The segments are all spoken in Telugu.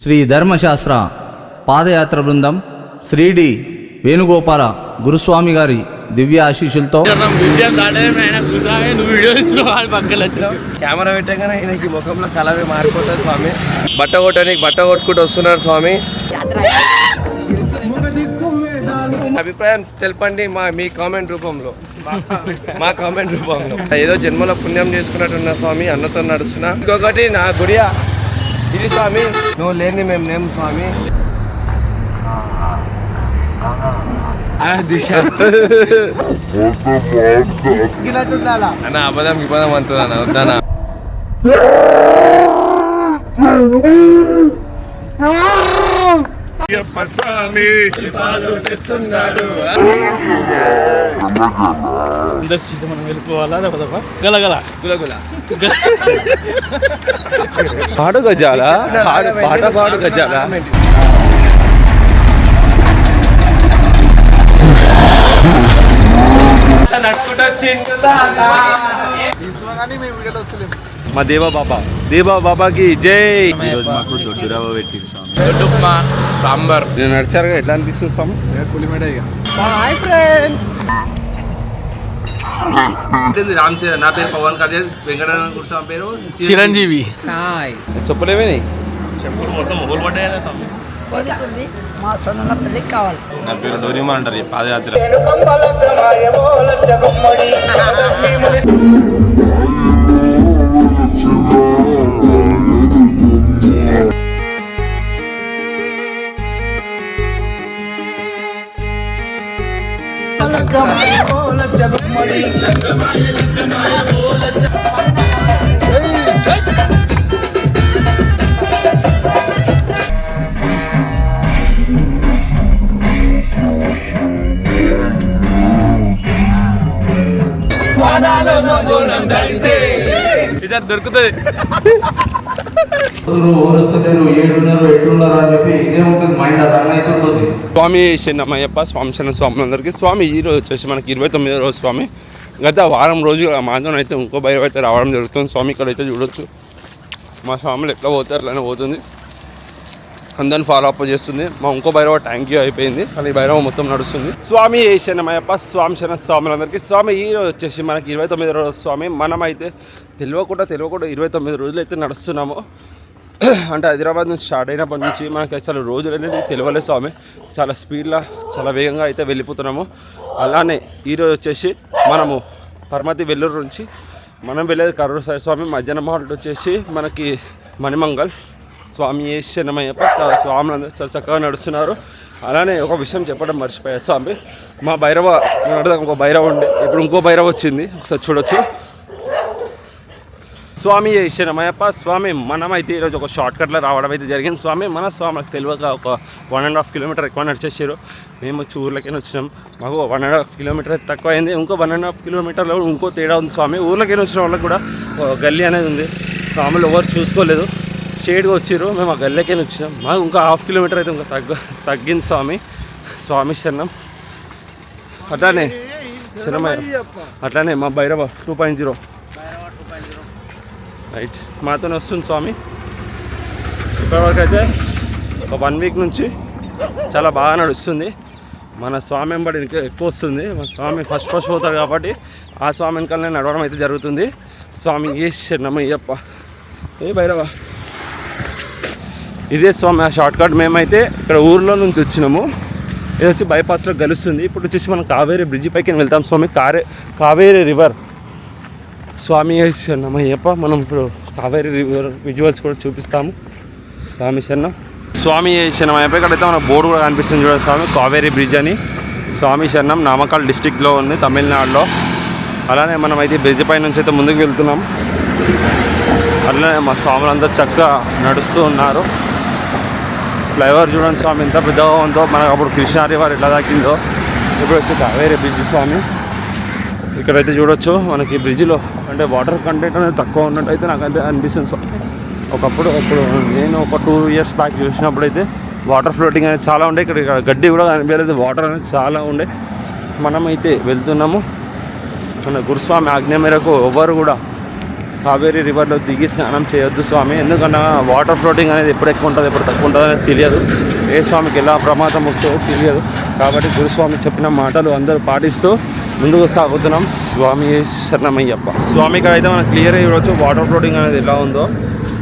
శ్రీ ధర్మశాస్త్ర పాదయాత్ర బృందం శ్రీడి వేణుగోపాల గురుస్వామి గారి దివ్య ఆశీస్సులతో కెమెరా పెట్టగానే ఈయనకి ముఖంలో కలవే మారిపోతుంది స్వామి. బట్ట కొట్టుకుంటూ వస్తున్నారు స్వామి. అభిప్రాయం తెలపండి మీ కామెంట్ రూపంలో. మా కామెంట్ రూపంలో ఏదో జన్మలో పుణ్యం చేసుకున్నట్టున్న స్వామి. అన్నతో నడుస్తున్నా. ఇంకొకటి నా గుడియా ఇది స్వామి. నువ్వు లేని మేము లేము స్వామి. అన్న అబద్ధం ఇబద్ధం అంటున్నా వద్దానా. మనం వెళ్ళిపోవాలా గలగల పాడు గజాల పాట పాడు గజాల. మా దేవా బాబాకి జై. ఈరోజు మాకు దొడ్డు రవ్వ పెట్టింది స్వామి. ఉప్మా సాంబార్. నేను నడిచారుగా ఎట్లా అనిపిస్తుంది స్వామి? పులిమేడ ఇక. Hi friends. రామ్ చరణ్. నా పేరు పవన్ కళ్యాణ్. వెంకటరమణ గురుస్వామి పేరు చిరంజీవి. చెప్పులేమేని చెప్పులు మొత్తం మొగలు పడ్డాయనే స్వామి. మా సొంత పెళ్ళికి కావాలి. నా పేరు డోరిమా అంటారు. పాదయాత్ర దొరుకుతుంది. స్వామి శరణమయ్యప్ప. స్వామి శరణ స్వాములందరికీ స్వామి. ఈ రోజు వచ్చేసి మనకి 29వ రోజు స్వామి. గత వారం రోజులు మాతో అయితే ఇంకో భైరవ అయితే రావడం జరుగుతుంది స్వామి. ఇక్కడైతే చూడొచ్చు మా స్వాములు ఎట్లా పోతారు అట్లానే పోతుంది. అందరిని ఫాలో అప్ చేస్తుంది. మా ఇంకో భైరవ ట్యాంక్ అయిపోయింది. కానీ భైరవ మొత్తం నడుస్తుంది. స్వామి శరణమయ్యప్ప. స్వామి శరణ స్వాములందరికీ స్వామి. ఈ రోజు వచ్చేసి మనకి 29వ రోజు స్వామి. మనమైతే తెలియకుండా 29 రోజులు అయితే నడుస్తున్నాము. అంటే హైదరాబాద్ నుంచి స్టార్ట్ అయినప్పటి నుంచి మనకి అసలు రోజులు అనేది తెలియలేదు స్వామి. చాలా స్పీడ్లో చాలా వేగంగా అయితే వెళ్ళిపోతున్నాము. అలానే ఈరోజు వచ్చేసి మనము పరమతి వెల్లూరు నుంచి మనం వెళ్ళేది కర్నూలు సైడ్ స్వామి. మధ్యాహ్నం హాల్ట్ వచ్చేసి మనకి మణిమంగల్. స్వామి శరణమయ్యప్ప. చాలా స్వాములందరూ చాలా చక్కగా నడుస్తున్నారు. అలానే ఒక విషయం చెప్పడం మర్చిపోయా స్వామి. మా భైరవ ఇంకో భైరవ ఉండే, ఇప్పుడు ఇంకో భైరవ వచ్చింది. ఒకసారి చూడొచ్చు. స్వామి శరణమయ్యప్ప. స్వామి మనమైతే ఈరోజు ఒక షార్ట్కట్లో రావడం అయితే జరిగింది స్వామి. మన స్వామికి తెలియక ఒక 1.5 కిలోమీటర్ ఎక్కువ నడిచేసారు. మేము వచ్చి ఊర్లకైనా వచ్చినాం. మాకు 1.5 కిలోమీటర్ అయితే తక్కువ అయింది. ఇంకో 1.5 కిలోమీటర్లో ఇంకో తేడా ఉంది స్వామి. ఊర్లకైనా వచ్చిన వాళ్ళకి కూడా గల్లీ అనేది ఉంది. స్వాములు ఎవరు చూసుకోలేదు, స్ట్రేట్గా వచ్చారు. మేము ఆ గల్లెకైనా వచ్చినాం. మాకు ఇంకా 1/2 కిలోమీటర్ అయితే ఇంకా తగ్గింది స్వామి. స్వామి శరణం. అట్లానే శరణమయ్య. అట్లానే మా భైరవ 2.0 రైట్ మాతోనే వస్తుంది స్వామి. ఇప్పటివరకు అయితే ఒక 1 వీక్ నుంచి చాలా బాగా నడుస్తుంది. మన స్వామి వెంబడి ఎక్కువ వస్తుంది. మన స్వామి ఫస్ట్ పోతాడు కాబట్టి ఆ స్వామి వెనకాలనే నడవడం అయితే జరుగుతుంది. స్వామి శరణమయ్యప్ప. ఏ భైరవ. ఇదే స్వామి ఆ షార్ట్కట్. మేమైతే ఇక్కడ ఊర్లో నుంచి వచ్చినాము. ఇది వచ్చి బైపాస్లో కలుస్తుంది. ఇప్పుడు వచ్చేసి మనం కావేరీ బ్రిడ్జి పైకి వెళ్తాం స్వామి. కావేరీ రివర్. స్వామి శరణమయ్యప్ప. మనం ఇప్పుడు కావేరీ రివర్ విజువల్స్ కూడా చూపిస్తాము. స్వామి శరణం. స్వామి శరణమయ్యప్ప. ఇక్కడైతే మన బోర్డు కూడా కనిపిస్తుంది చూడండి స్వామి. కావేరీ బ్రిడ్జ్ అని. స్వామి శరణం నామకల్ డిస్టిక్లో ఉంది, తమిళనాడులో. అలానే మనం అయితే బ్రిడ్జ్ పై నుంచి అయితే ముందుకు వెళ్తున్నాం. అలానే మా స్వాములందరూ చక్కగా నడుస్తూ ఉన్నారు. ఫ్లైఓవర్ చూడండి స్వామి ఎంత పెద్దగా ఉందో. మనకు అప్పుడు కృష్ణా రివర్ ఎట్లా దాకిందో. ఇప్పుడు వచ్చి కావేరీ బ్రిడ్జ్ స్వామి. ఇక్కడైతే చూడొచ్చు మనకి బ్రిడ్జ్లో అంటే వాటర్ కంటెంట్ అనేది తక్కువ ఉన్నట్టు అయితే నాకైతే అనిపిస్తుంది స్వామి. ఒకప్పుడు నేను ఒక 2 ఇయర్స్ బ్యాక్ చూసినప్పుడు అయితే వాటర్ ఫ్లోటింగ్ అనేది చాలా ఉండే. ఇక్కడ గడ్డి కూడా కనిపించలేదు. వాటర్ అనేది చాలా ఉండే. మనమైతే వెళ్తున్నాము. మన గురుస్వామి ఆజ్ఞ మేరకు ఎవరు కూడా కావేరీ రివర్లో దిగి స్నానం చేయొద్దు స్వామి. ఎందుకన్నా వాటర్ ఫ్లోటింగ్ అనేది ఎప్పుడు ఎక్కువ ఉంటుంది ఎప్పుడు తక్కువ ఉంటుంది అనేది తెలియదు. ఏ స్వామికి ఎలా ప్రమాదం వస్తుందో తెలియదు. కాబట్టి గురుస్వామి చెప్పిన మాటలు అందరూ పాటిస్తూ ముందుకు సాగుతున్నాం. స్వామి శరణమయ్యప్ప. స్వామి ఇక్కడ అయితే మనకు క్లియర్గా చూడవచ్చు వాటర్ ఫ్లోటింగ్ అనేది ఎలా ఉందో.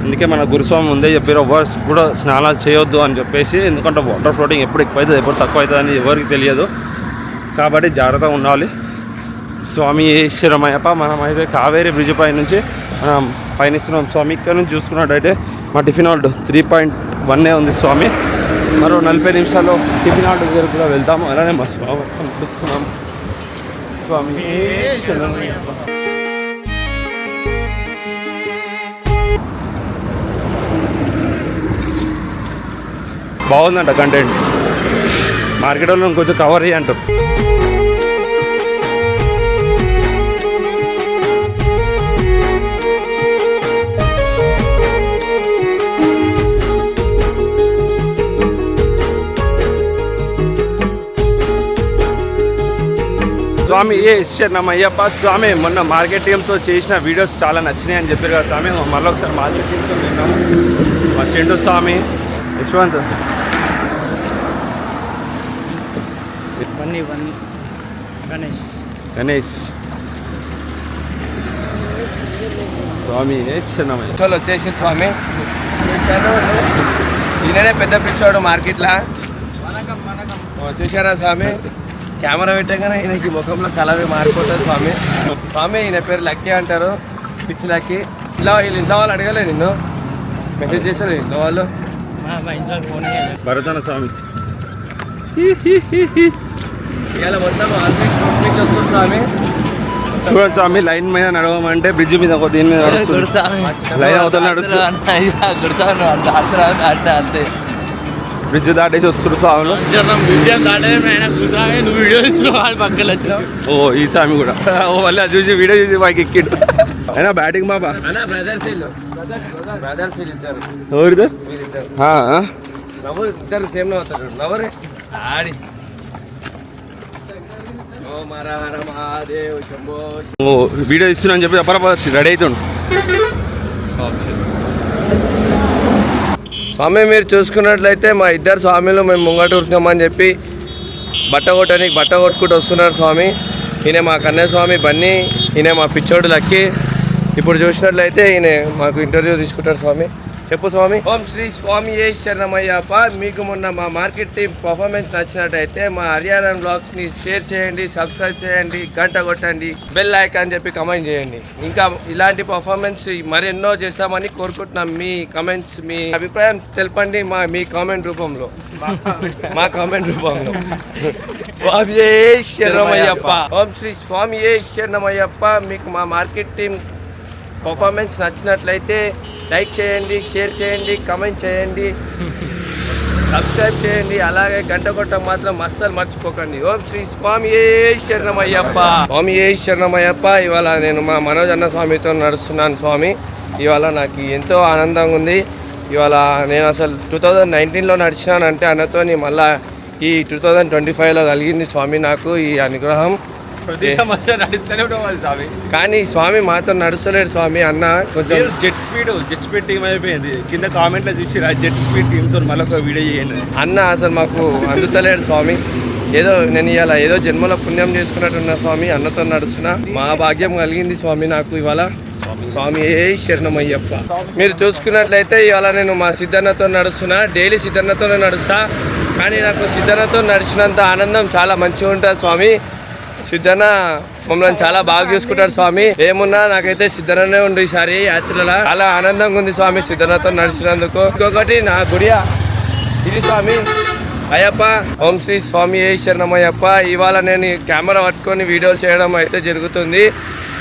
అందుకే మన గురుస్వామి ముందే చెప్పారు ఎవరు కూడా స్నానాలు చేయొద్దు అని చెప్పేసి. ఎందుకంటే వాటర్ ఫ్లోటింగ్ ఎప్పుడు ఎక్కువ అవుతుంది ఎప్పుడు తక్కువ అవుతుంది అని ఎవరికి తెలియదు. కాబట్టి జాగ్రత్తగా ఉండాలి. స్వామి శరణమయ్యప్ప. మనం అయితే కావేరీ బ్రిడ్జ్ పై నుంచి మనం పయనిస్తున్నాం స్వామి. ఇక్కడ నుంచి చూసుకున్నట్టయితే మా టిఫిన్ హాల్ట్ 3.1 ఉంది స్వామి. మరో 40 నిమిషాల్లో టిఫిన్ హాల్ట్ దగ్గర కూడా వెళ్తాము. అలానే మా స్వామి కనిపిస్తున్నాం. స్వామి శరణమయ్యప్ప. బాగుందంట కంటెంట్. మార్కెట్ వాళ్ళు కొంచెం కవర్ చేయి అంటారు. స్వామి శరణమయ్యప్ప. స్వామి మొన్న మార్కెట్ టీంతో చేసిన వీడియోస్ చాలా నచ్చినాయి అని చెప్పారు కదా స్వామి. మళ్ళీ ఒకసారి మార్కెట్ టీంతో విన్నాము. మా చెండు స్వామి యశ్వంత్ గణేష్ స్వామి శరణమయ్య వచ్చేసి స్వామి ఈయననే పెద్ద పిచ్చోడు మార్కెట్లో చూసారా స్వామి. కెమెరా పెట్టగానే ఈయనకి ముఖంలో కలవే మారిపోతుంది స్వామి. స్వామి ఈయన పేరు లక్కీ అంటారు. పిచ్చి లక్కీ. ఇలా వీళ్ళు ఇంట్లో వాళ్ళు అడగలే నిన్ను మెసేజ్ చేశారు ఇంట్లో వాళ్ళు. భరతన స్వామి ఇలా మొత్తం ఆల్మోస్ట్ వస్తుంది స్వామి. చూడండి స్వామి లైన్ మీద నడవమంటే బ్రిడ్జ్ మీద ఒక దీని మీద నడుస్తుంది. లైన్ అవతల నడుస్తుంది. అంతే బ్రిడ్జ్ దాటేసి వస్తున్నారు స్వాములు. ఓ ఈ స్వామి కూడా ఓ వల్ల చూసి వీడియో చూసి మాకు ఎక్కిండు. అయినా బ్యాటింగ్ బాబా బ్రదర్స్ ఇద్దరు ఎవరిదో నవ్వు ఇద్దరు సేమ్ లో అవుతారు. నవ్వరే ఆడి వీడియో ఇస్తున్నా అని చెప్పి అప్పరా రెడీ అవుతుండు. స్వామి మీరు చూసుకున్నట్లయితే మా ఇద్దరు స్వామిలు మేము ముంగట ఉరుకున్నామని చెప్పి బట్ట కొట్టుకుంటూ వస్తున్నారు స్వామి. ఈయన మా కన్నయ్య స్వామి బన్నీ, ఈయన మా పిచ్చోడు లక్కీ. ఇప్పుడు చూసినట్లయితే ఈయన మాకు ఇంటర్వ్యూ తీసుకుంటారు స్వామి. చెప్పు స్వామి. ఓం శ్రీ స్వామి శరణమయ్యప్ప. మీకు మొన్న మా మార్కెట్ టీం పర్ఫార్మెన్స్ నచ్చినట్టయితే మా హరియానా బ్లాగ్స్ని షేర్ చేయండి, సబ్స్క్రైబ్ చేయండి, గంట కొట్టండి, బెల్ ఐకాన్ చెప్పి కమెంట్ చేయండి. ఇంకా ఇలాంటి పర్ఫార్మెన్స్ మరెన్నో చేస్తామని కోరుకుంటున్నాం. మీ కమెంట్స్ మీ అభిప్రాయం తెలపండి మీ కామెంట్ రూపంలో స్వామి శరణమయ్యప్ప. ఓం శ్రీ స్వామి శరణమయ్యప్ప. మీకు మా మార్కెట్ టీం పర్ఫార్మెన్స్ నచ్చినట్లయితే లైక్ చేయండి, షేర్ చేయండి, కమెంట్ చేయండి, సబ్స్క్రైబ్ చేయండి. అలాగే గంట కొట్టడం మాత్రం అస్సలు మర్చిపోకండి. ఓం శ్రీ స్వామి శరణమయ్యప్ప. స్వామి శరణమయ్యప్ప. ఇవాళ నేను మా మనోజ్ అన్న స్వామితో నడుస్తున్నాను స్వామి. ఇవాళ నాకు ఎంతో ఆనందంగా ఉంది. ఇవాళ నేను అసలు 2019లో నడిచినానంటే అన్నతోని మళ్ళీ ఈ 2025లో కలిగింది స్వామి నాకు ఈ అనుగ్రహం. కానీ స్వామి మాతో నడుస్తలేడు స్వామి. అన్న కొంచెం జెట్ స్పీడ్ టీం అయిపోయింది. కింద కామెంట్లో చూసి జెట్ స్పీడ్ టీంతో మళ్ళీ ఒక వీడియో చేయండి అన్న. అసలు మాకు అందుతలేడు స్వామి. ఏదో నేను ఇవాళ ఏదో జన్మలో పుణ్యం చేసుకున్నట్టున్నా స్వామి. అన్నతో నడుస్తున్నా. మా భాగ్యం కలిగింది స్వామి నాకు ఇవాళ. స్వామి శరణమయ్యప్ప. మీరు చూసుకున్నట్లయితే ఇవాళ నేను మా సిద్ధన్నతో నడుస్తున్నా. డైలీ సిద్ధన్నతోనే నడుస్తా. కానీ నాకు సిద్ధన్నతో నడిచినంత ఆనందం చాలా మంచిగా ఉంటుంది స్వామి. సిద్ధన్న మమ్మల్ని చాలా బాగా చూసుకుంటారు స్వామి. ఏమున్నా నాకైతే సిద్ధననే ఉండు ఈసారి యాత్రలో. చాలా ఆనందంగా ఉంది స్వామి సిద్ధన్నతో నడిచినందుకు. ఇంకొకటి నా గుడియా ఇది స్వామి అయ్యప్ప. ఓం శ్రీ స్వామి శరణమయ్యప్ప. ఇవాళ నేను కెమెరా పట్టుకొని వీడియో చేయడం అయితే జరుగుతుంది.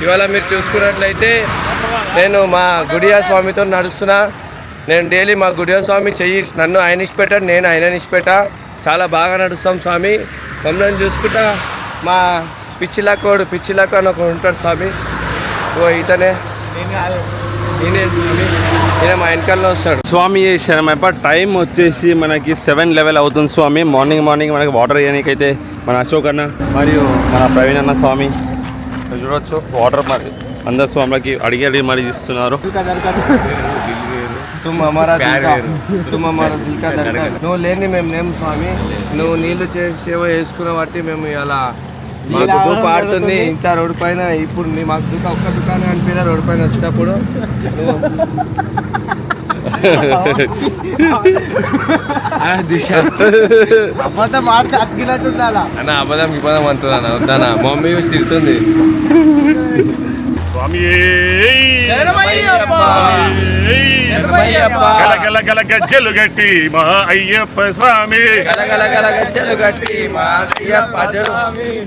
ఇవాళ మీరు చూసుకున్నట్లయితే నేను మా గుడియా స్వామితో నడుస్తున్నా. నేను డైలీ మా గుడియా స్వామి చెయ్యి నన్ను ఆయన ఇచ్చిపెట్టాను, నేను ఆయన ఇచ్చిపెట్టా. చాలా బాగా నడుస్తాం స్వామి. మమ్మల్ని చూసుకుంటా మా పిచ్చిలాకు అని ఒక ఉంటాడు స్వామి. ఓ ఇతనే ఈయనే స్వామి. ఈయన మా వెనకాలలో వస్తాడు. స్వామి శరణమయ్యప్ప. టైం వచ్చేసి మనకి 7:11 అవుతుంది స్వామి. మార్నింగ్ మనకి వాటర్ వేయడానికైతే మన అశోక్ అన్న మరియు మన ప్రవీణ్ అన్న స్వామి చూడవచ్చు. వాటర్ మరి అందరు స్వాములకి అడిగి మరి ఇస్తున్నారు. నువ్వు లేని మేము లేము స్వామి. నువ్వు నీళ్లు చేసి సేవ చేసుకున్న బట్టి మేము ఇలా మాకు దుఃఖ ఆడుతుంది ఇంత రోడ్డు పైన. ఇప్పుడు మాకు ఒక్క దుకాణం అనిపించిన రోడ్డు పైన వచ్చినప్పుడు అన్న అబద్ధం ఇబ్బంది అంటున్నా వద్దానా మమ్మీ తిడుతుంది. స్వామి గల గల గజ్జలు గట్టి మా అయ్యప్ప స్వామి గలగల గజ్జలు గట్టి మా అయ్యప్ప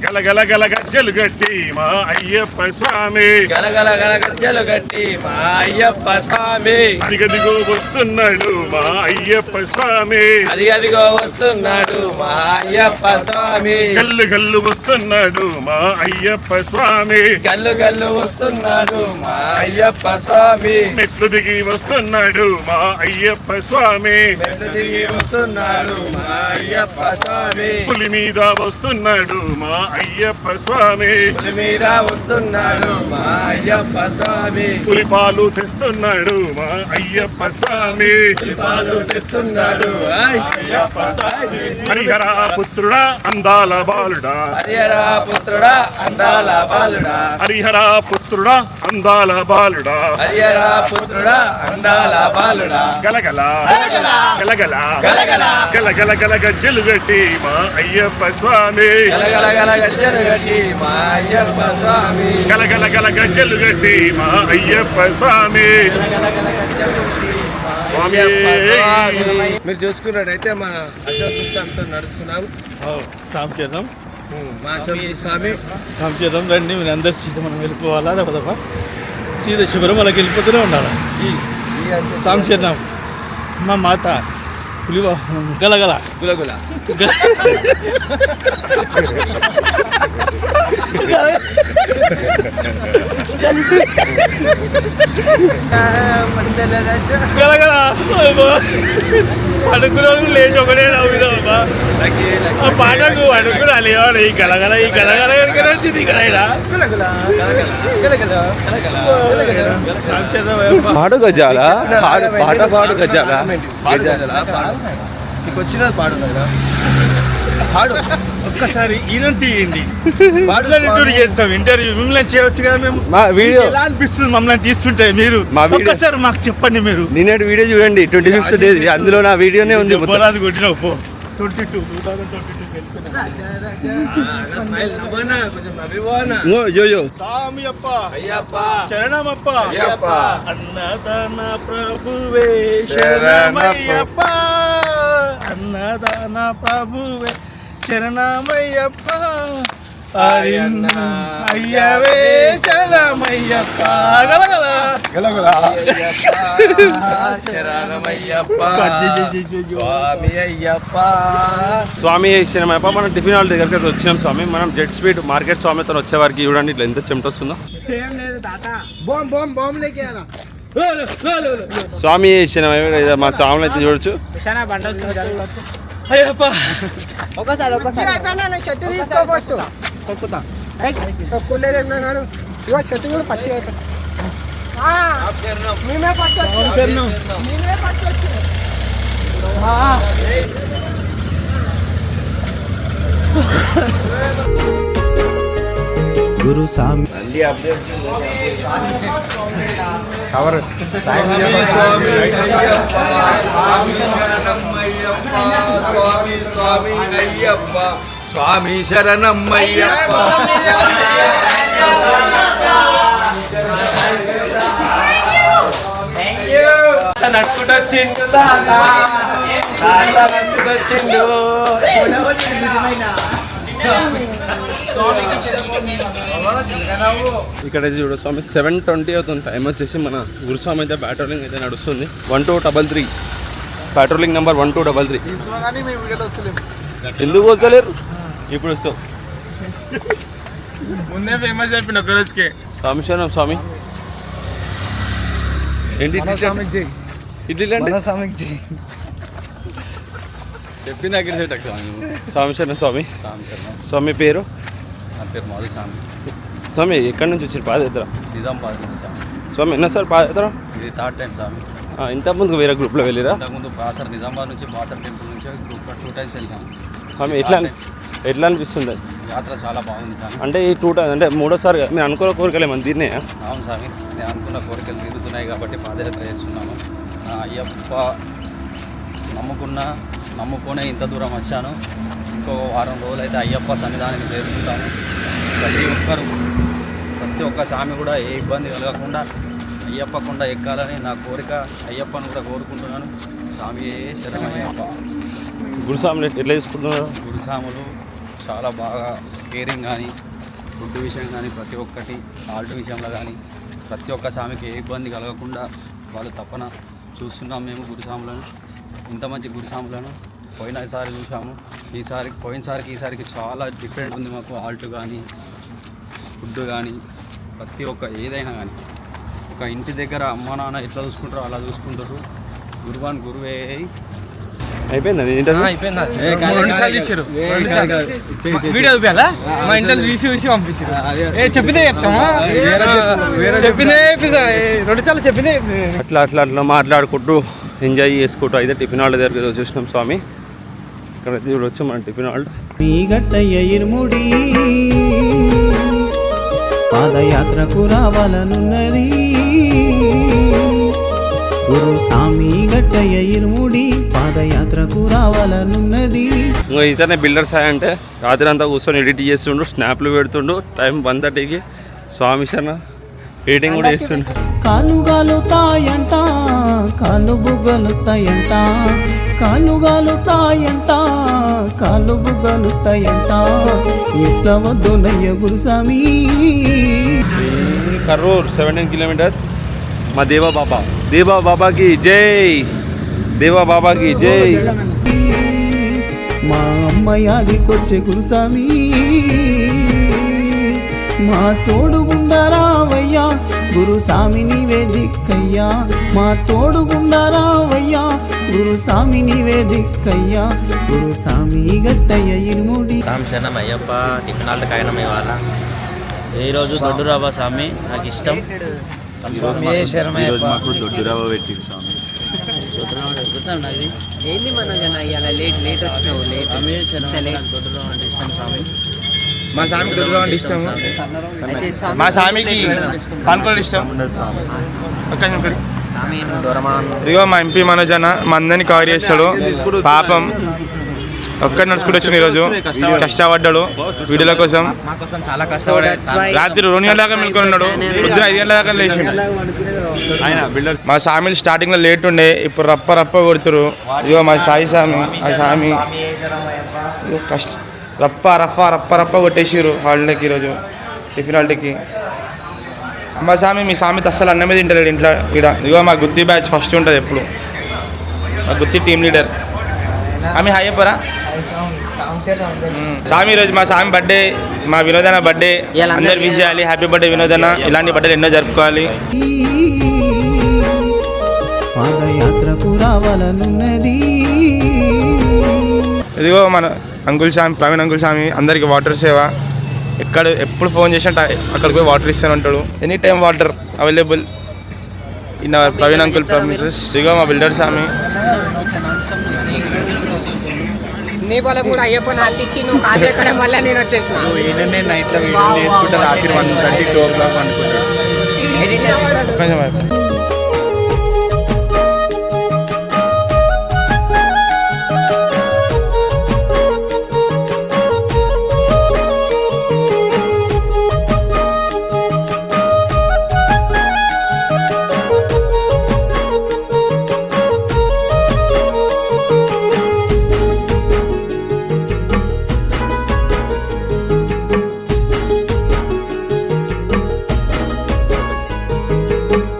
గల గల గల గజ్జలు గట్టి మా అయ్యప్ప స్వామి గలగల గజ్జలు గట్టి మా అయ్యప్ప స్వామి అదిగదిగో వస్తున్నాడు మా అయ్యప్ప స్వామి అదిగదిగో వస్తున్నాడు మా అయ్యప్ప స్వామి గల్లు గల్లు వస్తున్నాడు మా అయ్యప్ప స్వామి గల్లు గల్లు వస్తున్నాడు మా అయ్యప్ప స్వామి మెట్లు దిగి వస్తున్నాడు మా అయ్యప్ప స్వామి మెట్లు దిగి వస్తున్నాడు మా అయ్యప్ప స్వామి పులి మీద వస్తున్నాడు మా అయ్యప్ప స్వామి పులి మీద వస్తున్నాడు మా అయ్యప్ప స్వామి పులి పాలు తెస్తున్నాడు మా అయ్యప్ప స్వామి పులి పాలు తెస్తున్నాడు అయ్యప్ప స్వామి హరిహర పుత్రుడా అందాల బాలుడా హరిహర పుత్రుడా అందాల బాలుడా హరిహర పుత్రుడా అందాల బాలుడా హరిహర పుత్రుడా అందాల బాలుడా గలగల గలగల గలగల గలగల గల గజ్జలు గట్టి మా అయ్యప్ప స్వామి గలగల గజ్జలు గట్టి మా అయ్యప్ప స్వామి గలగల గల గజ్జలు గట్టి మా అయ్యప్ప స్వామి స్వామి మీరు చూసుకున్నట్టయితే మన అశోక్ స్వామితో నడుస్తున్నాం. సాం చేద్దాం మా అశోక్ స్వామి సాం చేద్దాం రండి. మీరు అందరు సీత మనం వెళ్ళిపోవాలా తప్ప సీత శిబిరం అలాగ వెళ్ళిపోతూనే ఉండాలి. సాం చేద్దాం. మా మాత పులివా గలగల గులగుల గలగల అడుగులో లేచి ఒకటే నవ్వుదా ఆ పాటకు అడుగురాలి ఈ గలగల ఈ గలగల వచ్చింది పాడు గజాల పాట పాడు గజాల నీకు వచ్చినది పాడు పాడు ఒక్కసారి ఈయన తీయండి ఇంటర్వ్యూ చేస్తాం. ఇంటర్వ్యూ మిమ్మల్ని చేయవచ్చు కదా. మేము మా వీడియో ఎలా అనిపిస్తుంది మమ్మల్ని తీస్తుంటే? మీరు మా వీడియో ఒక్కసారి మాకు చెప్పండి. మీరు నిన్నటి వీడియో చూడండి 25th డే అందులో నా వీడియోనే ఉంది. పోరాదు కొట్టినావు పో 2022 స్వామియప్ప అయ్యప్ప శరణమప్ప అయ్యప్ప అన్నదాన ప్రభువే శరణమయ్యప్ప అన్నదాన ప్రభువే శరణమయ్యప్ప అయ్యవే శరణమయ్యప్ప గలగల శరణమయ్యప్ప స్వామి అయ్యప్ప స్వామి శరణమయ్యప్ప. మనం టిఫిన్ హాల్ దగ్గరికి వచ్చినాం స్వామి. మనం జెట్ స్పీడ్ మార్కెట్ స్వామితో వచ్చేవారికి చూడండి ఇట్లా ఎంత చెమట వస్తుందో. స్వామి శరణమయ్య మా స్వామిని అయితే చూడొచ్చు. అయ్యప్ప ఒకసారి షర్ట్ తీసుకో ఫస్ట్ తక్కువలేదన్నాడు. ఇగో షర్ట్ కూడా పచ్చి మేమే ఫస్ట్ వచ్చి గురు స్వామి స్వామి శరణమయ్యప్ప నడుచుకొచ్చిండు నడుచుకొచ్చిండు. ఇక్కడ చూడు స్వామి 7:20 అవుతుంది. టైం వచ్చేసి మన గురుస్వామి అయితే పెట్రోలింగ్ అయితే నడుస్తుంది. 1233 పెట్రోలింగ్ నెంబర్ 1233. ఎందుకు వస్తలేరు? ఇప్పుడు వస్తావు. ముందే ఫేమస్ అయిపోయిన ఒక రోజుకే. స్వామి శరణం స్వామి. ఏంటి ఇడ్లీ అంటే చెప్పింది దగ్గర స్వామి శరణం స్వామి. స్వామి పేరు నా పేరు మాధు స్వామి. స్వామి ఎక్కడి నుంచి వచ్చారు పాదయాత్ర? నిజామాబాద్ నుంచి స్వామి. స్వామి ఎన్నోసారి పాదయాత్ర? ఇది థర్డ్ టైం స్వామి. ఇంతకుముందు వేరే గ్రూప్లో వెళ్ళిరా? ఇంతకుముందు బాసర్ నిజామాబాద్ నుంచి బాసర్ టెంపుల్ నుంచి గ్రూప్లో 2 times వెళ్ళాము. స్వామి ఎట్లా అనిపిస్తుంది? యాత్ర చాలా బాగుంది స్వామి. అంటే ఈ 2 times అంటే మూడోసారి మీరు అనుకున్న కోరికలు ఏమన్నా తీరినాయా? అవును స్వామి, నేను అనుకున్న కోరికలు తీరుతున్నాయి కాబట్టి పాదయాత్ర చేస్తున్నాను. అయ్యప్ప నమ్ముకునే ఇంత దూరం వచ్చాను. ఇంకో వారం రోజులు అయితే అయ్యప్ప సన్నిధానానికి చేరుకుంటాను. ప్రతి ఒక్క స్వామి కూడా ఏ ఇబ్బంది కలగకుండా అయ్యప్ప కొండ ఎక్కాలని నా కోరిక. అయ్యప్పను కూడా కోరుకుంటున్నాను. స్వామి శరణమయ్యప్ప. గురుస్వాములు ఎట్లా తీసుకుంటున్నారు? గురుస్వాములు చాలా బాగా కేరింగ్ కానీ, ఫుడ్ విషయం కానీ, ప్రతి ఒక్కటి ఆల్ట్ విషయంలో కానీ ప్రతి ఒక్క స్వామికి ఏ ఇబ్బంది కలగకుండా వాళ్ళు తప్పన చూస్తున్నాం మేము గురుస్వాములను. ఇంత మంచి గురుస్వాములను పోయినసారి చూసాము. పోయినసారికి ఈసారికి చాలా డిఫరెంట్ ఉంది మాకు. ఆల్ట్ కానీ, ఫుడ్ కానీ, ప్రతి ఒక్క ఏదైనా కానీ ఒక ఇంటి దగ్గర అమ్మ నాన్న ఎట్లా చూసుకుంటారో అలా చూసుకుంటారు. గురువాన్ గురువే. అయిపోయిందా వీడియో చూపించాలా? మా ఇంట్లో చూసి పంపించారు. చెప్పిందే చెప్తామా? చెప్పిందే 2 సార్లు చెప్పిందే. అట్లా మాట్లాడుకుంటూ ఎంజాయ్ చేసుకుంటూ అయితే టిఫిన్ హాల్ దగ్గర చూసినాం స్వామి. ఇక్కడైతే చూడొచ్చు మన టిఫిన్ హాల్. మీ గట్టయ్య ఇరుముడి పాదయాత్రకు రావాలనున్నది. గురు స్వామి గట్టయ్య ఇరుముడి పాదయాత్రకు రావాలనున్నది. ఇంకా ఇతనే బిల్డర్ సాయి అంటే రాత్రి అంతా కూర్చొని ఎడిట్ చేస్తుండు, స్నాప్లు పెడుతుండు. టైం 1:30కి స్వామి శరణ ఎడిటింగ్ కూడా చేస్తుండు. కాళ్ళు గాలుతాయంట, కాళ్ళు బుగ్గలుస్తాయంట, కాళ్ళు గాలుతాయంట, కాళ్ళు బుగ్గలుస్తాయంట. ఎట్లా వద్దునయ్య గురుస్వామి. కర్రూర్ 17 kilometers. మా దేవా బాబాకి జై. మా అమ్మయాదికొచ్చే గురుస్వామి, మా తోడుగుండరావయ్యా గురుస్వామి నీవే దిక్కయ్యా. మా తోడుగుండరావయ్యా గురుస్వామి నీవే దిక్కయ్యా. గురుస్వామి గట్టయ్య ఇరుముడి. శరణం అయ్యప్ప. టిఫిన్ హాల్ కాయనం ఇవాళ. ఈరోజు దొడ్డురావ స్వామి నాకు ఇష్టం. మాకు దొడ్డురావ పెట్టింది స్వామి. ఏంది మన జన ఇవాళ లేట్ వచ్చినావు. దొడ్డురావ అంటే ఇష్టం స్వామి. మా స్వామికి దొడ్డురావ అంటే ఇష్టం. మా స్వామికి పాన్కోళ్ళు ఇష్టం. ఇదిగో మా ఎంపీ మనోజ్ అన్న మా అందరినీ కవర్ చేస్తాడు. పాపం ఒక్కటి నడుచుకుంటూ వచ్చిన ఈరోజు కష్టపడ్డాడు వీడియోల కోసం. రాత్రి 2 గంటల దాకా మెలుకొని ఉన్నాడు. పొద్దున 5 గంటల దాకా లేచిండు. మా స్వామిలు స్టార్టింగ్ లో లేట్ ఉండే, ఇప్పుడు రప్ప కొడుతురు. ఇదిగో మా సాయి స్వామి, ఆ స్వామి రప్ప కొట్టేసిరు హాలిడేకి ఈరోజు టిఫిన్ హాలిడేకి. మా స్వామి మీ స్వామితో అస్సలు అన్నమే తింటలేడు ఇంట్లో ఇక్కడ. ఇదిగో మా గుత్తి బ్యాచ్ ఫస్ట్ ఉంటుంది ఎప్పుడు. మా గుత్తి టీమ్ లీడర్ ఆమె హాయ్ చెప్పరా స్వామి. ఈరోజు మా స్వామి బర్త్డే, మా వినోదన్న బర్త్డే. అందరు విష్ చేయాలి. హ్యాపీ బర్త్డే వినోదన్న. ఇలాంటి బర్త్డేలు ఎన్నో జరుపుకోవాలి. పాదయాత్రకు రావాలనున్నది. ఇదిగో మన అంకుల్ స్వామి, ప్రవీణ్ అంకుల్ స్వామి అందరికి వాటర్ సేవ. ఎప్పుడు ఫోన్ చేసినట్టు అక్కడికి పోయి వాటర్ ఇస్తూనే ఉంటాడు. Any time water available in our Praveen uncle premises. ఇదిగో మా బిల్డర్ స్వామి. నీ పొలం కూడా అయ్యప్ప నాకు ఇచ్చి నువ్వు కాదు ఎక్కడం వల్ల నేను వచ్చేసిన. నైట్లో వీడియో చేసుకుంటే రాత్రి 1:30, 2 o'clock అనుకుంటాడు.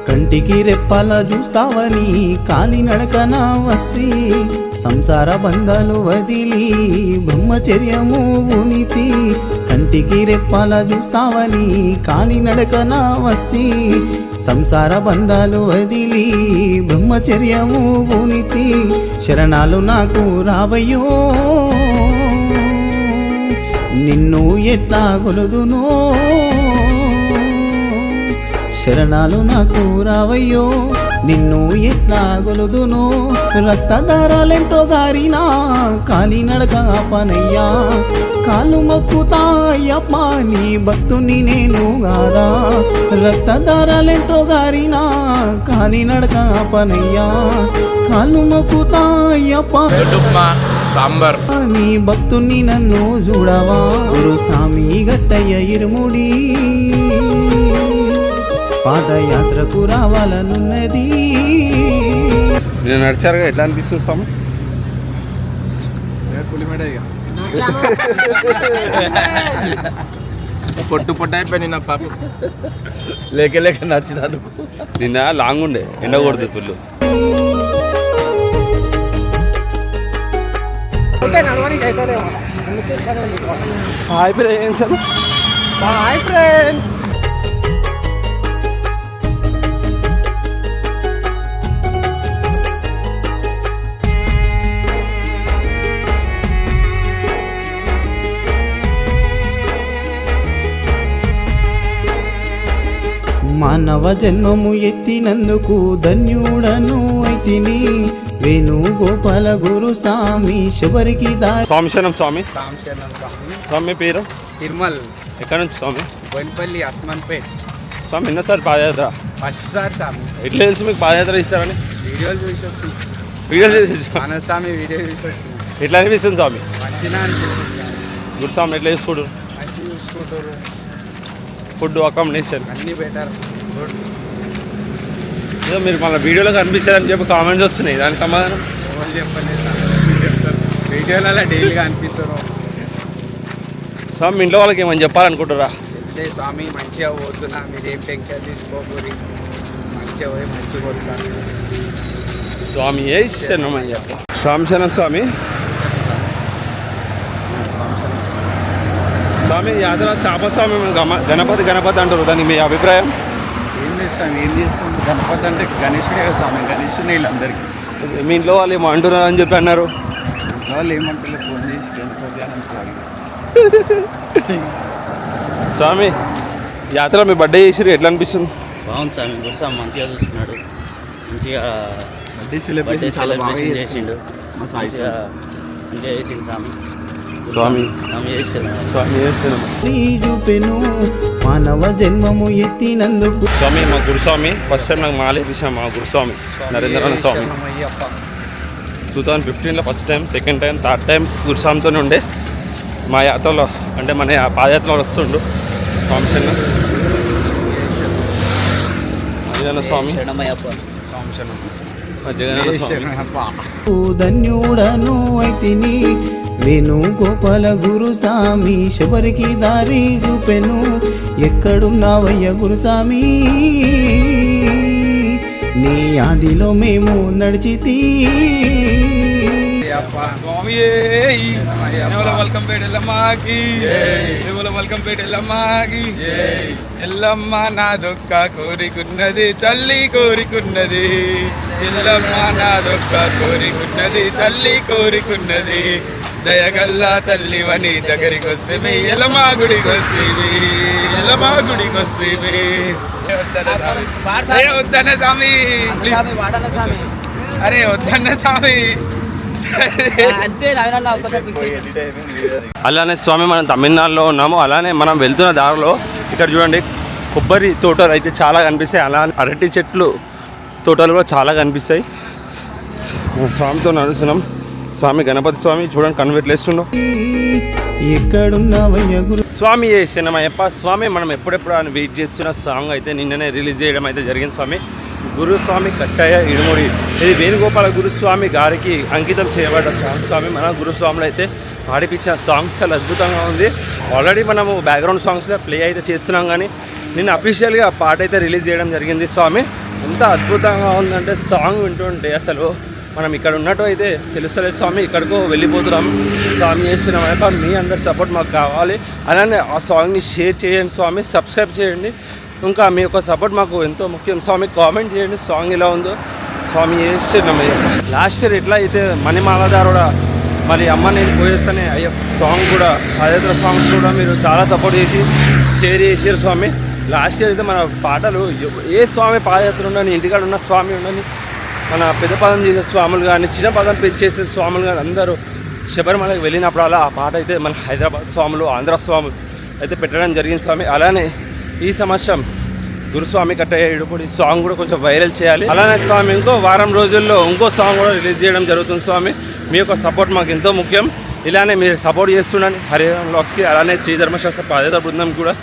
కంటికి రెప్పలా చూస్తావని కాలినడకన వస్తే, సంసార బంధాలు వదిలి బ్రహ్మచర్యము ఉనితి. కంటికి రెప్పలా చూస్తావని కాలినడకన వస్తే, సంసార బంధాలు వదిలి బ్రహ్మచర్యము ఉనితి. శరణాలు నాకు రావయ్యో నిన్ను ఎట్లా కొలుదునో. శరణాలు నాకు రావయ్యో నిన్ను ఎట్లా గొలుదునో రక్తధారాలెంతో గారినా కాలినడక పనయ్యా కాలు మొక్కుతా అయ్యప్ప నీ భక్తుని నేను గాదా రక్తధారాలెంతో గారినా కాలినడక పనయ్యా కాలు మొక్కుతా అయ్యప్ప సాంబార్ నీ భక్తుని నన్ను చూడవా గురు స్వామి గట్టయ్య ఇరుముడి పాదయాత్రకు రావాలనున్నది. నేను నడిచారుగా ఎట్లా అనిపిస్తుంది స్వామి? పొట్టు పొట్టు అయిపోయి నా పాప లేక లేక నడిచినందుకు. నిన్న లాంగ్ ఉండే ఎండ కొడుతుంది పుల్లు. Hi friends. Hi friends. మానవ జన్మము ఎత్తినందుకు ధన్యుడను అయితిని వేణుగోపాల గురు స్వామి శబరికి స్వామి శరణం స్వామి. స్వామి పేరు తిరుమల్ ఎక్కడ నుంచి స్వామి? బొన్పల్లి అస్మాన్పేట్. స్వామి ఎన్నోసారి పాదయాత్ర? ఫస్ట్ సార్ స్వామి. ఎట్లా తెలుసు మీకు పాదయాత్ర ఇస్తారని? వీడియోలు చూసి వచ్చి వీడియో చేసి మనస్వామి వీడియో చూసి వచ్చి ఎట్లా అనిపిస్తుంది స్వామి? మంచిగా అనిపిస్తుంది. గురుస్వామి ఎట్లా చేసుకుంటారు? మంచిగా చూసుకుంటారు. ఫుడ్ అకామిడేషన్ అన్నీ బెటర్. ఏదో మీరు మన వీడియోలో కనిపిస్తారని చెప్పి కామెంట్స్ వస్తున్నాయి, దానికి సమాధానం ఎవరు చెప్పలేదు చెప్తారు. వీడియోలలో డైలీగా అనిపిస్తారు. స్వామి మీ ఇంట్లో వాళ్ళకి ఏమని చెప్పాలనుకుంటారా? చెప్తే స్వామి మంచిగా పోతున్నా, మీరేం టెన్షన్ తీసుకోకూరి, మంచిగా పోయి మంచిగా వస్తాను. స్వామి ఏ శరణమయ్య. స్వామి శరణం స్వామి. స్వామి యాత్ర చాప స్వామి గణపతి గణపతి అంటారు, దానికి మీ అభిప్రాయం? ఏం చేస్తాం ఏం చేస్తాం, గణపతి అంటే గణేశుడే కదా స్వామి, గణేశుడే వీళ్ళందరికీ. మీ ఇంట్లో వాళ్ళు ఏమో అంటున్నారు అని చెప్పి అన్నారు. వాళ్ళు ఏమంటారు, ఫోన్ చేసి గణపతి అని అంటారు. స్వామి యాత్ర మీ బర్త్డే చేసిరు, ఎట్లా అనిపిస్తుంది? బాగుంది స్వామి. గురుస్వామి మంచిగా చూస్తున్నాడు, మంచిగా బర్త్డే సెలబ్రేషన్ చాలా బాగా చేసిండు, మా సాయి మంచిగా చేసిండు స్వామి. స్వామి స్వామి చేసిన స్వామి చేస్తున్నాం. చూపెను మానవ జన్మము ఎత్తినందుకు. స్వామి మా గురుస్వామి ఫస్ట్ టైం నాకు మాలేపించాం. మా గురుస్వామి నరేంద్రనాథ్ స్వామి 2015లో first time, second time, third time గురుస్వామితోనే ఉండే మా యాత్రలో, అంటే మన పాదయాత్రలో వస్తుండు స్వామి చిన్న జగన్న స్వామి. జగన్న స్వామి ధన్యుడను అయితిని వేణుగోపాల గురు స్వామి శబరికి దారి చూపెను ఎక్కడున్నావయ్య గురుస్వామి నీ ఆదిలో మేము నడిచితి. వెల్కమ్ పేట ఎల్లమ్మకి, వెల్కమ్ పేట ఎల్లమ్మకి. ఎల్లమ్మ నా దొక్క కోరికున్నది, తల్లి కోరికున్నది. ఎల్లమ్మ నా దొక్క కోరికున్నది, తల్లి కోరికున్నది. దయగల్లా తల్లి వని దగ్గరికి వస్తేమి, ఎల్లమ్మ గుడికి వస్తేమి, ఎల్లమ్మ గుడికి వస్తేమి. వద్దన్న స్వామి, అరే వద్దన్న స్వామి. అలానే స్వామి మనం తమిళనాడులో ఉన్నాము. అలానే మనం వెళ్తున్న దారిలో ఇక్కడ చూడండి కొబ్బరి తోటలు అయితే చాలా కనిపిస్తాయి, అలా అరటి చెట్లు తోటలు కూడా చాలా కనిపిస్తాయి. స్వామితో నడుస్తున్నాం. స్వామి గణపతి స్వామి చూడండి కన్వర్ట్లేస్తుండో. ఎక్కడున్నావయ్య గురు స్వామి ఏ శరణమయ్యప్ప. స్వామి మనం ఎప్పుడెప్పుడు అని వెయిట్ చేస్తున్న సాంగ్ అయితే నిన్ననే రిలీజ్ చేయడం అయితే జరిగింది స్వామి. గురుస్వామి కట్టయ్య ఇడుముడి, ఇది వేణుగోపాల గురుస్వామి గారికి అంకితం చేయబడ్డ సాంగ్ స్వామి. మన గురుస్వాములు అయితే పాడిపించిన సాంగ్ చాలా అద్భుతంగా ఉంది. ఆల్రెడీ మనము బ్యాక్గ్రౌండ్ సాంగ్స్లో ప్లే అయితే చేస్తున్నాం, కానీ నిన్న అఫీషియల్గా పాట అయితే రిలీజ్ చేయడం జరిగింది స్వామి. ఎంత అద్భుతంగా ఉందంటే సాంగ్ వింటుంటే అసలు మనం ఇక్కడ ఉన్నట్టు అయితే తెలుస్తలేదు స్వామి, ఇక్కడికో వెళ్ళిపోతున్నాం. స్వామి చేస్తున్నాం. మీ అందరి సపోర్ట్ మాకు కావాలి. అలానే ఆ సాంగ్ని షేర్ చేయండి స్వామి, సబ్స్క్రైబ్ చేయండి. ఇంకా మీ యొక్క సపోర్ట్ మాకు ఎంతో ముఖ్యం స్వామి. కామెంట్ చేయండి సాంగ్ ఎలా ఉందో. స్వామి చేస్తున్నామయ్య. లాస్ట్ ఇయర్ ఎట్లా అయితే మణిమాలదారుడ మరి అమ్మ నేను పోయేస్తానే అయ్యో సాంగ్ కూడా, పాదయాత్ర సాంగ్స్ కూడా మీరు చాలా సపోర్ట్ చేసి షేర్ చేసారు స్వామి. లాస్ట్ ఇయర్ అయితే మన పాటలు ఏ స్వామి పాదయాత్ర ఉండని, ఇంటికాడ ఉన్న స్వామి ఉండని, మన పెద్ద పదం చేసే స్వాములు కానీ, చిన్న పదం చేసే స్వాములు కానీ అందరూ శబరిమలకి వెళ్ళినప్పుడు అలా ఆ పాట అయితే మన హైదరాబాద్ స్వాములు, ఆంధ్ర స్వాములు అయితే పెట్టడం జరిగింది స్వామి. అలానే ఈ సంవత్సరం గురుస్వామి కట్టేటప్పుడు ఈ సాంగ్ కూడా కొంచెం వైరల్ చేయాలి. అలానే స్వామి ఇంకో వారం రోజుల్లో ఇంకో సాంగ్ కూడా రిలీజ్ చేయడం జరుగుతుంది స్వామి. మీ యొక్క సపోర్ట్ మాకు ఎంతో ముఖ్యం. ఇలానే మీరు సపోర్ట్ చేస్తుండండి హరిరామ్ వ్లాగ్స్కి. అలానే శ్రీ ధర్మశాస్త్ర పాదయాత్ర బృందం కూడా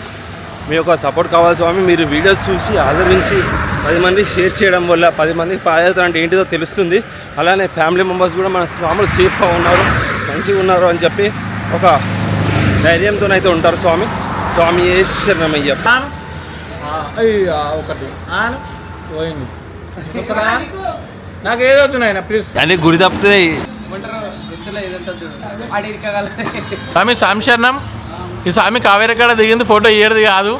మీ యొక్క సపోర్ట్ కావాలి స్వామి. మీరు వీడియోస్ చూసి ఆదరించి 10 మందికి షేర్ చేయడం వల్ల 10 మందికి పాదయాత్ర అంటే ఏంటిదో తెలుస్తుంది. అలానే ఫ్యామిలీ మెంబర్స్ కూడా మన స్వాములు సేఫ్గా ఉన్నారు, మంచిగా ఉన్నారు అని చెప్పి ఒక ధైర్యంతోనైతే ఉంటారు స్వామి. స్వామి శరణమయ్యప్ప. ఒకటి పోయింది నాకు ఏదో నాయన ప్లీజ్ అన్నీ గురి తప్పుతున్నాయి. స్వామి సంశరణం. ఈ స్వామి కావేరి కాడ దిగింది ఫోటో ఇయర్ది కాదు,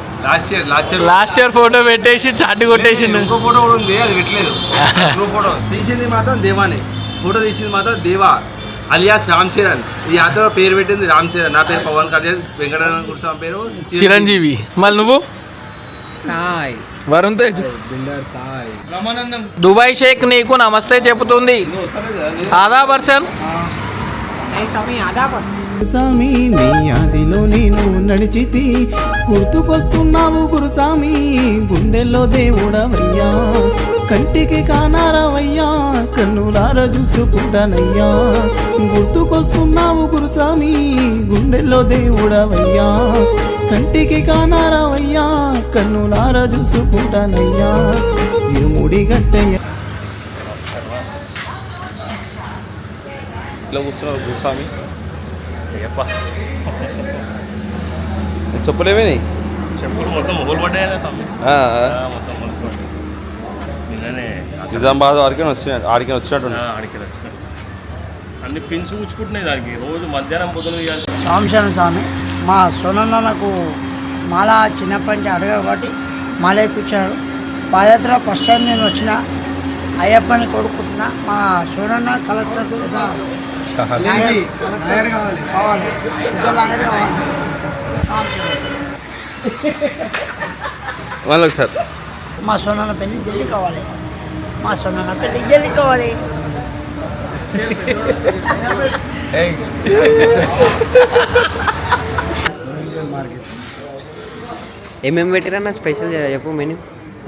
లాస్ట్ ఇయర్ ఫోటో పెట్టేసి చాటి కొట్టేసిండు. ఇంకో ఫోటో కూడా ఉంది, అది పెట్టలేదు. ఫోటో తీసింది మాత్రం దేవానే, ఫోటో తీసింది మాత్రం దేవా అలియాస్ రామ్ చరణ్. ఈ యాత్ర పేరు పెట్టింది రామ్ చరణ్. నా పేరు పవన్ కళ్యాణ్, వెంకటరమణ గురుస్వామి పేరు చిరంజీవి. మళ్ళీ నువ్వు వరుణ్ తేజ్. దుబాయ్ షేక్ నీకు నమస్తే చెబుతుంది. ఆదా పర్సన్ గురుసామి నీ ఆదిలో నేను నడిచితి, గుర్తుకొస్తున్నావు గురుసామి, గుండెల్లో దేవుడవయ్యా, కంటికి కానారవయ్యా, కన్నులార చూసుకుంటానయ్యా, గుర్తుకొస్తున్నావు గురుసామి, గుండెల్లో దేవుడవయ్యా, కంటికి కానారవయ్యా, కన్నులార చూసుకుంటానయ్యా, ఇరుముడి గట్టయ్యా. ఇట్లా కూర్చున్నారు గురుస్వామి. చెప్పులేమేనాయి, చెప్పులు మొత్తం మొగలు పడ్డాయనే స్వామి. మొత్తం మనసు పడ్డాయి. నిన్ననే నిజామాబాద్ ఆడికి వచ్చినట్టు ఆడికి వచ్చినట్టు అన్ని పిన్స్ కూర్చుకుంటున్నాయి దానికి. రోజు మధ్యాహ్నం పొద్దున సాంశరణ స్వామి మా సోనన్నకు మాల చిన్నప్పటి నుంచి అడగ కాబట్టి మాల ఇప్పించాడు. పాదయాత్ర ఫస్ట్ టైం నేను వచ్చిన అయ్యప్పని కొడుకుంటున్నా. మా సోనన్న కలెక్టర్ కావాలి, వాళ్ళకి సార్ మా సోనన్న పెళ్లి జల్దీ కావాలి, మా సోనన్న పెళ్లి జల్దీ కావాలి. ఏమేమి పెట్టిరన్నా స్పెషల్ చెప్పు మెనూ.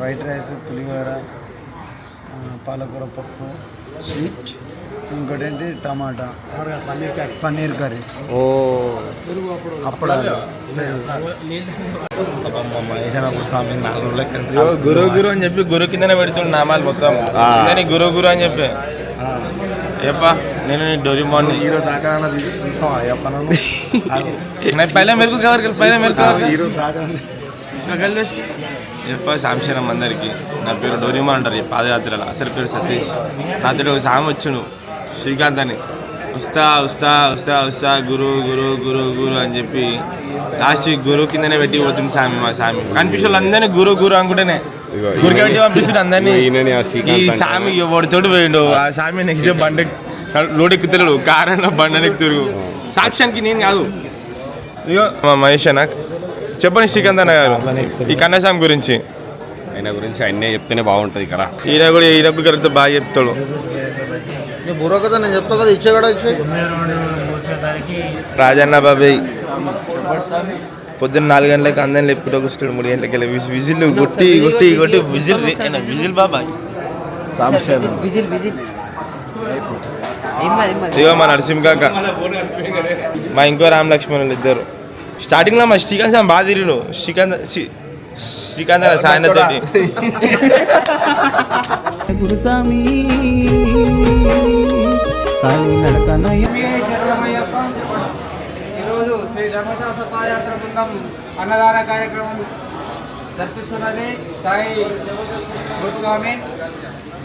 వైట్ రైస్, పులిహోర, పాలకూర పప్పు, స్వీట్, ఇంకోటి ఏంటి టమాటా, పన్నీర్ కర్రీ, ఓ అప్పడాలు. గురు గురు అని చెప్పి గురు కిందనే పెడుతుండు నామాలు మొత్తం. గురు గురు అని చెప్పి అయ్యప్ప నేను డోరీమోన్ హీరో దాకా పైన మెరుకు కవర్ పైన మెరుకు చెప్ప సాంశనం అందరికి. నా పేరు డోరీమోన్ అంటారు పాదయాత్రలో. అసలు పేరు సతీష్. నాతో ఒక సామి వచ్చును శ్రీకాంత్ అని, ఉస్తా ఉస్తా ఉస్తా ఉస్తా గురు గురు గురు గురు అని చెప్పి లాస్ట్ గురు కిందనే పెట్టి పోతుంది సామి. మా సామి కనిపించే అందరినీ గురు గురు అనుకుంటేనే గురికి పెట్టి పంపిస్తుంది అందరినీ. ఈ సామి ఎవరితోటి పోయిండు. ఆ సామి నెక్స్ట్ డే బండి రోడ్ ఎక్కుతాడు, కారణంలో బండి ఎక్కుతారు. సాక్ష్యానికి నేను కాదు. ఇగో మా మహేష్ అన్న చెప్పండి శ్రీకాంత్ అన్న గారు ఈ కన్నస్వామి గురించి. ఆయన గురించి ఆయనే చెప్తేనే బాగుంటుంది ఇక్కడ. ఈయన కూడా కలిపితే బాగా చెప్తాడు. బుర్ర కదా నేను చెప్తా కదా, ఇచ్చే కూడా ఇచ్చే. రాజన్న బాబాయ్ పొద్దున్న 4 గంటలకు అందరిని లేపుకుంటూ కూర్చుంటాడు. 3 గంటలకు వెళ్ళి విజిల్ కొట్టి కొట్టి కొట్టి విజిల్ బాబాయ్ ఇదిగో మా నరసింహ కాక, మా ఇంకో రామ్ లక్ష్మణులు ఇద్దరు. స్టార్టింగ్లో మా శ్రీకాంత్ సార్ బాగా తిరిగిను. శ్రీకాంత్ అన్న సాయనతోటి గురుసామి కాలి నడకనయ్య. ఈరోజు శ్రీ ధర్మశాస్త్ర పాదయాత్ర బృందం అన్నదాన కార్యక్రమం జరిపిస్తున్నది. సాయి గురుస్వామి,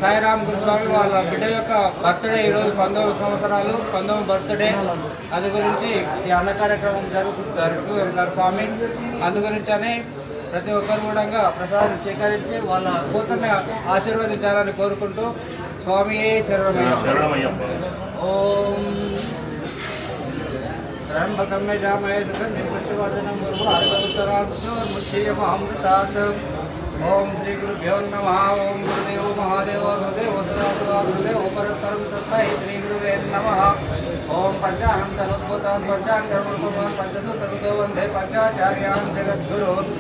సాయిరామ్ గురుస్వామి వాళ్ళ బిడ్డ యొక్క బర్త్డే ఈరోజు 19 సంవత్సరాలు, 19 బర్త్డే. అందు గురించి ఈ అన్న కార్యక్రమం జరుపుకుంటారు స్వామి. అందు గురించనే ప్రతి ఒక్కరు కూడా ప్రసాదం స్వీకరించి వాళ్ళ కూతుర్ని ఆశీర్వదించాలని కోరుకుంటూ స్వామి శరణమయ్యప్ప. ఓం त्र्यंबकं यजामहे सुगन्धिं पुष्टिवर्धनं उर्वारुकमुत्तराक्षोर्मुक्षीयमामृतात् ओम श्री गुरुभ्यो नमः। ओम गुरुदेव महादेव गुरुदेव सदाशिवा गुरुदेव परस्परं तस्मै श्री गुरुवे नमः। ओम पंचाहंतरोद्भूतान् पंचाक्षरमूर्तिमान् पंचसूत्रकृतो वन्दे पंचाचार्यान् जगद्गुरून्।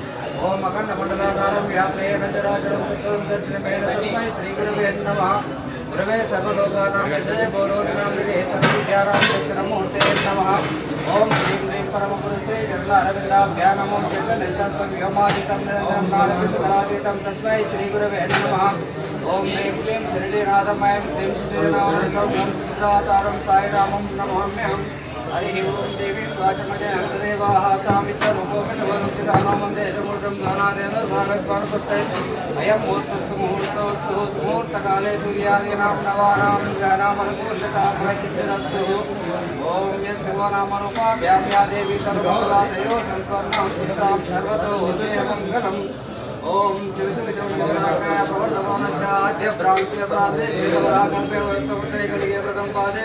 ओम अखण्डमण्डलाकारं व्याप्तेन चराचरं सत्यं दर्शनमेन तस्मै श्री गुरुवे नमः। गुरवे सर्वलोकानां विजय गोरोगिणां विजये सर्वविद्यानां दक्षिणमूर्ते नमः। ओम श्रीं ह्रीं परमगुरुश्री चरणारविन्दाभ्यां नमो चैतन्यशास्त्रं व्योमादितं निरन्तरं नादविन्दकलातीतं तस्मै श्रीगुरवे नमः। ओम ह्रीं क्लीं शिरडीनाथमयं श्रीं सिद्धिनाथं सिद्धातारं साईरामं नमाम्यहम्। हरिः ओं देवीं वाचमजयन्तदेवाः सामित्ररूपोकटवरुचितानामन्देशमूर्तं गानादेन भागत्वानुपत्तये अयं मुहूर्तस्सु मुहूर्तोऽस्तु सुमुहूर्तकाले सूर्यादीनां नवानां ग्रहाणामनुकूल्यता फलसिद्धिरस्तु। ॐ यस्शिवो नामरूपाभ्यां या देवी सर्वकलादयो सम्पन्नां पुरुषां सर्वतो उदयमङ्गलम्। ओम शिव शिव जगन्नाथाय प्रवर्तमानस्याद्य भ्रांत्य प्राते वेदवरागल्पे वर्तमंत्रे कलिगे प्रथम पादे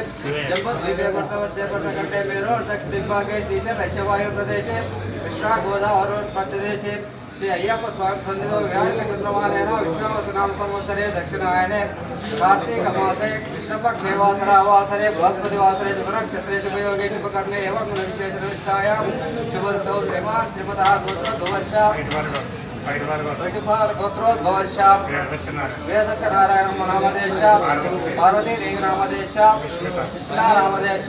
जपत दिव्य वर्तवर्षे वर्तकंठे मेरो दक्षिण दिग्भागे शीर्ष रक्षवायु प्रदेशे कृष्णा गोदावरी मध्यदेशे श्री अय्यप्प स्वामी सन्निधौ विहारिके कृष्णमानेन विश्वावसुनाम संवत्सरे दक्षिणायने कार्तिक मासे कृष्णपक्षे वासरावासरे बृहस्पतिवासरे शुभनक्षत्रे शुभयोगे शुभकर्णे एवं विशेषनिष्ठायां शुभदौ श्रीमान् श्रीमतः गोत्रोद्भवश्च गोत्रोद्भवश्च वेदसत्यनारायण नामदेश पार्वती देवी नामदेश कृष्णा नामदेश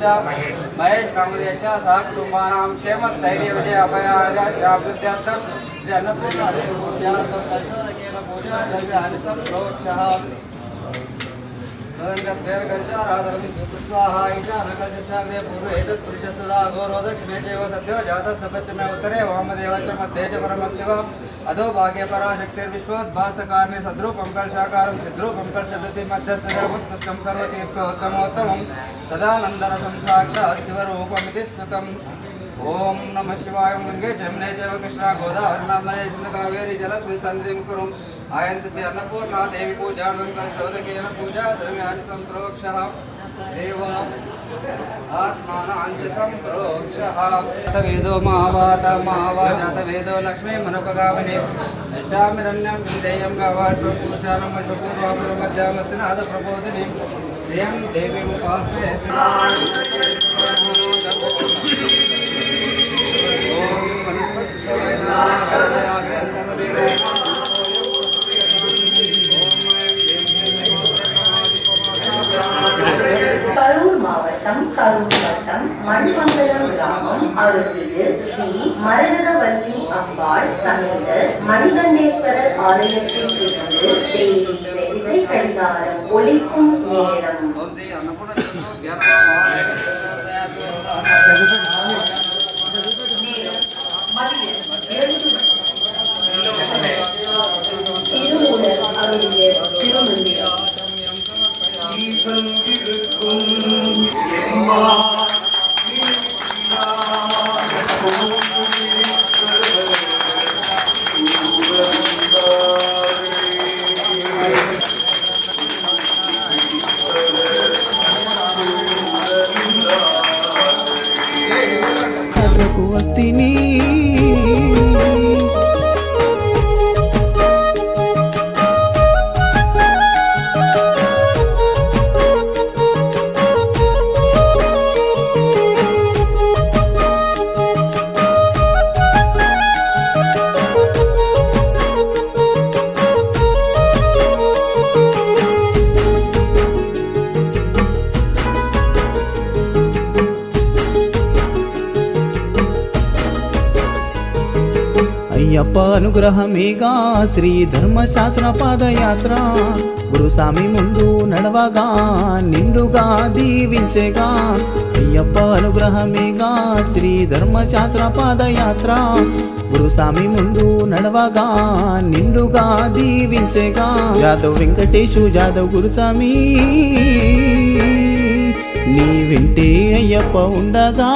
महेश नामदेश सह कुटुंबानां क्षेम स्थैर्य विजय अभयाभिवृद्ध्यर्थं श्री अन्नपूर्णा देवी पूजार्थं कल्पकेन पूजा द्रव्याणि सम्प्रोक्षः उत्तरे वामदेव च मध्ये च परमशिव अधो भागे पराशक्तिर्विश्वोद्भासकार्णे सद्रूपं कलशाकारं सिद्रूपं कलशदति मध्यस्थमुत्कृष्टं सर्वतीर्थोत्तमोत्तमं सदानन्दरसं साक्षात् शिवरूपमिति स्मृतम्। ओम नमः शिवाय गंगे जमुने चैव कृष्णा गोदावरी नर्मदे सिन्धु कावेरी जलस्मिन् सन्निधिं कुरुम्। आयन्ति श्री अन्नपूर्णा देवी पूजार्थं कलशोदकेन पूजा द्रव्याणि सम्प्रोक्षः देव आत्मानां च सम्प्रोक्षः। वेदो महावाता महावाजातवेदो लक्ष्मी मनुपगामिनी यशामिरण्यं विन्देयं गावार्थं पूजानं मध्यामस्तिनाद प्रबोधिनीं प्रियं देवीम् उपास्ये। கரூர் மாவட்டம் கரூர் வட்டம் மணிமங்கலம் கிராமம் அருள்மிகு ஸ்ரீ மரகதவல்லி அம்பாள் சமேத மணிகண்டேஸ்வரர் ஆலயத்தில் இருந்து தேவி இசை கடிகாரம் ஒலிக்கும் நேரம். திருமூலர் அருளிய திருமந்திரம். వస్తిని అయ్యప్ప అనుగ్రహమేగా శ్రీ ధర్మశాస్త్ర పాదయాత్ర గురుస్వామి ముందు నడవగా నిండుగా దీవించేగా. అయ్యప్ప అనుగ్రహమేగా శ్రీ ధర్మశాస్త్ర పాదయాత్ర గురుస్వామి ముందు నడవగా నిండుగా దీవించేగా. జాదవ్ వెంకటేశు జాదవ్ గురుస్వామి నీ వింటే అయ్యప్ప ఉండగా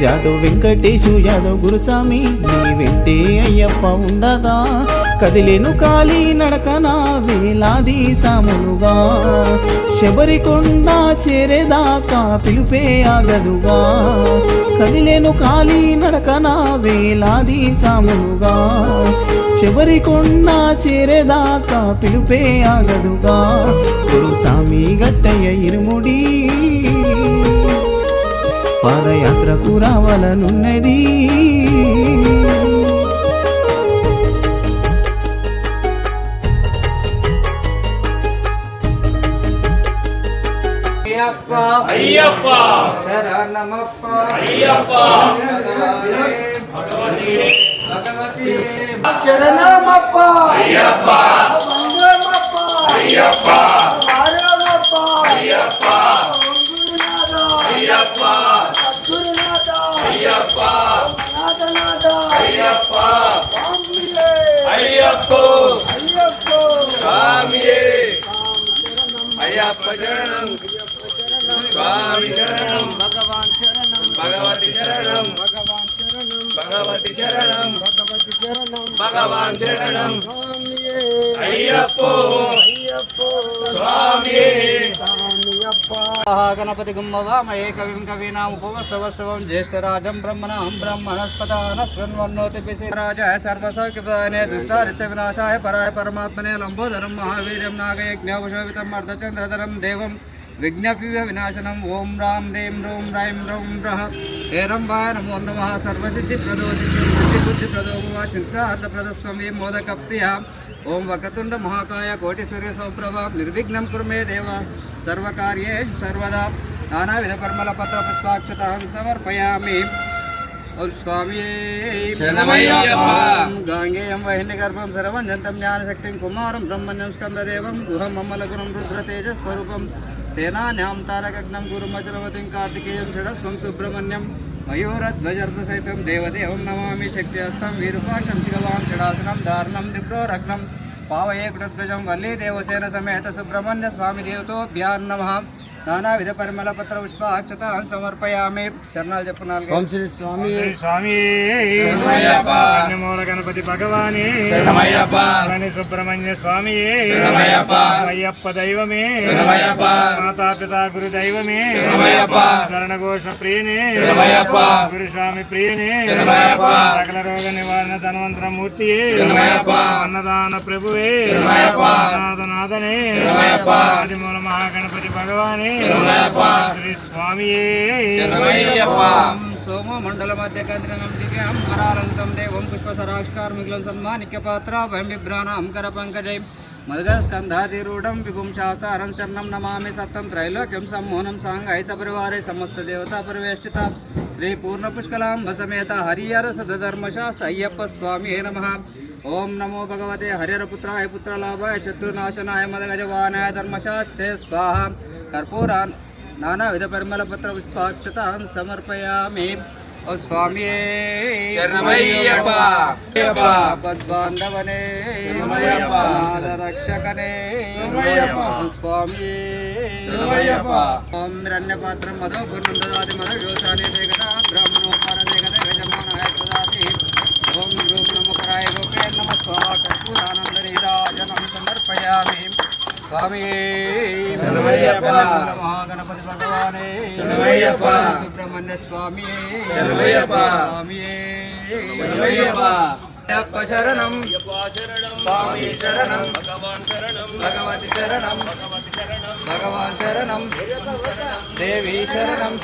జాదవ్ వెంకటేశు యాదవ్ గురుస్వామి నీ వెంటే అయ్యప్ప ఉండగా కదిలేను కాలి నడకనా వేలాది సాములుగా శబరికొండ చేరేదాకా పిలుపే ఆగదుగా కదిలేను కాలి నడకనా వేలాది సాములుగా శబరికొండ చేరేదాకా పిలుపే ఆగదుగా గురుస్వామి గట్టయ్య ఇరుముడి పాదయాత్రకు రావాలనున్నది అయ్యప్ప శరణమప్ప అయ్యప్ప భగవతి శరణమప్ప అయ్యప్ప వందమప్ప అయ్యప్ప వారమప్ప అయ్యప్ప గురునాథ అయ్యప్ప గురునాథ అయ్యప్ప నాథనాథ అయ్యప్ప స్వామియే అయ్యప్ప అయ్యప్ప స్వామియే అయ్యప్ప శరణం స్వామి శరణం భగవాన్ శరణం భగవతి శరణం భగవాన్ శరణం భగవతి శరణం భగవతి శరణం భగవాన్ శరణం స్వామియే అయ్యప్ప అయ్యప్ప స్వామియే స్వామియప్ప గణపతి గుమ్మవామయే కవిం కవీనాముపవశ్రవశ్రవం జ్యేష్ఠరాజం బ్రహ్మణాం బ్రహ్మణస్పదాన శృణ్వన్నోతి పిశరాజాయ సర్వసౌఖ్యప్రదాయనే దుష్టారిష్ట వినాశాయ పరాయ పరమాత్మనే లంబోదరం మహావీర్యం నాగయజ్ఞాపశోభితం అర్ధచంద్రధరం దేవం విజ్ఞప్య వినాశనం ఓం రాం రీం రూం రైం రౌం రః ఏరంబాయ నమో నమః సర్వసిద్ధిప్రదో సిద్ధిబుద్ధిప్రదో భవ చింతార్థప్రదస్వామి మోదకప్రియ ఓం వక్రతుండ మహాకాయ కోటిసూర్య సంప్రభ నిర్విఘ్నం కుర్మే దేవ సర్వకార్యేషు సర్వదా నానావిధ పరిమళ పత్ర పుష్పాక్షతాన్ సమర్పయామి ఓం స్వామి గాంగేయం వహిని గర్భం సర్వంజంతం జ్ఞానశక్తిం కుమారం బ్రహ్మణ్యం స్కందదేవం గుహం మమ్మలగుణం రుద్రతేజస్వరూపం సేనాన్యాం తారకగ్నం గురుమచరవతిం కార్తికేయం షడస్వం సుబ్రహ్మణ్యం మయూరధ్వజర్ధసహితం దేవదేవం నమామి శక్తి హస్తం వీరుపాక్షం శిగవాం షడాసనం దారుణం దిప్రోరగ్నం పావయే కృతధ్వజం వల్లీ దేవసేన సమేత సుబ్రహ్మణ్య స్వామి దేవతోభ్యాన్ నమః నానావిధ పరిమళ పత్ర పుష్పాక్షతాన్ సమర్పయామి శరణాలు చెప్పు నాలుగు ఓం శ్రీ స్వామి స్వామి శరణమయ్యప్ప మూల గణపతి భగవాని శరణమయ్యప్ప సుబ్రహ్మణ్య స్వామి శరణమయ్యప్ప అయ్యప్ప దైవమే శరణమయ్యప్ప మాతాపితా గురు దైవమే శరణమయ్యప్ప శరణఘోష ప్రియనే శరణమయ్యప్ప గురుస్వామి ప్రియనే శరణమయ్యప్ప సకల రోగ నివారణ ధన్వంతర మూర్తియే శరణమయ్యప్ప అన్నదాన ప్రభువే శరణమయ్యప్ప నాథనాథనే శరణమయ్యప్ప ఆదిమూల మహాగణపతి భగవానే శరణమయ్యప్ప శ్రీ స్వామియే శరణమయ్యప్ప సోమ మండల మధ్య కేంద్రం దివ్యాం హరాలంతం దేవం పుష్పసరాక్షకార్మికులం సన్మానిక్యపాత్ర వయం బిభ్రాణం కర పంకజై మదగ స్కంధాదిరూఢం విభుం శాస్త్రం శరణం నమామి సత్తం త్రైలోక్యం సమ్మోహనం సాంగై సపరివారే సమస్త దేవతా పరివేష్టిత శ్రీ పూర్ణ పుష్కలాంబ సమేత హరిహర సదధర్మశాస్త్ర అయ్యప్ప స్వామి నమః ఓం నమో భగవతే హరిహరపుత్రాయ పుత్రలాభాయ శత్రునాశనాయ మదగజవానాయ ధర్మశాస్త్రే స్వాహ కర్పూరాన్ నానావిధ పరిమళ పత్ర పుష్పాక్షతాన్ సమర్పయామి ఓ స్వామి శరణమయ్యప్ప పద్బాంధవనే శరణమయ్యప్ప నాద రక్షకనే శరణమయ్యప్ప స్వామి శరణమయ్యప్ప ఓం హిరణ్యపాత్రం మధో గురుందాది మధ జోషానే దేగదా బ్రాహ్మణోపార దేగద గజమానాయ ప్రదాతి ఓం రూం నమకరాయ గోపే నమ స్వాహ కర్పూరానంద నీరాజనం సమర్పయామి స్వామి శరణమయ్యప్ప మహాగణపతి భగవానే శరణమయ్యప్ప సుబ్రహ్మణ్య స్వామి శరణమయ్యప్ప స్వామి శరణమయ్యప్ప అయ్యప్ప శరణం స్వామి శరణం భగవాన్ శరణం భగవతి శరణం భగవతి శరణం భగవాన్ శరణం దేవి శరణం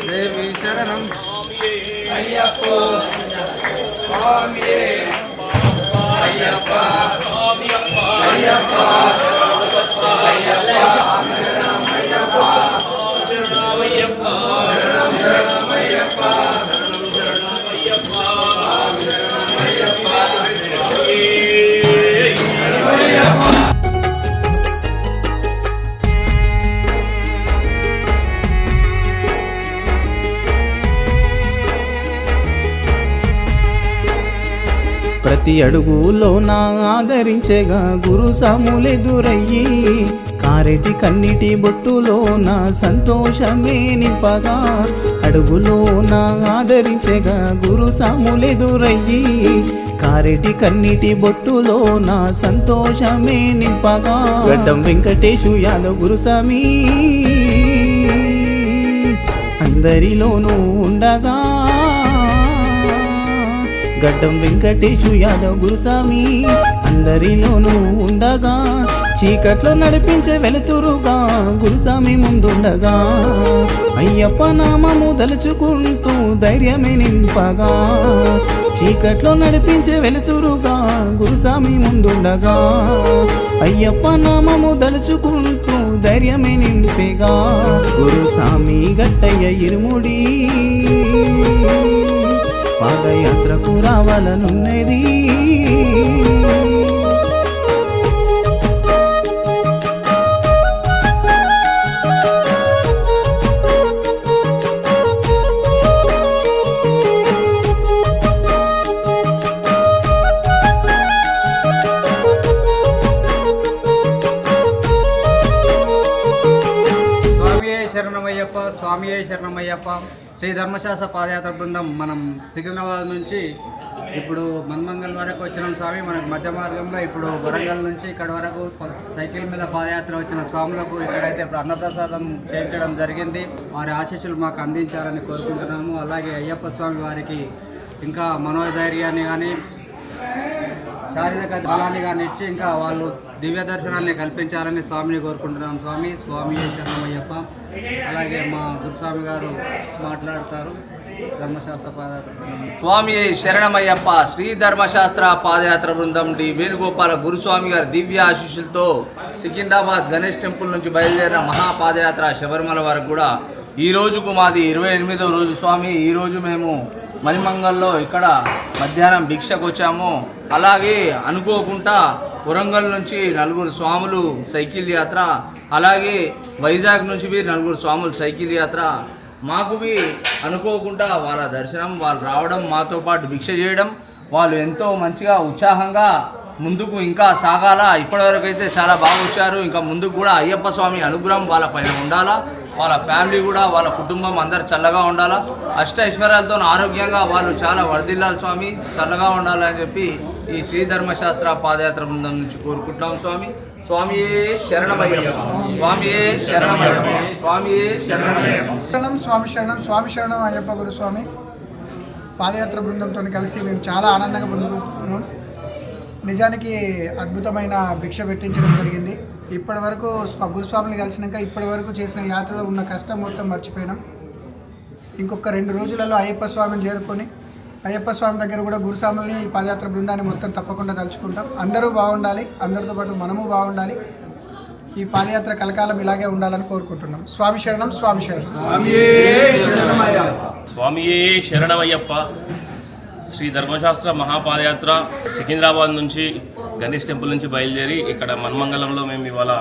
దేవి శరణం అయ్యప్ప స్వామి అయ్యప్ప అయ్యప్ప ప్రతి అడుగులో నా ఆదరించగా గురు సాములెదురయ్యి కారెటి కన్నిటి బొట్టులో నా సంతోషమే నింపగా అడుగులో నా ఆదరించగా గురు సాములెదురయ్యి కారెటి కన్నిటి బొట్టులో నా సంతోషమే నింపగా గడ్డం వెంకటేశు యాదవ్ గురుస్వామి అందరిలోనూ ఉండగా గడ్డం వెంకటేశు యాదవ్ గురుస్వామి అందరిలోనూ ఉండగా చీకట్లో నడిపించే వెలుతురుగా గురుస్వామి ముందుండగా అయ్యప్ప నామము దలుచుకుంటూ ధైర్యమే నింపగా చీకట్లో నడిపించే వెలుతురుగా గురుస్వామి ముందుండగా అయ్యప్ప నామము దలుచుకుంటూ ధైర్యమే నింపేగా గురుస్వామి గట్టయ్య ఇరుముడి పాదయాత్రకు రావాలనున్నది శరణమయ్యప్ప స్వామియే శరణమయ్యప్ప శ్రీ ధర్మశాస్త్ర పాదయాత్ర బృందం మనం సికింద్రాబాద్ నుంచి ఇప్పుడు మన్మంగల్ వరకు వచ్చినాం స్వామి. మనకు మధ్య మార్గంలో ఇప్పుడు వరంగల్ నుంచి ఇక్కడ వరకు సైకిల్ మీద పాదయాత్ర వచ్చిన స్వాములకు ఇక్కడైతే అన్నప్రసాదం చేయించడం జరిగింది. వారి ఆశీస్సులు మాకు అందించాలని కోరుకుంటున్నాము. అలాగే అయ్యప్ప స్వామి వారికి ఇంకా మనోధైర్యాన్ని కానీ శారీరక బలాన్ని కానీ ఇచ్చి ఇంకా వాళ్ళు దివ్య దర్శనాన్ని కల్పించాలని స్వామిని కోరుకుంటున్నాం. స్వామి శరణమయ్యప్ప. అలాగే మా గురుస్వామి గారు మాట్లాడతారు. ధర్మశాస్త్ర పాదయాత్ర స్వామి శరణమయ్యప్ప శ్రీ ధర్మశాస్త్ర పాదయాత్ర బృందం డి వేణుగోపాల గురుస్వామి గారి దివ్య ఆశీస్సులతో సికింద్రాబాద్ గణేష్ టెంపుల్ నుంచి బయలుదేరిన మహాపాదయాత్ర శబరిమల వరకు కూడా ఈ రోజుకు మాది 28వ రోజు స్వామి. ఈరోజు మేము మణిమంగల్లో ఇక్కడ మధ్యాహ్నం భిక్షకు వచ్చాము. అలాగే అనుకోకుండా వరంగల్ నుంచి 4 స్వాములు సైకిల్ యాత్ర, అలాగే వైజాగ్ నుంచి 4 స్వాములు సైకిల్ యాత్ర. మాకు అనుకోకుండా వాళ్ళ దర్శనం, వాళ్ళు రావడం, మాతో పాటు భిక్ష చేయడం, వాళ్ళు ఎంతో మంచిగా ఉత్సాహంగా ముందుకు ఇంకా సాగాల. ఇప్పటివరకు అయితే చాలా బాగా వచ్చారు. ఇంకా ముందుకు కూడా అయ్యప్ప స్వామి అనుగ్రహం వాళ్ళ పైన ఉండాలా. వాళ్ళ ఫ్యామిలీ కూడా, వాళ్ళ కుటుంబం అందరు చల్లగా ఉండాలా. అష్టైశ్వర్యాలతో ఆరోగ్యంగా వాళ్ళు చాలా వర్ధిల్లాలి స్వామి, చల్లగా ఉండాలని చెప్పి ఈ శ్రీ ధర్మశాస్త్ర పాదయాత్ర బృందం నుంచి కోరుకుంటున్నాం స్వామి. స్వామియే శరణమయ్యప్ప, స్వామియే శరణమయ్యప్ప, స్వామియే శరణమయ్యప్ప. స్వామి శరణం అయ్యప్ప గురుస్వామి పాదయాత్ర బృందంతో కలిసి మేము చాలా ఆనందంగా పొందుకుంటున్నాం. నిజానికి అద్భుతమైన భిక్ష పెట్టించడం జరిగింది. ఇప్పటి వరకు గురుస్వామిని కలిసినాక ఇప్పటి వరకు చేసిన యాత్రలో ఉన్న కష్టం మొత్తం మర్చిపోయినాం. ఇంకొక 2 రోజులలో అయ్యప్ప స్వామిని చేరుకొని అయ్యప్ప స్వామి దగ్గర కూడా గురుస్వాములని ఈ పాదయాత్ర బృందాన్ని మొత్తం తప్పకుండా తలుచుకుంటాం. అందరూ బాగుండాలి, అందరితో పాటు మనము బాగుండాలి. ఈ పాదయాత్ర కలకాలం ఇలాగే ఉండాలని కోరుకుంటున్నాం. స్వామి శరణం, స్వామి శరణం. స్వామియే శరణమయ్యప్ప. శ్రీ ధర్మశాస్త్ర మహాపాదయాత్ర సికింద్రాబాద్ నుంచి గణేష్ టెంపుల్ నుంచి బయలుదేరి ఇక్కడ మన్మంగళంలో మేము ఇవాళ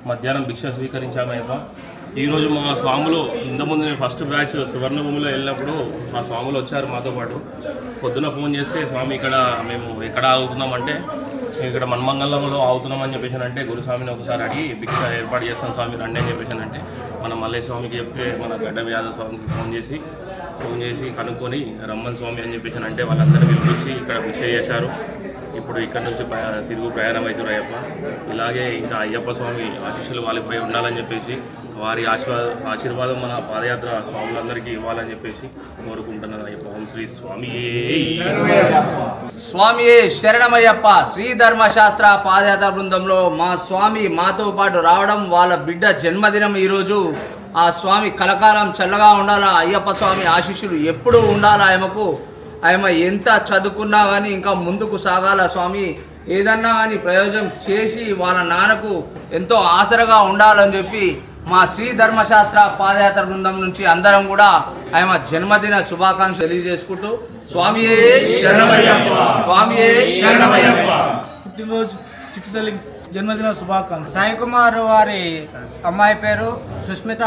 మధ్యాహ్నం భిక్ష స్వీకరించామయ్యప్ప. ఈరోజు మా స్వాములు ఇంతకుముందు నేను ఫస్ట్ బ్యాచ్ సువర్ణభూమిలో వెళ్ళినప్పుడు మా స్వాములు వచ్చారు మాతో పాటు. పొద్దున ఫోన్ చేస్తే స్వామి ఇక్కడ మేము ఎక్కడ ఆగుతున్నామంటే మేము ఇక్కడ మన్మంగళంలో ఆగుతున్నామని చెప్పేసానంటే గురుస్వామిని ఒకసారి అడిగి భిక్ష ఏర్పాటు చేస్తాం స్వామి రండి అని చెప్పేసానంటే మన మల్లయ్య స్వామికి చెప్తే మన గడ్డ యాదవ్ స్వామికి ఫోన్ చేసి కనుక్కొని రమ్మన్ స్వామి అని చెప్పేసానంటే వాళ్ళందరూ పిలిపించి ఇక్కడ భిక్ష చేశారు. ఇప్పుడు ఇక్కడ నుంచి తిరుగు ప్రయాణం అవుతారు అయ్యప్ప. ఇలాగే ఇంకా అయ్యప్ప స్వామి ఆశీస్సులు వాళ్ళపై ఉండాలని చెప్పేసి వారి ఆశీర్వాదం మన పాదయాత్ర స్వాములందరికీ ఇవ్వాలని చెప్పేసి కోరుకుంటున్నాను అయ్యప్ప. ఓం శ్రీ స్వామియే శరణమయ్యప్ప. శ్రీ ధర్మశాస్త్ర పాదయాత్ర బృందంలో మా స్వామి మాతో పాటు రావడం, వాళ్ళ బిడ్డ జన్మదినం ఈరోజు. ఆ స్వామి కలకాలం చల్లగా ఉండాలా. అయ్యప్ప స్వామి ఆశీస్సులు ఎప్పుడూ ఉండాలా ఆయనకు. ఆయన ఎంత చదువుకున్నా కానీ ఇంకా ముందుకు సాగాల స్వామి. ఏదన్నా కానీ ప్రయోజనం చేసి వాళ్ళ నాన్నకు ఎంతో ఆసరగా ఉండాలని చెప్పి మా శ్రీ ధర్మశాస్త్ర పాదయాత్ర బృందం నుంచి అందరం కూడా ఆయన జన్మదిన శుభాకాంక్షలు తెలియజేసుకుంటూ స్వామియే శరణమయ్యప్ప, స్వామియే శరణమయ్యప్ప. పుట్టినరోజు చిట్టుతల్లి జన్మదిన శుభాకాంక్షలు. సాయి కుమార్ వారి అమ్మాయి పేరు సుస్మిత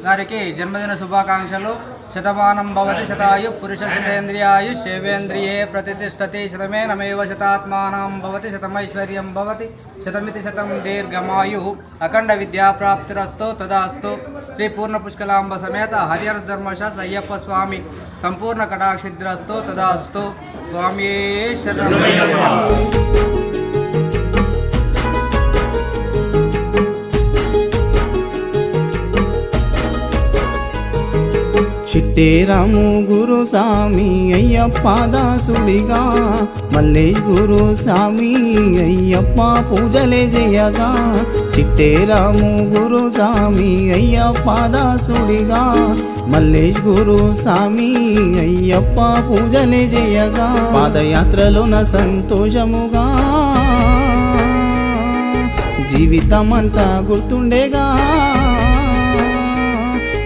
గారికి జన్మదిన శుభాకాంక్షలు. శతమానం భవతి శతాయు పురుష శతేంద్రియాయు శేవేంద్రియే ప్రతిష్టతి శతమేనమేవ శతాత్మానం భవతి శతమైశ్వర్యం భవతి శతమితి శతం దీర్ఘమాయు అఖండ విద్యాప్రాప్తిరస్తు తదాస్తు శ్రీ పూర్ణ పుష్కలాంబ సమేత హరిహర ధర్మశాస్త్ర అయ్యప్ప స్వామి సంపూర్ణ కటాక్షిద్రస్తు తదాస్తు స్వామి శరణం. చిట్టేరాము గురు స్వామి అయ్యప్ప దాసుడిగా మల్లేష్ గురు స్వామి అయ్యప్ప పూజలే చేయగా చిట్టేరాము గురు స్వామి అయ్యప్ప దాసుడిగా మల్లేష్ గురు స్వామి అయ్యప్ప పూజలే చేయగా పాదయాత్రలోన సంతోషముగా జీవితమంతా గుర్తుండేగా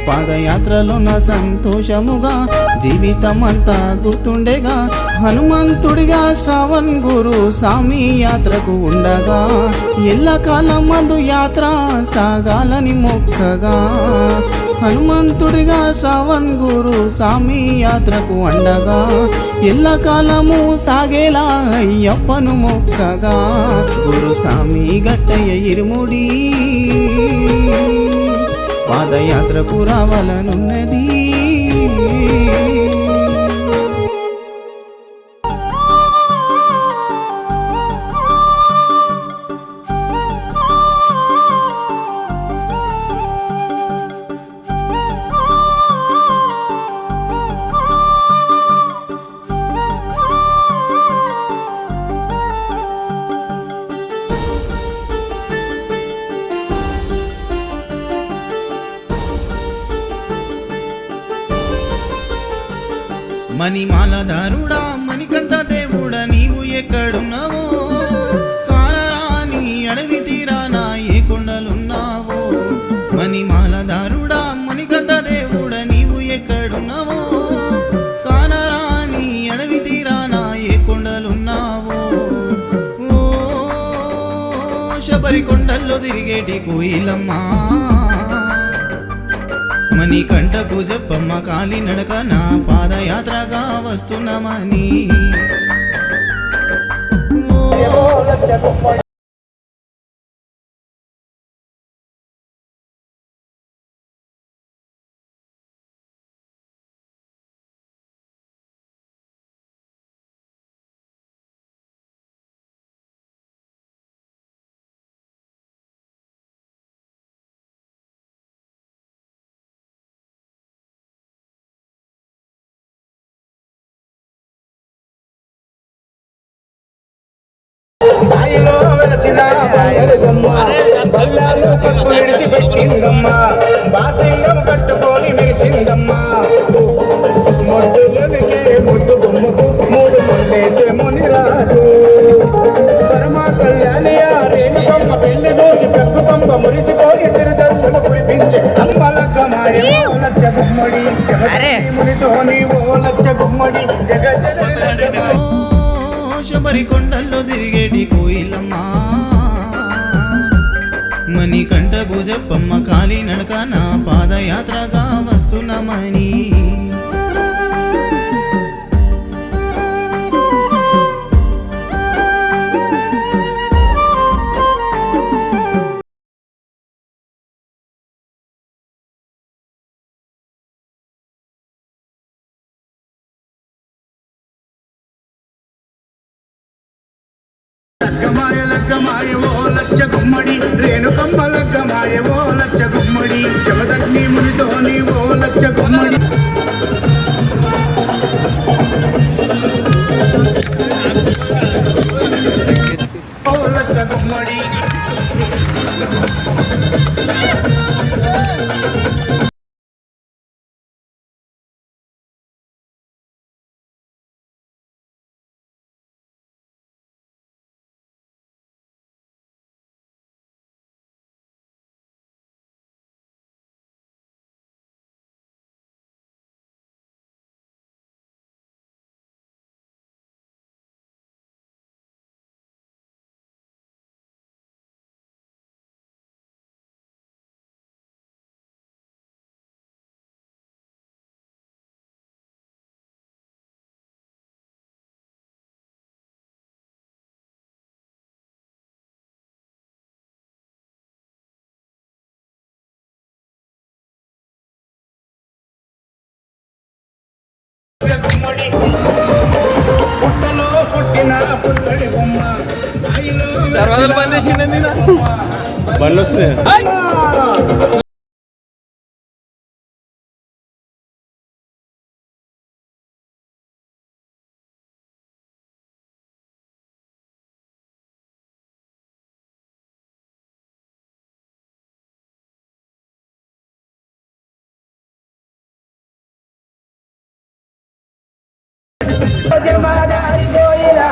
పాదయాత్రలోన సంతోషముగా జీవితమంతా గుర్తుండేగా హనుమంతుడిగా శ్రావణ్ గురు స్వామి యాత్రకు ఉండగా ఎల్లకాలం మందు యాత్ర సాగాలని మొక్కగా హనుమంతుడిగా శ్రావణ్ గురు స్వామి యాత్రకు ఉండగా ఎల్లకాలము సాగేలా అయ్యప్పను మొక్కగా గురు స్వామి గట్టయ్య ఇరుముడి పాదయాత్రకు రావాలనున్నది. మణిమాలధారుడా మణికంఠ దేవుడా నీవు ఎక్కడున్నావో కాలరాని అడవి తీరానా ఏ కొండలున్నావో మణిమాలధారుడా మణికంఠ దేవుడా నీవు ఎక్కడున్నావో కాలరాని అడవి తీరానా ఏ కొండలున్నావో ఓ శబరి కొండల్లో తిరిగేటి కోయిలమ్మా మణికంఠకు చెప్పమ్మ కాలి నడక నా పాదయాత్రగా వస్తున్నామని బాయిలో వెలసిన బంగారుగమ్మ బల్లాలు కట్టు విడిచిపెట్టిందమ్మ బాసయ్యం కట్టుకొని మెరిసిందమ్మ మొడ్డులకే ముద్దు బొమ్మకు మూడు మొండేసే మునిరాజు పరమ కళ్యాణి రేణుకమ్మ పెళ్లి దోసి పెగ్గు పంప మురిసిపోయి తిరుదరులను కురిపించే అమ్మలక్కమాయో లచ్చ గుమ్మడి మునితో నీవో లచ్చ గుమ్మడి జగజ్జనని శబరి కొండల్లో తిరిగేటి కోయిలమ్మా మణికంఠకు చెప్పమ్మ కాలి నడక నా పాదయాత్రగా వస్తున్నామని లగ్గమాయ ఓ లచ్చ గుమ్మడి రేణుకమ్మ లగ్గమాయ ఓ లచ్చ గుమ్మడి జమదగ్ని మునితో ఓ లచ్చ గుమ్మడి ఓ లచ్చ గుమ్మడి దర్వాజాలు బంద్ చేసిండే బండ్లు వస్తున్నాయి. జమాదారి గోయిలా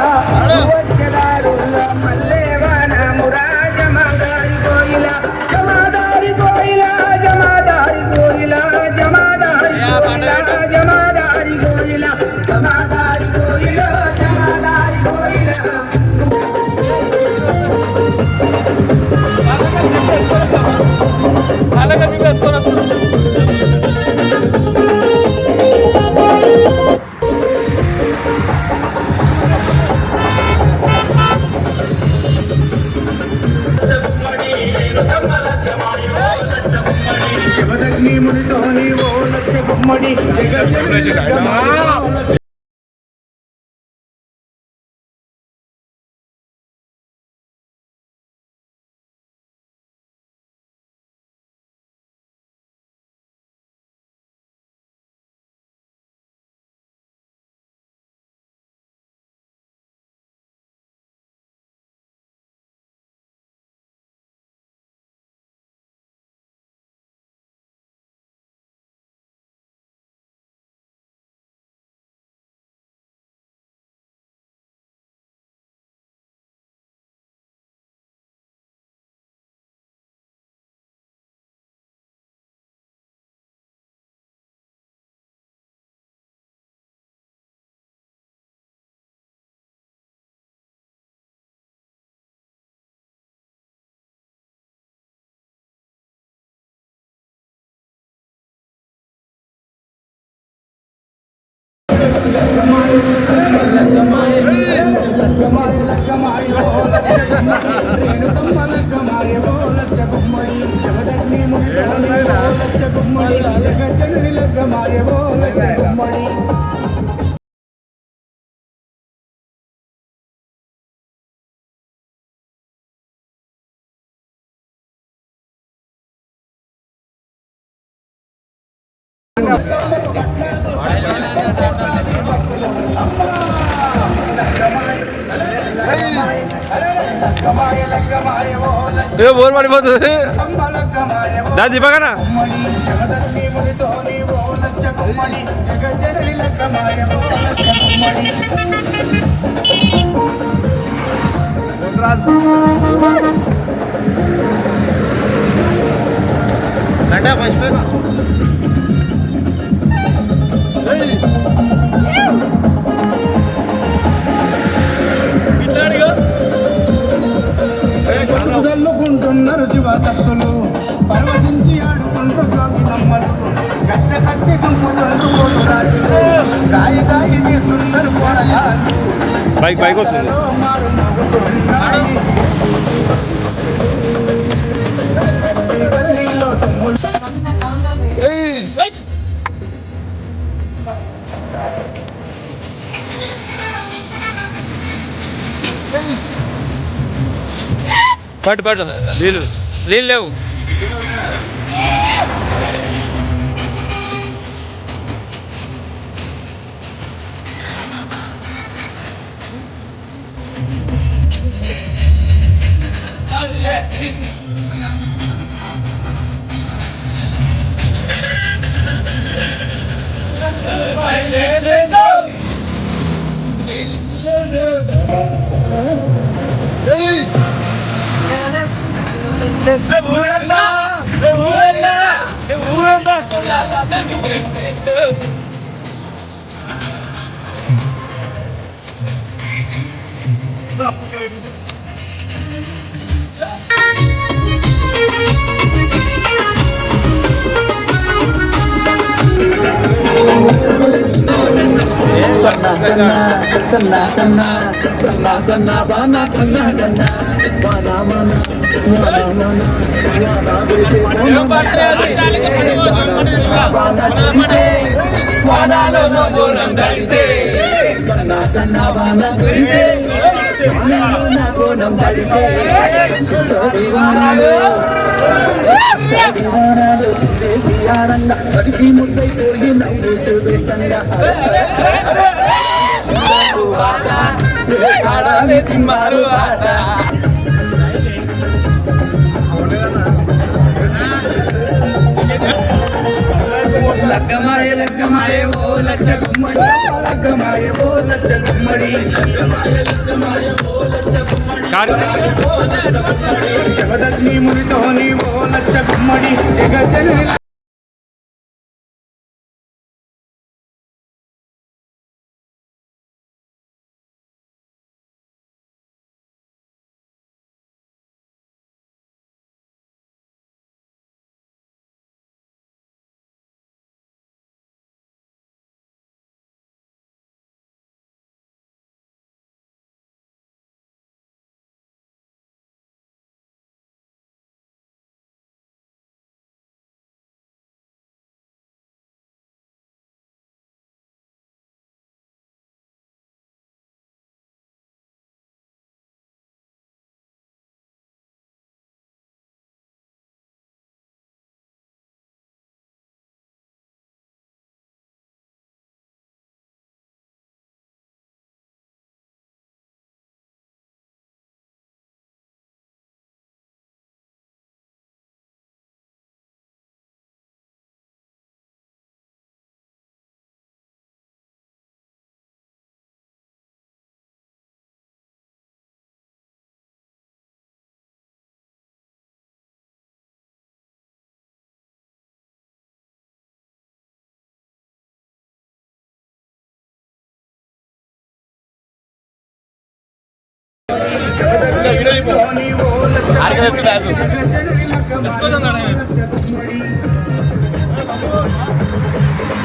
వచ్చేదారుల మల్లేవాన మురా జమాదారి గోయిలా జమాదారి గోయిలా జమాదారి గోయిలా జమాదారి గోయిలా జమాదారి గోయిలా జమాదారి గోయిలా జమాదారి గోయిలా బోర్ పడిపోతుంది దాని పక్కన చల్లుకుంటున్నారు శివసత్తులు పరవశించి ఆడుకుంటూ జోగి నమ్మలు గచ్చ కట్టి చుంపుతున్నారు ఓటు రాజులు గాయి గాయి తీస్తున్నారు పోరగాళ్ళు బైక్ వస్తుంది మారు మోగుతున్నాయి గల్లీలో తుమ్ములు పట్టు నీళ్ళు లేవు వాన వానాలలో బోనం తడిసే సన్నా సన్నా వాన కురిసే వానాలో నా బోనం తడిసే తడి వానాలు తడి వానాలు సిద్ధేసి ఆనంద తడిసి ముద్దై పోయి నవ్వుతూ పెట్టంగా ఆడాలి తిమ్మారు ఆట లగ్గమాయే లగ్గమాయే ఓ లచ్చ గుమ్మడి లగ్గమాయే ఓ లచ్చ గుమ్మడి జగదగ్ని మునితోని ఓ లచ్చ గుమ్మడి జగదగ్ని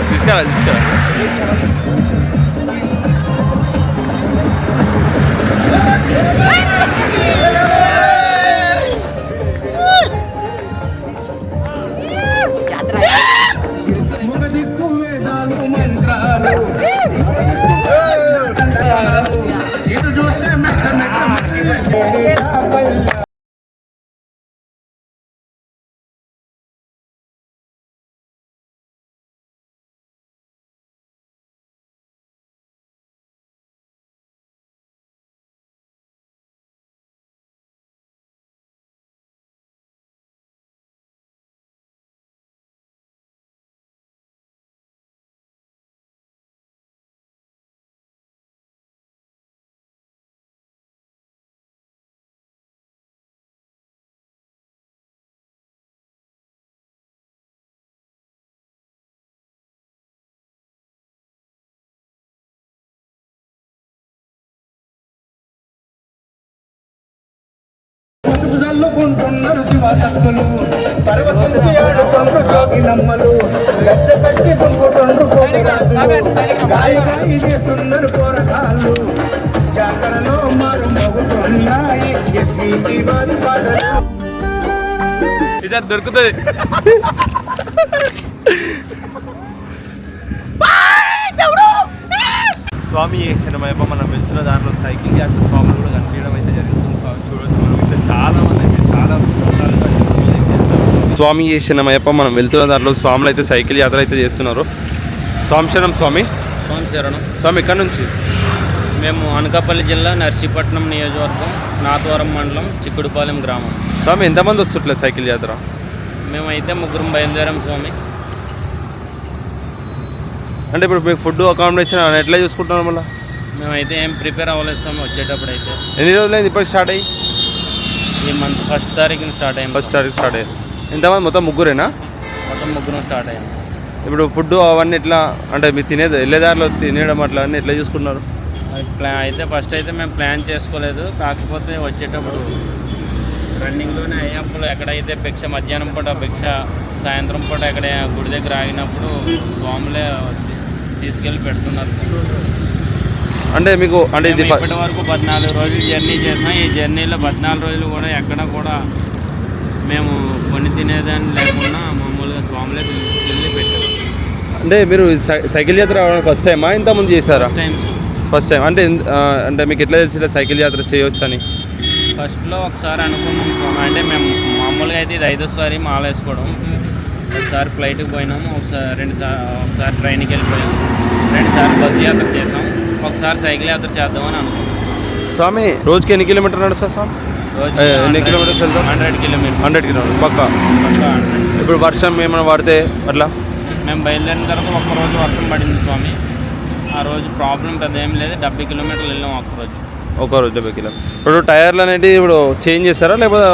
తీసుకురా ఇటు చూస్తే మెట్ట మెట్ట చల్లుకుంటున్నారు శివశక్తులు పర్వతించి ఆడుతుండ్రు జోగినమ్మలు లెక్క కట్టి దుంకుతుండ్రు గాయ గాయి చేస్తున్నారు పోరగాళ్ళు జాతరలో మారు మోగుతున్నాయి ఎస్వీసీ వారి పాటలు ఈసారి దొరుకుతుంది. స్వామి శరణమయ్యప్ప మనం వెళ్తున్న దాంట్లో సైకిల్ యాత్ర స్వాములు కూడా కనిపించడం అయితే జరుగుతుంది. స్వామి చూడొచ్చు మనం అయితే చాలా మంది అయితే చాలా స్వామి శరణమయ్యప్ప మనం వెళ్తున్న దాంట్లో స్వాములు అయితే సైకిల్ యాత్ర అయితే చేస్తున్నారు. స్వామి శరణం స్వామి. స్వామి శరణం. స్వామి ఎక్కడి నుంచి? మేము అనకాపల్లి జిల్లా నర్సీపట్నం నియోజకవర్గం నాతవరం మండలం చిక్కుడుపాలెం గ్రామం. స్వామి ఎంతమంది వస్తుంటారు సైకిల్ యాత్ర? మేమైతే ముగ్గురం బయలుదేరాం స్వామి. అంటే ఇప్పుడు మీకు ఫుడ్ అకామిడేషన్ ఎట్లా చూసుకుంటున్నాం? మళ్ళీ మేమైతే ఏం ప్రిపేర్ అవ్వలేదు స్వామి. వచ్చేటప్పుడు అయితే ఎన్ని రోజులైంది ఇప్పుడు స్టార్ట్ అయ్యి? ఈ మంత్ 1st తారీఖున స్టార్ట్ అయ్యాం. 1st తారీఖు స్టార్ట్ అయ్యాయి. ఎంతమంది? మొత్తం ముగ్గురేనా? మొత్తం ముగ్గురం స్టార్ట్ అయ్యాం. ఇప్పుడు ఫుడ్ అవన్నీ ఎట్లా, అంటే మీరు వెళ్ళేదారిలో తినేయడం అట్లా అన్నీ ఎట్లా చూసుకున్నారు? అయితే ఫస్ట్ అయితే మేము ప్లాన్ చేసుకోలేదు. కాకపోతే వచ్చేటప్పుడు రన్నింగ్లోనే అయ్యప్పుడు ఎక్కడైతే భిక్ష మధ్యాహ్నం పూట భిక్ష, సాయంత్రం పూట ఎక్కడ గుడి దగ్గర ఆగినప్పుడు స్వాములే తీసుకెళ్ళి పెడుతున్నారు. అంటే మీకు అంటే ఇది ఇప్పటి వరకు 14 రోజులు జర్నీ చేసినాం. ఈ జర్నీలో 14 రోజులు కూడా ఎక్కడ కూడా మేము కొని తినేదాన్ని లేకుండా మామూలుగా స్వాములే తీసుకెళ్ళి పెట్టారు. అంటే మీరు సైకిల్ యాత్ర ఫస్ట్ టైమా ఇంతకుముందు చేశారా? First time. అంటే అంటే మీకు ఎట్లా తెలిసి సైకిల్ యాత్ర చేయొచ్చు అని? ఫస్ట్లో ఒకసారి అనుకున్నాం స్వామి, అంటే మేము మామూలుగా అయితే ఇది 5వ సారి మాల వేసుకోవడం. ఒకసారి ఫ్లైట్కి పోయినాము, ఒకసారి ట్రైన్కి వెళ్ళిపోయాము, 2 సార్లు బస్సు యాత్ర చేసాం, ఒకసారి సైకిల్ యాత్ర చేద్దామని అనుకున్నాం. స్వామి రోజుకి ఎన్ని కిలోమీటర్లు నడుస్తారు స్వామి? రోజు ఎన్ని కిలోమీటర్స్ వెళ్తాం? 100 కిలోమీటర్స్. 100 కిలోమీటర్స్ పక్కా. ఇప్పుడు వర్షం ఏమైనా పడితే అట్లా? మేము బయలుదేరిన తర్వాత ఒక్కరోజు వర్షం పడింది స్వామి. ఆ రోజు ప్రాబ్లం పెద్ద ఏం లేదు, 70 కిలోమీటర్లు వెళ్ళాం ఒక్కరోజు. 70 కిలోమీటర్లు. ఇప్పుడు టైర్లు అనేవి ఇప్పుడు చేంజ్ చేస్తారా లేకపోతే?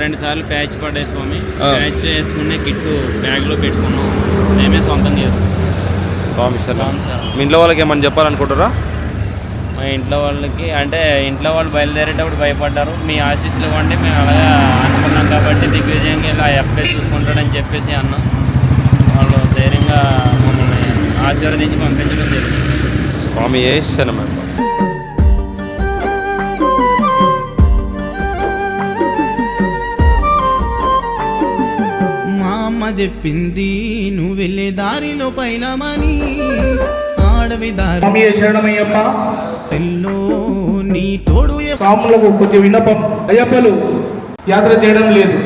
2 సార్లు ప్యాచ్ పడ్డాయి స్వామి. ప్యాచ్ చేసుకునే కిట్టు బ్యాగ్లో పెట్టుకున్నాం, మేమే సొంతం చేస్తాం. స్వామి సార్, మీ ఇంట్లో వాళ్ళకి ఏమన్నా చెప్పాలనుకుంటారా? మా ఇంట్లో వాళ్ళకి అంటే ఇంట్లో వాళ్ళు బయలుదేరేటప్పుడు భయపడ్డారు. మీ ఆశీస్సులు ఇవ్వండి, మేము అలాగా అనుకున్నాం కాబట్టి దిగ్విజయంగా ఇలా ఎప్పుడే చూసుకుంటాడని చెప్పేసి అన్నాం. వాళ్ళు ధైర్యంగా మమ్మల్ని ఆశీర్వదించి పంపించడం జరిగింది. స్వామి శరణం. మా అమ్మ చెప్పింది నువ్వు వెళ్ళే దారిలో పైలమని, ఆడవి దారి శరణమయ్యప్ప. తెల్లో నీ తోడు స్వాములకు కొద్దిగా విన్నపం, అయ్యప్పలు యాత్ర చేయడం లేదు.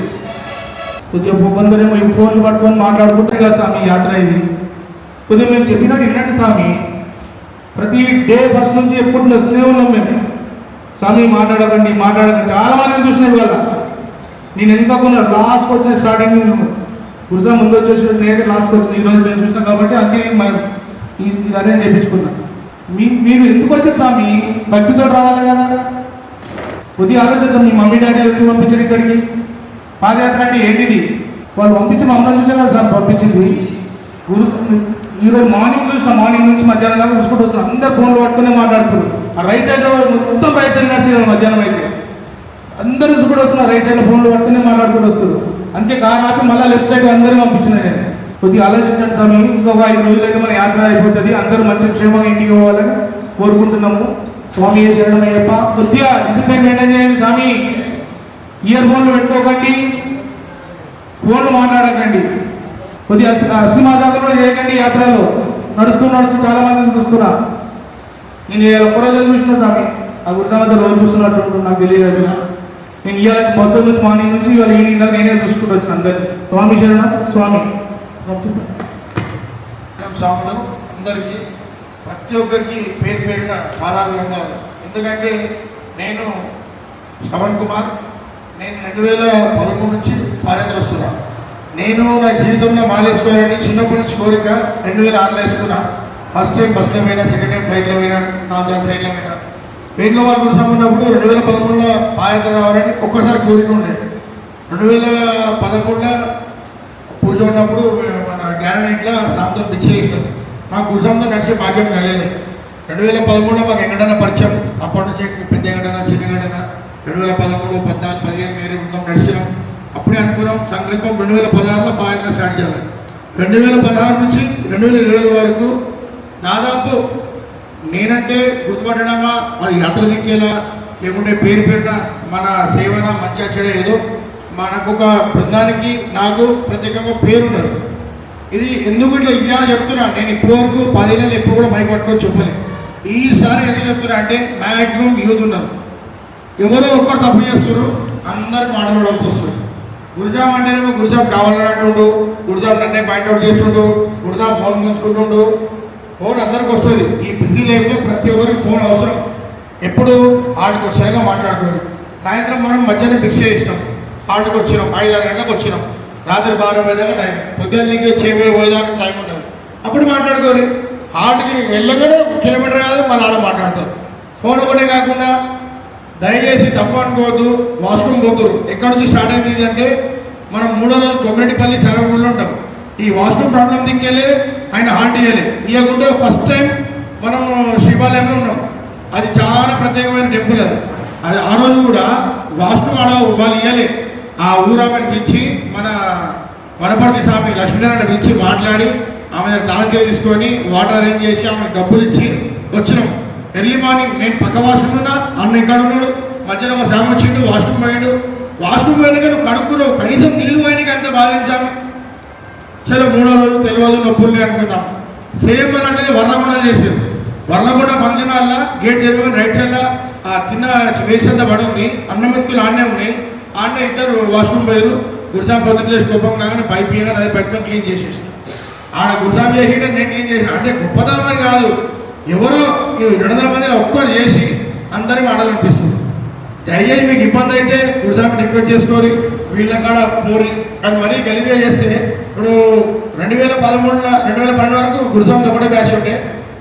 కొద్దిగా కొందరేమో ఈ ఫోన్లు పట్టుకొని మాట్లాడుకుంటారు కదా స్వామి, యాత్ర ఇది కొద్దిగా మేము చెప్పినట్టు వినండి స్వామి. ప్రతి డే ఫస్ట్ నుంచి ఎప్పుడు వస్తూనే ఉన్నాం మేము. స్వామి మాట్లాడకండి చాలా మందిని చూసినాయి ఇవాళ. నేను ఎందుకన్నా లాస్ట్కి వచ్చిన స్టార్టింగ్ నేను గురుజా ముందు వచ్చేసి నేనే లాస్ట్కి వచ్చిన ఈరోజు మేము చూసినాం కాబట్టి అందుకే నేను ఇది అరేంజ్ చేయించుకున్నాను. మీరు ఎందుకు వచ్చారు స్వామి? భక్తితో రావాలి కదా. కొద్దిగా ఆలోచించాం. మీ మమ్మీ డాడీ ఎందుకు పంపించారు ఇక్కడికి? పాదయాత్ర అంటే ఏంటిది? వాళ్ళు పంపించి మమ్మల్ని చూసా కదా సార్ పంపించింది. ఈరోజు మార్నింగ్ నుంచి మధ్యాహ్నం దాకా చూసుకుంటూ వస్తున్నాం. అందరు ఫోన్లు పట్టుకునే మాట్లాడుతున్నారు. ఆ రైట్ సైడ్లో మొత్తం రైట్ సైడ్ నడిచింది మధ్యాహ్నం అయితే. అందరూ చూసుకుంటూ వస్తున్నారు, రైట్ సైడ్లో ఫోన్లు పట్టుకునే మాట్లాడుకుంటూ వస్తారు. అంతే కారు ఆపి మళ్ళీ లెఫ్ట్ సైడ్ అందరూ పంపించిన నేను. కొద్దిగా ఆలోచించండి స్వామి. ఇంకొక 5 రోజులైతే మన యాత్ర అయిపోతుంది. అందరూ మంచి క్షేమంగా ఇంటికి పోవాలని కోరుకుంటున్నాము. స్వామి శరణం అయ్యప్ప. కొద్దిగా డిసిప్లిన్ మెయింటైన్ చేయండి స్వామి. ఇయర్ ఫోన్లు పెట్టుకోకండి, ఫోన్లు మాట్లాడకండి. కొద్దిగా అసిమాజాలు కూడా చేయకండి. యాత్రలో నడుస్తూ చాలా మందిని చూస్తున్నా. నేను ఒక్కరోజు చూసిన స్వామి, ఆ గురుసామత రోజు చూస్తున్నట్టు నాకు తెలియదు. నేను ఇవాళ మొత్తం నుంచి మార్నింగ్ నుంచి ఇవాళ ఈవినింగ్ దాకా నేనే చూసుకుంటూ వచ్చిన అందరినీ. స్వామి శరణం. స్వామి స్వాములు అందరికీ ప్రతి ఒక్కరికి పేరున పాదాభివందనాలు. ఎందుకంటే నేను శ్రవణ్ కుమార్, నేను 2013 నుంచి పాదయాత్ర వస్తున్నా. నేను నా జీవితంలో మాలేసుకోవాలని చిన్నప్పటి నుంచి కోరిక. 2006లో వేసుకున్నా. ఫస్ట్ టైం బస్లో పోయినా, సెకండ్ టైం ఫ్లైట్లో పోయినా, 4 సార్లు ట్రైన్లో పోయినా. వేణుగోపాల్ గురుస్వామి ఉన్నప్పుడు 2013లో పాదయాత్ర రావాలని ఒక్కసారి కోరిక ఉండే. 2011లో పూజ ఉన్నప్పుడు మన గ్యారంటీలో సాంతో పిచ్చి చేసినాం. మాకు గురుస్వామితో నడిచే భాగ్యం కలిగేది. 2013లో మాకు ఎంగడన పరిచయం. అప్పటి నుంచి పెద్ద ఎంగడన, చిన్న ఎంగడన 2013, 14, 15 మేరే ఉంటాం నడిచినాం. అప్పుడే అనుకున్నాం సంకల్పం 2016లో పాదయాత్ర స్టార్ట్ చేయాలి. 2016 నుంచి 2020 వరకు దాదాపు నేనంటే గుర్తుపట్టడమా, అది యాత్ర దిక్కేలా, లేకుంటే పేరున మన సేవన మంచిగా చెడే ఏదో మనకు ఒక బృందానికి నాకు ప్రత్యేకంగా పేరున్నారు. ఇది ఎందుకు ఇట్లా ఇవ్వాలో చెప్తున్నా. నేను ఇప్పటివరకు 10 నెలలు ఎప్పుడు కూడా మైక్ పట్టుకొని చెప్పలేదు. ఈసారి ఎందుకు చెప్తున్నా అంటే మ్యాక్సిమం యూత్ ఉన్నారు. ఎవరో ఒక్కరు తప్పు చేస్తారు, అందరు మాట్లాడాల్సి వస్తుంది. గురుజాం అంటేనేమో గురుజాం కావాలన్నట్టుండు, గురుజాం నన్నే పాయింట్అవుట్ చేస్తుండు, గురుజాం ఫోన్ ముంచుకుంటుండు. ఫోన్ అందరికి వస్తుంది. ఈ బిజీ లైఫ్లో ప్రతి ఒక్కరికి ఫోన్ అవసరం. ఎప్పుడు ఆడికి వచ్చారుగా మాట్లాడుకోరు. సాయంత్రం మనం మధ్యాహ్నం భిక్ష చేసినాం, ఆడికి వచ్చినాం, 5-6 గంటలకు వచ్చినాం. రాత్రి 12 దాకా టైం, పొద్దున్నకి పోయేదాకా టైం ఉండదు. అప్పుడు మాట్లాడుకోరు. ఆడికి వెళ్ళగానే కిలోమీటర్ కాదు మళ్ళీ ఆడ మాట్లాడతారు. ఫోన్ ఒకటే కాకుండా దయచేసి తప్పు అనుకోవద్దు. వాష్రూమ్ పోతురు. ఎక్కడి నుంచి స్టార్ట్ అయింది అంటే మనం 3వ రోజు కొమ్మరెడ్డిపల్లి సెలవుల్లో ఉంటాం. ఈ వాష్రూమ్ ప్రాబ్లం దిక్కెళ్ళి ఆయన హాల్ట్ ఇవ్వలే. ఇవ్వకుంటే ఫస్ట్ టైం మనం శివాలయంలో ఉన్నాం. అది చాలా ప్రత్యేకమైన టెంపుల్. అది ఆ రోజు కూడా వాష్రూమ్ ఆడ వాళ్ళు ఇవ్వలే. ఆ ఊరామెను పిలిచి మన వనపర్తి స్వామి లక్ష్మీనారాయణ పిలిచి మాట్లాడి ఆమె దగ్గర తాళంకే తీసుకొని వాటర్ అరేంజ్ చేసి ఆమె డబ్బులు ఇచ్చి వచ్చినాం. ఎర్లీ మార్నింగ్ నేను పక్క వాష్రూమ్ ఉన్నా, అన్న ఇక్కడ ఉన్నాడు. మధ్యలో ఒక శామ వచ్చిండు, వాష్రూమ్ పోయాడు. వాష్రూమ్ పోయినాక నువ్వు కడుక్కున్నావు, కనీసం నీళ్ళు పోయినాక అంత బాధించాము. చలో 3వ రోజు తెలియదు నొప్పుల్ని అనుకున్నాం. సేమ్ అంటే వర్ణకొండ చేసేది. వర్ణకొండ ఫంక్షన్ హాల్లో గేట్ జరిగిన రైట్ సైడ్లో ఆ తిన్న వేస్ట్ అంతా పడి ఉంది. అన్నం మెతుకులు ఆడనే ఉన్నాయి. ఆడనే ఇద్దరు వాష్రూమ్ పోయారు. గురుసాం పొద్దున్న చేసి కోపం కాగానే పైప్ ఇవ్వగానే అది పెట్టుకొని క్లీన్ చేసేసి ఆడ గురుసాం చేసింటే నేను క్లీన్ చేసిన అంటే గొప్పతనం అని కాదు. ఎవరో 200 మందిలో ఒక్కరు చేసి అందరి ఆడాలనిపిస్తుంది. దయచేసి మీకు ఇబ్బంది అయితే గురుసామిని రిక్వెస్ట్ చేసుకోరి, వీళ్ళ కాడ పోరి. కానీ మరీ గలీజ్గా చేస్తే ఇప్పుడు 2012 వరకు గురుసామితో ఒకటే బ్యాచ్ ఉంటే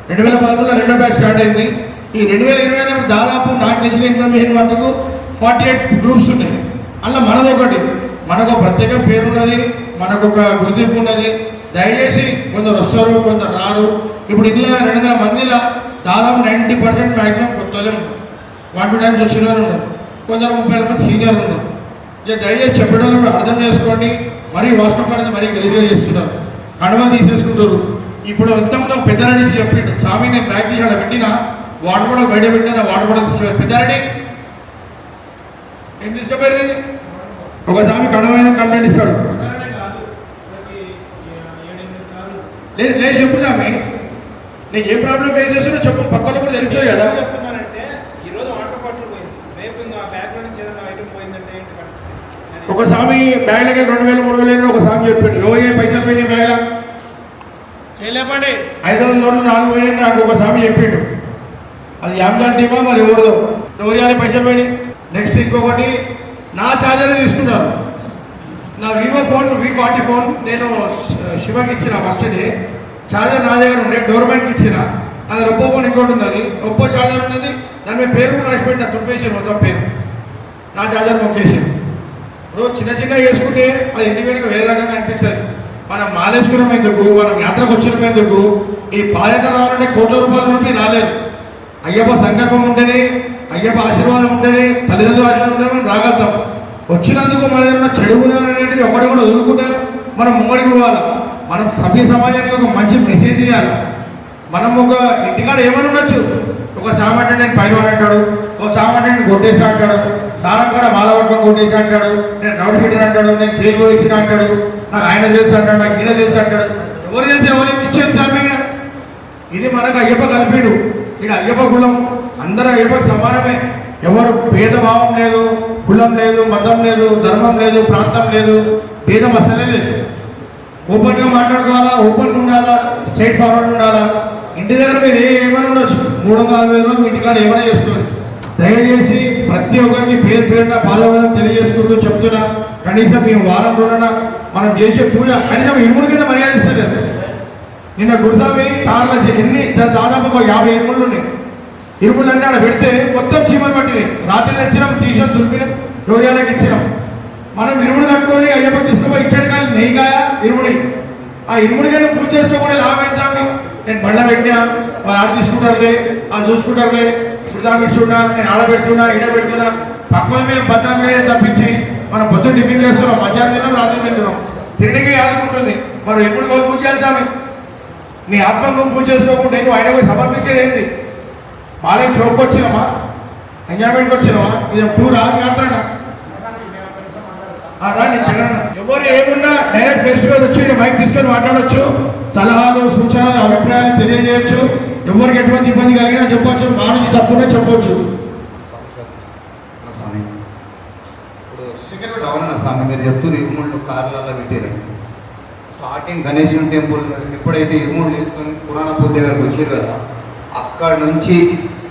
2013లో రెండో బ్యాచ్ స్టార్ట్ అయింది. ఈ 2020 దాదాపు నాకు తెలిసిన ఇన్ఫర్మేషన్ వరకు 48 గ్రూప్స్ ఉన్నాయి. అందులో మనదొకటి, మనకు ప్రత్యేక పేరు ఉన్నది, మనకు ఒక గుర్తింపు ఉన్నది. దయచేసి కొందరు వస్తారు, కొందరు రారు. ఇప్పుడు ఇంట్లో 200 మందిలో దాదాపు 90% మ్యాక్సిమం కొత్తలే ఉన్నారు. 1-2 టైమ్స్ వచ్చిన వాళ్ళు ఉన్నారు. కొందరు 30 మంది సీనియర్ ఉన్నారు. ఇక దయచేసి చెప్పడం అర్థం చేసుకోండి. మరీ వాస్తవం పడితే మరీ గలీజ్గా చేస్తున్నారు, కడవలు తీసేసుకుంటారు. ఇప్పుడు ఎంతమంది ఒక పెద్దరెడ్డి చెప్పిండు, స్వామి నేను బ్యాగ్ తీసి అక్కడ పెట్టినా వాటర్ బాటిల్ బయట పెట్టినా వాటర్ బాటిల్ తీసుకుపోయారు. పెద్దరెడ్డి ఏం తీసుకుపోయారు? ఇది ఒక స్వామి కడవైన కంప్లైంట్ ఇస్తాడు. లేదు లేదు చెప్పు స్వామి, నీకు ఏం ప్రాబ్లం ఫేస్ చేస్తున్నా చెప్పు, పక్కన కూడా తెలుస్తుంది కదా. ఒక స్వామి బ్యాగ్లకి 2000-3000 ఒక స్వామి చెప్పిండు. ఎవరికి పైసలు పోయినాయి బ్యాగ్ల 500 నోట్లు 4 పోయినాయి నాకు ఒక స్వామి చెప్పిండు. అది యామ్జాన్ టీమా మరి ఎవరిదో ఎవరియాలి పైసలు పోయినాయి. నెక్స్ట్ ఇంకొకటి నా ఛార్జర్ తీసుకున్నారు. నా వివో ఫోన్ V40 ఫోన్ నేను శివకి ఇచ్చిన ఫస్ట్ డే. ఛార్జర్ నా దగ్గర ఉండే డోర్ మ్యాన్కి ఇచ్చిన. అది ఒప్పో ఫోన్ ఇంకోటి ఉన్నది, ఒప్పో ఛార్జర్ ఉన్నది. దాని మీద పేరు కూడా రాసిపెట్టి నా తుప్పేసాను మొత్తం పేరు, నా ఛార్జర్ మొక్కేసాను. ఇప్పుడు చిన్న వేసుకుంటే అది ఇండిపెండెంట్గా వేరే రకంగా అనిపిస్తుంది. మనం మాలేసుకున్నాం ఎందుకు, మనం యాత్రకు వచ్చినాం ఎందుకు? ఈ పాదయాత్ర రావాలంటే కోట్ల రూపాయల నుండి రాలేదు. అయ్యప్ప సంకల్పం ఉంటేనే, అయ్యప్ప ఆశీర్వాదం ఉంటేనే, తల్లిదండ్రుల ఆశీర్వాదం ఉంటేనే మనం రాగలుగుతాం. వచ్చినందుకు మన ఏదైనా చెడు అనేటివి ఒకటి కూడా వదులుకుంటే మనం ముంగడికి పోవాలి. మనం సభ్య సమాజానికి ఒక మంచి మెసేజ్ ఇవ్వాలి. మనం ఒక ఇంటికాడ ఏమని ఉండొచ్చు, ఒక సామంటే నేను పైలవాన్ అంటాడు, ఒక సామంటే నేను కొట్టేసా అంటాడు, సారం కూడా మాలవట్టం కొట్టేసా అంటాడు, నేను రౌడ్ ఫీటర్ అంటాడు, నేను జైలు పోయించిన అంటాడు, నాకు ఆయన తెలుసు అంటాడు, నాకు ఈయన తెలుసు అంటాడు. ఎవరు తెలిసి ఎవరికి ఇచ్చేది సామి? ఇది మనకు అయ్యప్ప కలిపిడు. ఇక్కడ అయ్యప్ప కులం అందరూ అయ్యప్పకి సమానమే. ఎవరు భేదభావం లేదు, కులం లేదు, మతం లేదు, ధర్మం లేదు, ప్రాంతం లేదు, భేదం అసలే లేదు. ఓపెన్గా మాట్లాడుకోవాలా, ఓపెన్గా ఉండాలా, స్ట్రైట్ ఫార్వర్డ్ ఉండాలా. ఇంటి దగ్గర మీరు ఏమైనా ఉండొచ్చు, 360 రోజులు మీ ఇంటికాడ ఏమైనా చేసుకోండి. దయచేసి ప్రతి ఒక్కరికి పేరు పేరున పాదవాదం తెలియజేసుకుంటూ చెప్తున్నా, కనీసం ఈ వారం రోజున మనం చేసే పూజ కనీసం 2 కింద మర్యాద ఇస్తలేదు. నిన్న గురుదామి తార్ల ఎన్ని దాదాపు 50 ఇరుముళ్ళు ఉన్నాయి. ఇరుముళ్ళు అన్నీ ఆడ పెడితే మొత్తం చీమలు పట్టినాయి. రాత్రి తెచ్చినాం, టీషర్ట్ దుర్పినాం, గౌర్యాలకు ఇచ్చినాం. మనం ఇరుముడు కట్టుకొని అయ్యప్ప తీసుకుపోయి ఇచ్చాడు, కానీ నెయ్యికాయ ఇరుముడి. ఆ ఇరుముడికైనా పూజ చేసుకోకుండా లాభం ఏంటి? నేను బండ పెట్టినా, వాళ్ళు ఆడ తీసుకుంటారులే, వాళ్ళు చూసుకుంటారులే, గురుదామిస్తున్నా, నేను ఆడ పెడుతున్నా, ఈడ పెడుతున్నా, పక్కన మేము బద్దామే తప్పించి మనం పొద్దున్న టిఫిన్ చేస్తున్నాం, మధ్యాహ్నం తిన్నాం, రాత్రి తింటున్నాం. తిండికి ఆదుకుంటుంది. మనం ఎప్పుడు కోలు పూజ చేయాలి స్వామి? నీ ఆత్మ నువ్వు పూజ చేసుకోకుండా నువ్వు ఆయన పోయి సమర్పించేది ఏంటి? వాళ్ళకి షోకి వచ్చినామా, ఎంజాయ్మెంట్కి వచ్చినామా? ఇది టూరా యాత్రనా? రాని జగన్ ఎవరు ఏమున్నా డైరెక్ట్ ఫేస్ టు ఫేస్ వచ్చి మైక్ తీసుకొని మాట్లాడవచ్చు. సలహాలు, సూచనలు, అభిప్రాయాలు తెలియజేయచ్చు. ఎవరికి ఎటువంటి ఇబ్బంది కలిగినా చెప్పవచ్చు, మా నుంచి తప్పునే చెప్పవచ్చు. స్వామి మీరు చెప్తూ ఇరుముళ్ళు కార్లలో పెట్టారండి. స్టార్టింగ్ గణేశుని టెంపుల్ ఎప్పుడైతే ఇరుముళ్ళు తీసుకొని పురాణ పూల దగ్గరకు వచ్చారు కదా, అక్కడ నుంచి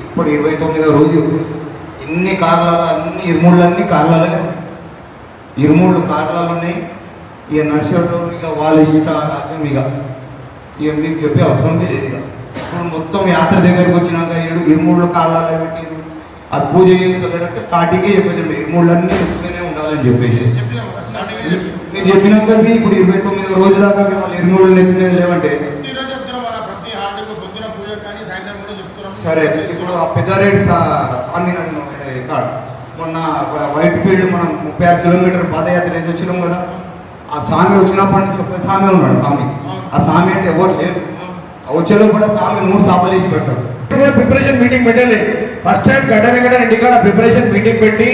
ఇప్పుడు 29వ రోజు ఇన్ని కార్లలో అన్ని ఇరుముళ్ళన్నీ కార్లలోనే ఉన్నాయి. ఇరుముళ్ళు కార్లలో ఉన్నాయి. ఇక నర్సరీలో ఇక వాళ్ళు ఇష్ట రాజ్యం ఇక మీకు చెప్పే అవసరం లేదు. ఇక ఇప్పుడు మొత్తం యాత్ర దగ్గరకు వచ్చినాక ఇరుముళ్ళు కార్లలో పెట్టి అది పూజ చేస్తారంటే స్టార్టింగే చెప్పేది ఇరుముళ్ళన్నీ ఎత్తుకునే ఉండాలని చెప్పేసి మీరు చెప్పినాక ఇప్పుడు 29వ రోజు దాకా వాళ్ళు ఇరుముళ్ళు ఎత్తుకునేది లేవంటే సరే. ఇప్పుడు ఆ పెద్దారెడ్డి స్వామి నన్ను మొన్న వైట్ ఫీల్డ్ మనం 36 కిలోమీటర్ పాదయాత్ర వేసి వచ్చినాం కదా, ఆ స్వామి వచ్చినప్పటి నుంచి ఒక స్వామి ఉన్నాడు. స్వామి ఆ స్వామి అంటే ఎవరు లేరు. వచ్చేలో కూడా స్వామి 3 సాపలు వేసి పెడతాడు. ప్రిపరేషన్ మీటింగ్ పెట్టాలి. ఫస్ట్ టైం గడ్డ వెంకట ఇంటికాడ ప్రిపరేషన్ మీటింగ్ పెట్టి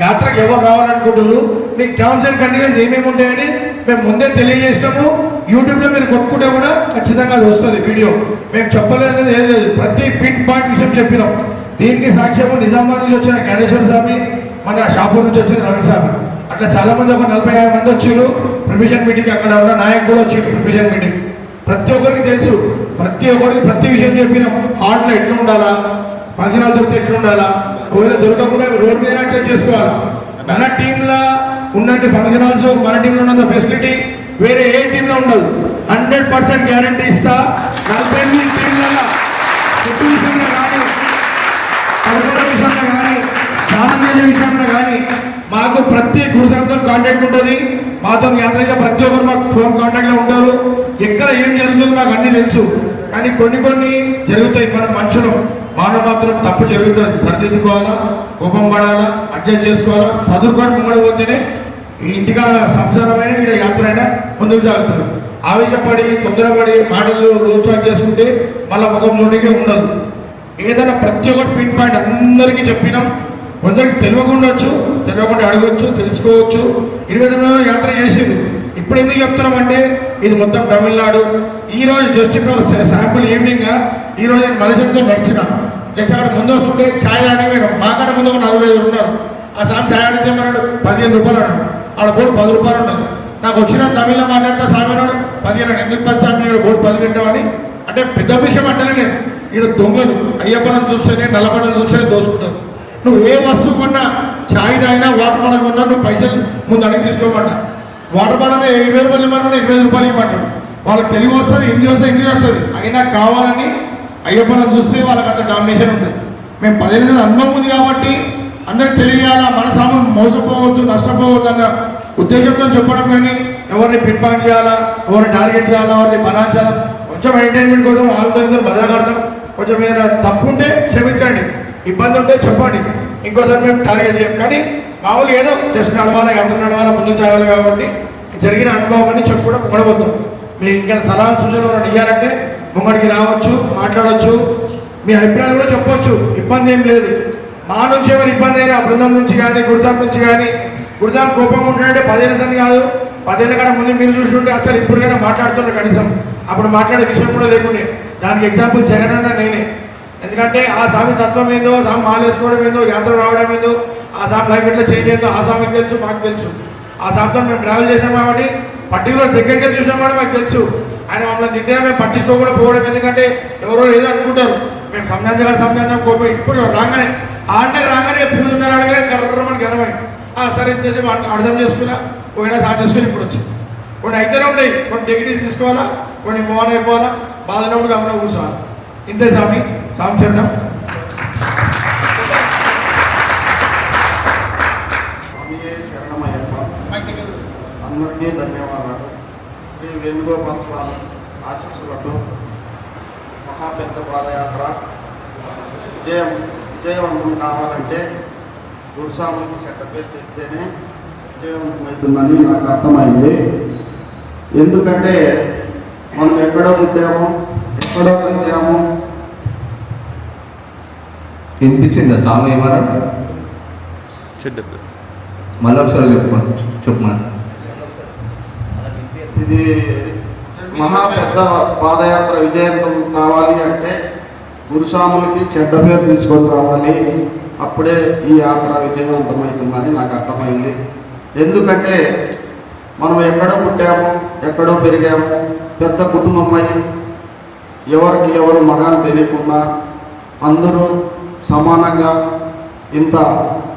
యాత్రకు ఎవరు రావాలనుకుంటున్నారు, మీకు టర్మ్స్ అండ్ కండిషన్స్ ఏమేమి ఉంటాయని మేము ముందే తెలియజేసినాము. యూట్యూబ్లో మీరు కొట్టుకుంటే కూడా ఖచ్చితంగా అది వస్తుంది వీడియో. మేము చెప్పలేదు ఏం లేదు, ప్రతి పిన్ పాయింట్ విషయం చెప్పినాం. దీనికి సాక్ష్యము నిజామాబాద్ నుంచి వచ్చిన జ్ఞానేశ్వర స్వామి, మన షాపూర్ నుంచి వచ్చిన రవి స్వామి, అట్లా చాలామంది ఒక 45 మంది వచ్చారు ప్రివిజన్ మీటింగ్. అక్కడ ఉన్న నాయకులు కూడా వచ్చారు ప్రివిజన్ మీటింగ్. ప్రతి ఒక్కరికి తెలుసు, ప్రతి ఒక్కరికి ప్రతి విషయం చెప్పినాం. హార్ట్లో ఎట్లా ఉండాలా, ఫంక్షన్ హాల్ దొరికితే ఎట్లా ఉండాలా, ఒకవేళ దొరకకుండా రోడ్ మీద అట్లా చేసుకోవాలా. మన టీంలో ఉన్నట్టు ఫంక్షన్ హాల్స్, మన టీంలో ఉన్నంత ఫెసిలిటీ వేరే ఏ టీంలో ఉండదు. 100% గ్యారంటీ ఇస్తా. 48 టీంలలో చుట్టూ విషయంలో కానీ, పడుకున్న విషయంలో కానీ, స్నానం చేసే విషయంలో కానీ మాకు ప్రతి గురుదాంతో కాంటాక్ట్ ఉంటుంది. మాతో యాత్రలో ప్రతి ఒక్కరు మాకు ఫోన్ కాంటాక్ట్లో ఉంటారు. ఎక్కడ ఏం జరుగుతుందో మాకు అన్నీ తెలుసు. కానీ కొన్ని జరుగుతాయి. మన మనుషులు మానవ మాత్రం తప్పు జరుగుతుంది, సరిదిద్దుకోవాలా, కోపం పడాలా, అడ్జస్ట్ చేసుకోవాలా, చదువుకొని ముంగడిపోతేనే ఈ ఇంటికాడ సంసారమైన ఇక్కడ యాత్ర అయినా ముందుకు సాగుతుంది. ఆవేశపడి తొందరపడి మాటలు లోస్టాక్ చేసుకుంటే మళ్ళీ ముఖంలోనికే ఉండదు. ఏదైనా ప్రతి ఒక్కటి పిన్ పాయింట్ అందరికీ చెప్పినాం. కొందరికి తెలియకుండా అడగవచ్చు, తెలుసుకోవచ్చు. 29 యాత్ర చేసింది. ఇప్పుడు ఎందుకు చెప్తున్నామంటే ఇది మొత్తం తమిళనాడు. ఈరోజు జస్ట్ ఇప్పుడు శాంపుల్ ఈవినింగ్ ఈరోజు నేను మలసంతో నడిచిన జస్ట్ అక్కడ ముందు వస్తుంటే ఛాయ్ తాగి మాకడ ముందు ఒక 45 ఉన్నారు. ఆ స్వామి ఛాయ్ అడిగితే మన్నాడు 15 రూపాయలు అన్నాడు. ఆడ బోర్డు 10 రూపాయలు ఉన్నది. నాకు వచ్చిన తమిళ్లో మాట్లాడితే స్వామి అన్నాడు 15 అన్నాడు. ఎందుకు 10 స్వామి బోర్డు 10 పెట్టామని. అంటే పెద్ద విషయం అంటేనే నేను ఇక్కడ దొంగలు అయ్యప్పలను చూస్తేనే నల్లబడలు చూస్తేనే దోసుకుంటారు. నువ్వు ఏ వస్తువు కొన్నా, ఛాయ్ తాగినా, వాటర్ బాటిల్ కొన్నా నువ్వు పైసలు ముందు అడిగి తీసుకోమంట. వాటర్ బాటిల్ 20 రూపాయలు ఇవ్వమంటే 25 రూపాయలు ఇవ్వమంటారు. వాళ్ళకి తెలుగు వస్తుంది, హిందీ వస్తుంది, ఇంగ్లీష్ వస్తుంది. అయినా కావాలని అయ్యప్పలను చూస్తే వాళ్ళకి అంత డామినేషన్ ఉంటుంది. మేము 10 నెలలు అన్నం ఉంది కాబట్టి అందరికి తెలియాలా, మన సామాన్ మోసపోవద్దు, నష్టపోవద్దు అన్న ఉద్దేశంతో చెప్పడం. కానీ ఎవరిని పిన్పాయింట్ చేయాలా, ఎవరిని టార్గెట్ చేయాలా, ఎవరిని బలాంచాలా, కొంచెం ఎంటర్టైన్మెంట్ కోసం ఆలోచన మజాగాడతాం. కొంచెం ఏదైనా తప్పు ఉంటే క్షమించండి, ఇబ్బంది ఉంటే చెప్పండి, ఇంకోసారి మేము టార్గెట్ చేయం. కానీ మామూలు ఏదో జస్ట్ నడవాలా, యాత్ర నడవాలా, ముందుకు సాగాలి కాబట్టి జరిగిన అనుభవం అని చెప్పుకోవడం ఉండవద్దు. మీ ఇంకా సలహా సూచనలు ఇవ్వాలంటే ముంగడికి రావచ్చు, మాట్లాడవచ్చు, మీ అభిప్రాయాలు కూడా చెప్పవచ్చు. ఇబ్బంది ఏం లేదు. మా నుంచి ఎవరు ఇబ్బంది అయినా బృందం నుంచి కానీ, గురుదాం నుంచి కానీ, గురుదాం కోపం ఉంటుందంటే 10 ఏళ్ళ సంది కాదు, 10 ఏళ్ళ కన్నా ముందు మీరు చూస్తుంటే అసలు ఇప్పటికైనా మాట్లాడుతున్నారు. కనీసం అప్పుడు మాట్లాడే విషయం కూడా లేకుండే. దానికి ఎగ్జాంపుల్ జగన్ అన్న నేనే. ఎందుకంటే ఆ స్వామి తత్వం ఏందో, స్వామి మాలేసుకోవడం ఏందో, యాత్ర రావడం ఏందో, ఆ స్వామి లైఫ్ ఎట్లా చేంజ్ ఏందో ఆ స్వామికి తెలుసు, మాకు తెలుసు. ఆ స్వామితో మేము ట్రావెల్ చేసాం కాబట్టి పర్టికులర్ దగ్గరికి చూసినాం కూడా మాకు తెలుసు. ఆయన మమ్మల్ని తిట్టినా మేము పట్టించుకోకుండా పోవడం. ఎందుకంటే ఎవరో ఏదో అనుకుంటారు, మేము సంజాయించాలి కోపం. ఇప్పుడు రాగానే ఆటకు రాగానే పూజ ఉందని అడగా కర్రమని గెలమై సరే ఇంతసేపు అర్థం చేసుకున్నా, పోయినా సార్ చేసుకుని ఇప్పుడు వచ్చి కొన్ని అయితేనే ఉంటాయి. కొన్ని డిగ్రీస్ తీసుకోవాలా, కొన్ని మోహన్ అయిపోవాలా, బాధనప్పుడు గమనం కూర్చోవాలి. ఇంతే స్వామి శరణం. అందరికీ ధన్యవాదాలు. శ్రీ వేణుగోపాల స్వామి ఆశీస్సులతో మహాపెద్ద పాదయాత్ర విజయవంతం కావాలంటే గురుస్వామికి సర్టిఫికేట్ ఇస్తేనే విజయవంతమవుతుందని నాకు అర్థమైంది. ఎందుకంటే మనం ఎక్కడో ఉంటామో, ఎక్కడో కలిసాము. వినిపించిందా స్వామి ఏమన్నా? మళ్ళీ ఒకసారి చెప్పమని. ఇది మహాపెద్ద పాదయాత్ర విజయవంతం కావాలి అంటే గురుస్వాములకి చెడ్డ పేరు తీసుకొని రావాలి. అప్పుడే ఈ యాత్ర విజయవంతమవుతుందని నాకు అర్థమైంది. ఎందుకంటే మనం ఎక్కడో పుట్టాము, ఎక్కడో పెరిగాము, పెద్ద కుటుంబం అయ్యి ఎవరికి ఎవరు మగాలు తెలియకుండా అందరూ సమానంగా ఇంత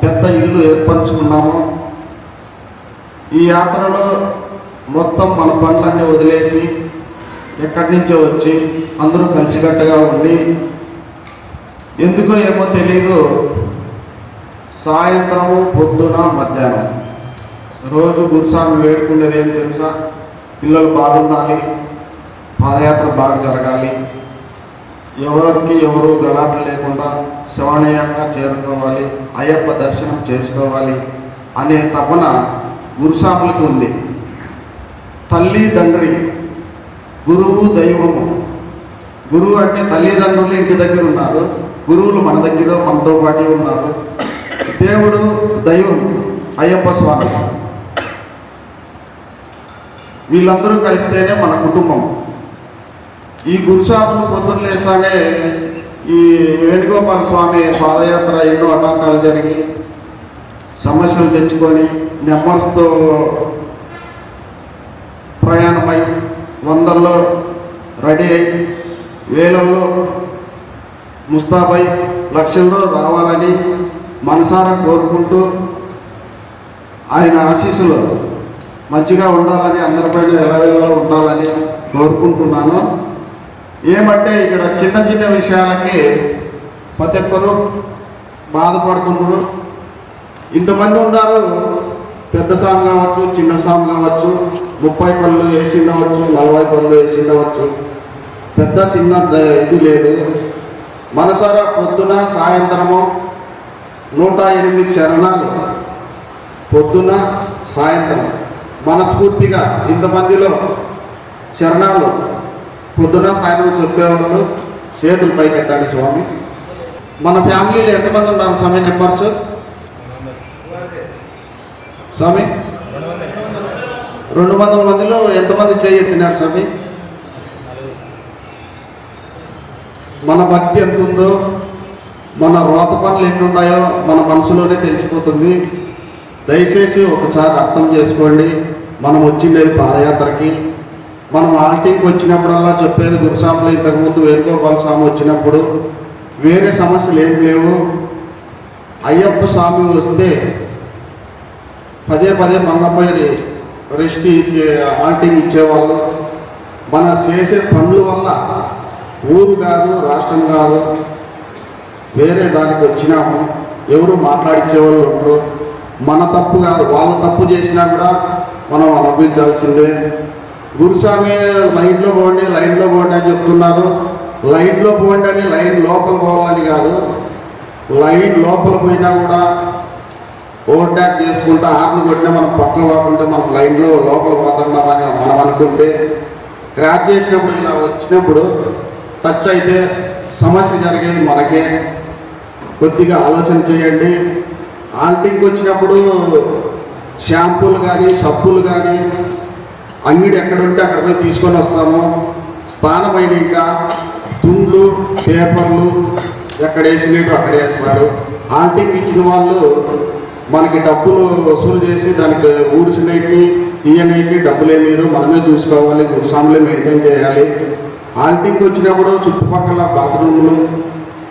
పెద్ద ఇల్లు ఏర్పరచుకున్నాము. ఈ యాత్రలో మొత్తం మన పనులన్నీ వదిలేసి ఎక్కడి నుంచో వచ్చి అందరూ కలిసికట్టుగా ఉండి ఎందుకో ఏమో తెలీదు సాయంత్రము, పొద్దున, మధ్యాహ్నం రోజు గురుస్వామి వేడుకునేది ఏం తెలుసా? పిల్లలు బాగుండాలి, పాదయాత్ర బాగా జరగాలి, ఎవరికి ఎవరు గలాట్లు లేకుండా శ్రవణీయంగా చేరుకోవాలి, అయ్యప్ప దర్శనం చేసుకోవాలి అనే తపన గురుస్వాములకు ఉంది. తల్లి తండ్రి, గురువు దైవము. గురువు అంటే తల్లిదండ్రులు ఇంటి దగ్గర ఉన్నారు, గురువులు మన దగ్గర మనతో పాటు ఉన్నారు. దేవుడు దైవం అయ్యప్ప స్వామి. వీళ్ళందరూ కలిస్తేనే మన కుటుంబం. ఈ గురుసాములు పొద్దున్న లేసానే ఈ వేణుగోపాల స్వామి పాదయాత్ర ఎన్నో ఆటంకాలు జరిగి సమస్యలు తెచ్చుకొని నెంబర్స్తో ప్రయాణమై వందల్లో రెడీ అయి వేలల్లో ముస్తాబై లక్షల్లో రావాలని మనసారా కోరుకుంటూ ఆయన ఆశీస్సులు మంచిగా ఉండాలని అందరిపైన ఎలవేళలో ఉండాలని కోరుకుంటున్నాను. ఏమంటే ఇక్కడ చిన్న చిన్న విషయాలకి ప్రతి ఒక్కరు బాధపడుతున్నారు. ఇంతమంది ఉన్నారు, పెద్ద సాము కావచ్చు, చిన్న సాము కావచ్చు, 30 పళ్ళు వేసిండవచ్చు, 40 పళ్ళు వేసిండవచ్చు, పెద్ద చిన్న ఇది లేదు. మనసారా పొద్దున సాయంత్రము 108 చరణాలు పొద్దున సాయంత్రం మనస్ఫూర్తిగా ఇంతమందిలో చరణాలు పొద్దున సాయంత్రం చెప్పేవాళ్ళు చేతులు పైకెత్తండి స్వామి. మన ఫ్యామిలీలో ఎంతమంది ఉన్నారు స్వామి నెంబర్స్? స్వామి 200 మందిలో ఎంతమంది చేయెత్తినారు స్వామి? మన భక్తి ఎంత ఉందో, మన రోత పనులు ఎన్ని ఉన్నాయో మన మనసులోనే తెలిసిపోతుంది. దయచేసి ఒకసారి అర్థం చేసుకోండి. మనం వచ్చిండేది పాదయాత్రకి. మనం ఆల్టింగ్కి వచ్చినప్పుడల్లా చెప్పేది గురుస్వాములు. ఇంతకుముందు వేణుగోపాల స్వామి వచ్చినప్పుడు వేరే సమస్యలు ఏం లేవు. అయ్యప్ప స్వామి వస్తే పదే మనపై రెస్ట్ ఆల్టింగ్ ఇచ్చేవాళ్ళు. మనం చేసే పనుల వల్ల ఊరు కాదు, రాష్ట్రం కాదు, వేరే దానికి వచ్చినాము. ఎవరు మాట్లాడించేవాళ్ళు ఉండరు. మన తప్పు కాదు, వాళ్ళ తప్పు చేసినా కూడా మనం అనుభవించాల్సిందే. గురుస్వామి లైన్లో పోండి అని చెప్తున్నారు. లైన్లో పోండి అని లైన్ లోపల పోవాలని కాదు. లైన్ లోపల పోయినా కూడా ఓవర్టాక్ చేసుకుంటా ఆర్ని కొట్టినా మనం పక్కన పోకుంటే మనం లైన్లో లోపల పోతున్నామని మనం అనుకుంటే, క్రాచ్ చేసినప్పుడు ఇలా వచ్చినప్పుడు టచ్ అయితే సమస్య జరిగేది మనకే. కొద్దిగా ఆలోచన చేయండి. ఆల్టింగ్కి వచ్చినప్పుడు షాంపూలు కానీ సబ్బులు కానీ అంగిడి ఎక్కడ ఉంటే అక్కడ పోయి తీసుకొని వస్తాము. స్థానమైన ఇంకా తుండ్లు పేపర్లు ఎక్కడ వేసినట్టు అక్కడ వేస్తారు. ఆల్టింగ్ ఇచ్చిన వాళ్ళు మనకి డబ్బులు వసూలు చేసి దానికి ఊడిసినవి తీయనవి డబ్బులే మీరు మనమే చూసుకోవాలి. గురుస్వాములే మెయింటైన్ చేయాలి. ఆల్టింగ్కి వచ్చినప్పుడు చుట్టుపక్కల బాత్రూములు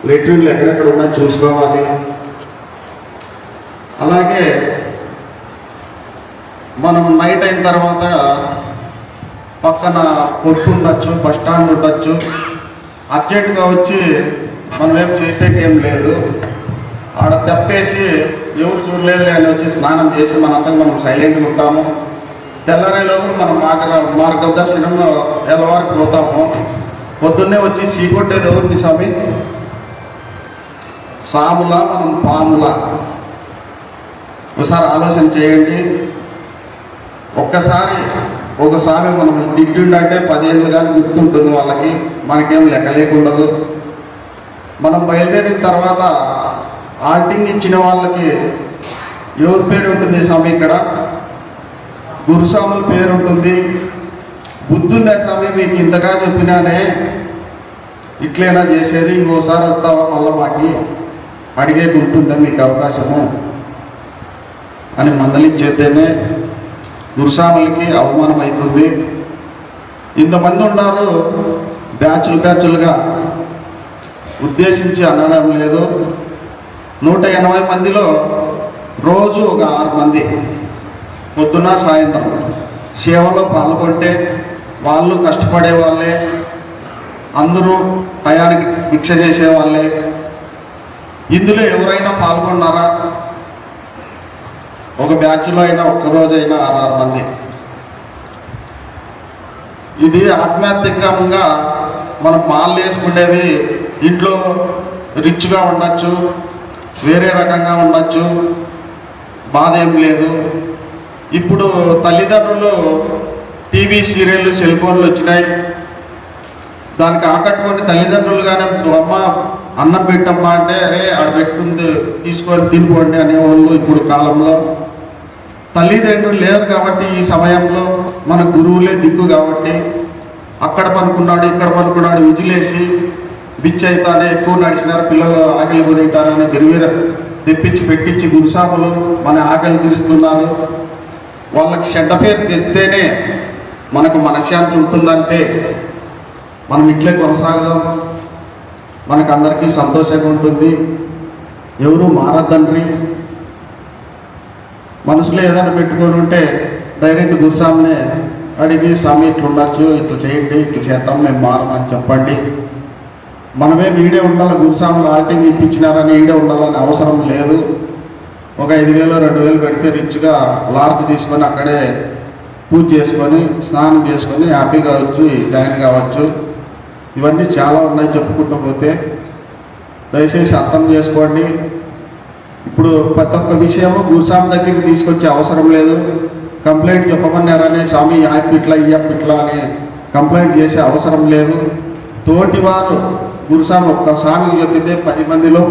లెట్రిన్లు ఎక్కడెక్కడ ఉన్నాయో చూసుకోవాలి. అలాగే మనం నైట్ అయిన తర్వాత పక్కన కొట్టు ఉండొచ్చు, బస్ స్టాండ్ ఉండొచ్చు. అర్జెంటుగా వచ్చి మనం ఏం చేసేది ఏం లేదు. ఆడ తెప్పేసి ఎవరు చూడలేదు అని వచ్చి స్నానం చేసి మనంతా మనం సైలెంట్గా ఉంటాము. తెల్లరేలోపు మనం మార్గదర్శనం ఎల్లవారికి పోతాము. పొద్దున్నే వచ్చి సీకొట్టేది ఎవరిని స్వామి? సాములా మనం పాములా? ఒకసారి ఆలోచన చేయండి. ఒక్కసారి ఒక స్వామి మనం తిట్టిండంటే 10 ఏళ్ళు కానీ గుర్తుంటుంది వాళ్ళకి, మనకేం లెక్క లేకుండదు. మనం బయలుదేరిన తర్వాత ఆల్టింగ్ ఇచ్చిన వాళ్ళకి ఎవరి పేరు ఉంటుంది స్వామి? ఇక్కడ గురుస్వాముల పేరు ఉంటుంది. బుద్ధుందా స్వామి మీకు ఇంతగా చెప్పినానే, ఇట్లైనా చేసేది, ఇంకోసారి వస్తావా మళ్ళీ మాకి అడిగే ఉంటుందా మీకు అవకాశము అని మందలిచ్చేస్తేనే గురుస్వాములకి అవమానం అవుతుంది. ఇంతమంది ఉన్నారు, బ్యాచులుగా ఉద్దేశించి అనడం లేదు. 180 మందిలో రోజు ఒక 6 మంది పొద్దున సాయంత్రం సేవలో పాల్గొంటే వాళ్ళు కష్టపడే వాళ్ళే, అందరూ టయానికి భిక్ష చేసేవాళ్ళే. ఇందులో ఎవరైనా పాల్గొన్నారా? ఒక బ్యాచ్లో అయినా ఒక్కరోజైనా 6 మంది. ఇది ఆధ్యాత్మికంగా మనం మాలు వేసుకునేది. ఇంట్లో రిచ్గా ఉండొచ్చు, వేరే రకంగా ఉండొచ్చు, బాధ ఏం లేదు. ఇప్పుడు తల్లిదండ్రులు టీవీ సీరియళ్ళు సెల్ ఫోన్లు వచ్చినాయి. దానికి ఆకట్టుకొని తల్లిదండ్రులు కానీ అమ్మ అన్నం పెట్టమ్మా అంటే అరే ఆడ పెట్టుకుంది తీసుకొని తినిపోండి అనేవాళ్ళు. ఇప్పుడు కాలంలో తల్లిదండ్రులు లేరు కాబట్టి ఈ సమయంలో మన గురువులే దిక్కు కాబట్టి అక్కడ పనుకున్నాడు ఇక్కడ పనుకున్నాడు విజిలేసి బిచ్చయితానే ఎక్కువ నడిచినారు పిల్లలు ఆకలి గురింటారని గిరివీర తెప్పించి పెట్టించి గురుసాములు మన ఆకలి తీరుస్తున్నారు. వాళ్ళకి చెడ్డ పేరు తెస్తేనే మనకు మనశ్శాంతి ఉంటుందంటే మనం ఇట్లే కొనసాగుదాం, మనకు అందరికీ సంతోషంగా ఉంటుంది. ఎవరు మారద్దండ్రి. మనసులో ఏదైనా పెట్టుకొని ఉంటే డైరెక్ట్ గురుస్వామినే అడిగి స్వామి ఇట్లా ఉండొచ్చు, ఇట్లా చేయండి, ఇట్లా చేద్దాం, మేము మారమని చెప్పండి. మనమే ఈడే ఉండాలి, గురుస్వాములు ఆల్టింగ్ ఇప్పించినారని ఈడే ఉండాలని అవసరం లేదు. ఒక 5,000 2,000 పెడితే రిచ్గా లాడ్జ్ తీసుకొని అక్కడే పూజ చేసుకొని స్నానం చేసుకొని హ్యాపీగా వచ్చి జాయిన్ కావచ్చు. ఇవన్నీ చాలా ఉన్నాయి చెప్పుకుంటూ పోతే. దయచేసి అర్థం చేసుకోండి. ఇప్పుడు ప్రతి ఒక్క విషయము గురుస్వామి దగ్గరికి తీసుకొచ్చే అవసరం లేదు. కంప్లైంట్ చెప్పమన్నారని స్వామి యాప్ ఇట్లా ఈ యాప్ ఇట్లా అని కంప్లైంట్ చేసే అవసరం లేదు. తోటి వారు గురుస్వామి ఒక్క స్వామికి చెప్పితే 10 మందిలో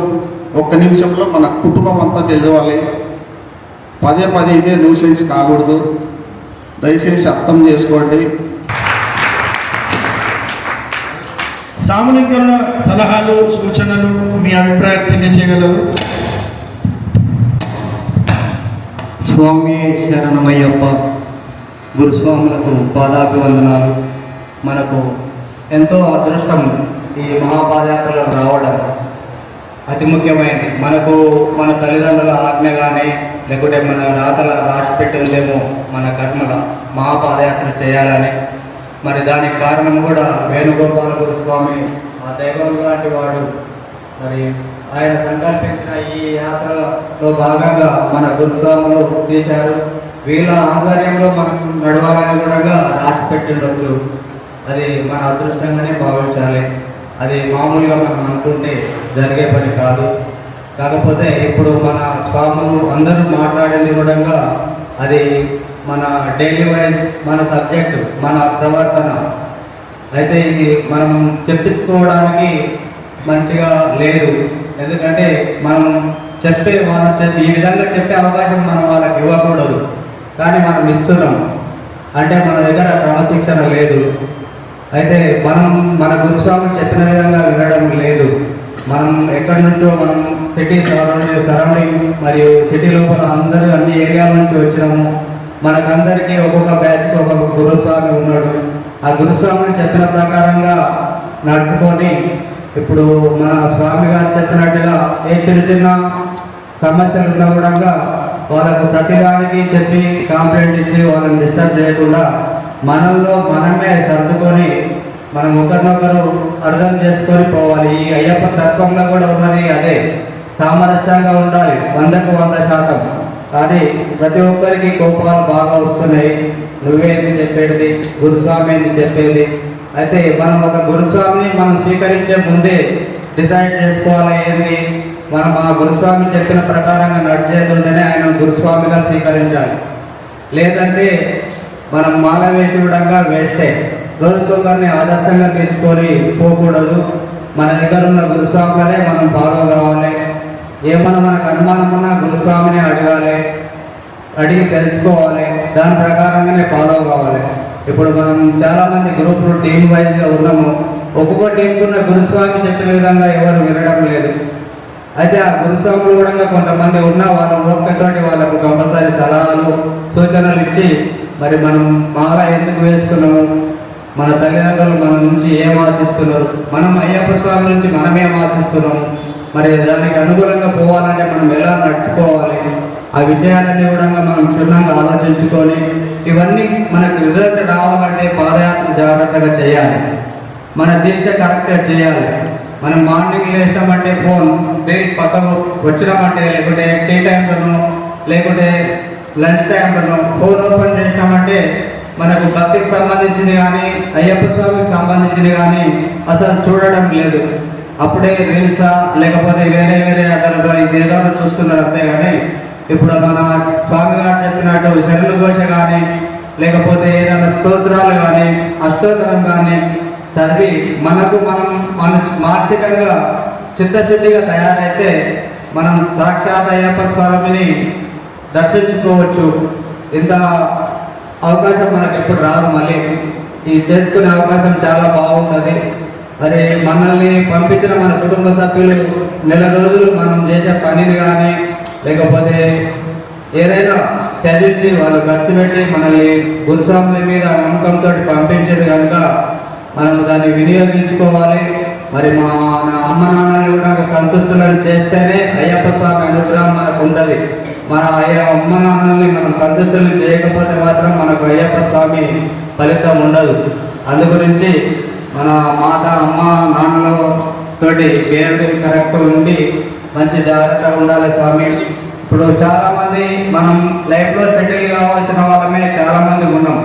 1 నిమిషంలో మన కుటుంబం అంతా తెలియాలి. పదే ఇదే న్యూసెన్స్ కాకూడదు. దయచేసి అర్థం చేసుకోండి. సామూహికంగా సలహాలు సూచనలు మీ అభిప్రాయం తెలియజేయగలరు. స్వామి శరణమయ్యప్ప. గురుస్వాములకు పాదాభివందనాలు. మనకు ఎంతో అదృష్టం ఈ మహాపాదయాత్రలో రావడం అతి ముఖ్యమైనది. మనకు మన తల్లిదండ్రుల ఆజ్ఞ కానీ లేకుంటే మన రాతల రాసి పెట్టి ఉందేమో మన కర్మల మహాపాదయాత్ర చేయాలని. మరి దానికి కారణం కూడా వేణుగోపాల గురుస్వామి, ఆ దైవం లాంటి వాడు. మరి ఆయన సంకల్పించిన ఈ యాత్రలో భాగంగా మన గురుస్వాములు చేశారు. వీళ్ళ ఆధ్వర్యంలో మనం నడవాలని కూడా రాసి పెట్టి ఉండొచ్చు. అది మన అదృష్టంగానే భావించాలి. అది మామూలుగా మనం అనుకుంటే జరిగే పని కాదు. కాకపోతే ఇప్పుడు మన స్వాములు అందరూ మాట్లాడింది కూడా అది మన డైలీ వైజ్ మన సబ్జెక్టు, మన ప్రవర్తన. అయితే ఇది మనం చెప్పించుకోవడానికి మంచిగా లేదు. ఎందుకంటే మనం ఈ విధంగా చెప్పే అవకాశం మనం వాళ్ళకి ఇవ్వకూడదు. కానీ మనం ఇస్తున్నాం అంటే మన దగ్గర క్రమశిక్షణ లేదు. అయితే మనం మన గురుస్వామి చెప్పిన విధంగా వినడం లేదు. మనం ఎక్కడి నుంచో మనం సిటీ సరౌండింగ్ మరియు సిటీ లోపల అందరూ అన్ని ఏరియాల నుంచి వచ్చినాము. మనకందరికీ ఒక్కొక్క బ్యాచ్కి ఒక్కొక్క గురుస్వామి ఉన్నాడు. ఆ గురుస్వామిని చెప్పిన ప్రకారంగా నడుచుకొని ఇప్పుడు మన స్వామి గారు చెప్పినట్టుగా ఏ చిన్న సమస్యలు ఉన్నా కూడా వాళ్ళకు ప్రతిదానికి చెప్పి కంప్లైంట్ ఇచ్చి వాళ్ళని డిస్టర్బ్ చేయకుండా మనల్లో మనమే సర్దుకొని మనం ఒకరినొకరు అర్థం చేసుకొని పోవాలి. ఈ అయ్యప్ప తత్వంలో కూడా ఉన్నది అదే, సామరస్యంగా ఉండాలి 100కు 100%. కానీ ప్రతి ఒక్కరికి కోపాలు బాగా వస్తున్నాయి. నువ్వేంది చెప్పేది, గురుస్వామి ఏంది చెప్పేది. అయితే మనం ఒక గురుస్వామిని మనం స్వీకరించే ముందే డిసైడ్ చేసుకోవాలి ఏంది. మనం ఆ గురుస్వామి చెప్పిన ప్రకారంగా నడిచేది ఉంటేనే ఆయన గురుస్వామిగా స్వీకరించాలి. లేదంటే మనం మాల వేసి కూడా వేస్టే. రోజుకొకరిని ఆదర్శంగా తెచ్చుకొని పోకూడదు. మన దగ్గర ఉన్న గురుస్వాములనే మనం ఫాలో కావాలి. ఏమన్నా మనకు అనుమానం ఉన్నా గురుస్వామిని అడిగి తెలుసుకోవాలి. దాని ప్రకారంగానే ఫాలో కావాలి. ఇప్పుడు మనం చాలామంది గ్రూపులు టీమ్ వైజ్గా ఉన్నాము. ఒక్కొక్క టీంకున్న గురుస్వామి చెప్పిన విధంగా ఎవరు వినడం లేదు. అయితే ఆ గురుస్వాములు కూడా కొంతమంది ఉన్న వాళ్ళ ఓపికతోటి వాళ్ళకు కంపల్సరీ సలహాలు సూచనలు ఇచ్చి మరి మనం మాల ఎందుకు వేసుకున్నాము, మన తల్లిదండ్రులు మన నుంచి ఏం ఆశిస్తున్నారు, మనం అయ్యప్ప స్వామి నుంచి మనం ఏం ఆశిస్తున్నాము, మరి దానికి అనుగుణంగా పోవాలంటే మనం ఎలా నడుచుకోవాలి, ఆ విషయాలన్నీ కూడా మనం క్షుణ్ణంగా ఆలోచించుకొని ఇవన్నీ మనకు రిజల్ట్ రావాలంటే పాదయాత్ర జాగ్రత్తగా చేయాలి. మన దీక్ష కరెక్ట్గా చేయాలి. మనం మార్నింగ్ లేచినామంటే ఫోన్ పక్కకు వచ్చినామంటే లేకుంటే టీ టైంలోనో లేకుంటే లంచ్ టైంలోనో ఫోన్ ఓపెన్ చేసినామంటే మనకు భక్తికి సంబంధించింది కానీ అయ్యప్ప స్వామికి సంబంధించింది కానీ అసలు చూడడం లేదు. అప్పుడే రీల్సా లేకపోతే వేరే అతను ఏదో చూస్తున్నారు అంతే. కానీ ఇప్పుడు మన స్వామి గారు చెప్పినట్టు శరణు ఘోష కానీ లేకపోతే ఏదైనా స్తోత్రాలు కానీ అష్టోత్తరం కానీ చదివి మనకు మనం మానసికంగా చిత్తశుద్ధిగా తయారైతే మనం సాక్షాత్ అయ్యప్ప స్వామిని దర్శించుకోవచ్చు. ఇంత అవకాశం మనకి ఎప్పుడు రాదు. మళ్ళీ ఈ చేసుకునే అవకాశం చాలా బాగుంటుంది. మరి మనల్ని పంపించిన మన కుటుంబ సభ్యులు నెల రోజులు మనం చేసే పనిని కానీ లేకపోతే ఏదైనా త్యజించి వాళ్ళు ఖర్చు పెట్టి మనల్ని గురుస్వాముల మీద నమ్మకంతో పంపించేది కనుక మనం దాన్ని వినియోగించుకోవాలి. మరి నా అమ్మ నాన్నని కూడా సంతుష్టులను చేస్తేనే అయ్యప్ప స్వామి అనుగ్రహం మనకు ఉంటుంది. మన అమ్మ నాన్నల్ని మనం సంతుష్టులు చేయకపోతే మాత్రం మనకు అయ్యప్ప స్వామి ఫలితం ఉండదు. అందుగురించి మన మాత అమ్మ నాన్నలతోటి కేర్ని కరెక్ట్ ఉండి మంచి జాగ్రత్తగా ఉండాలి స్వామి. ఇప్పుడు చాలామంది మనం లైఫ్లో సెటిల్ కావాల్సిన వాళ్ళమే చాలామంది ఉన్నాం.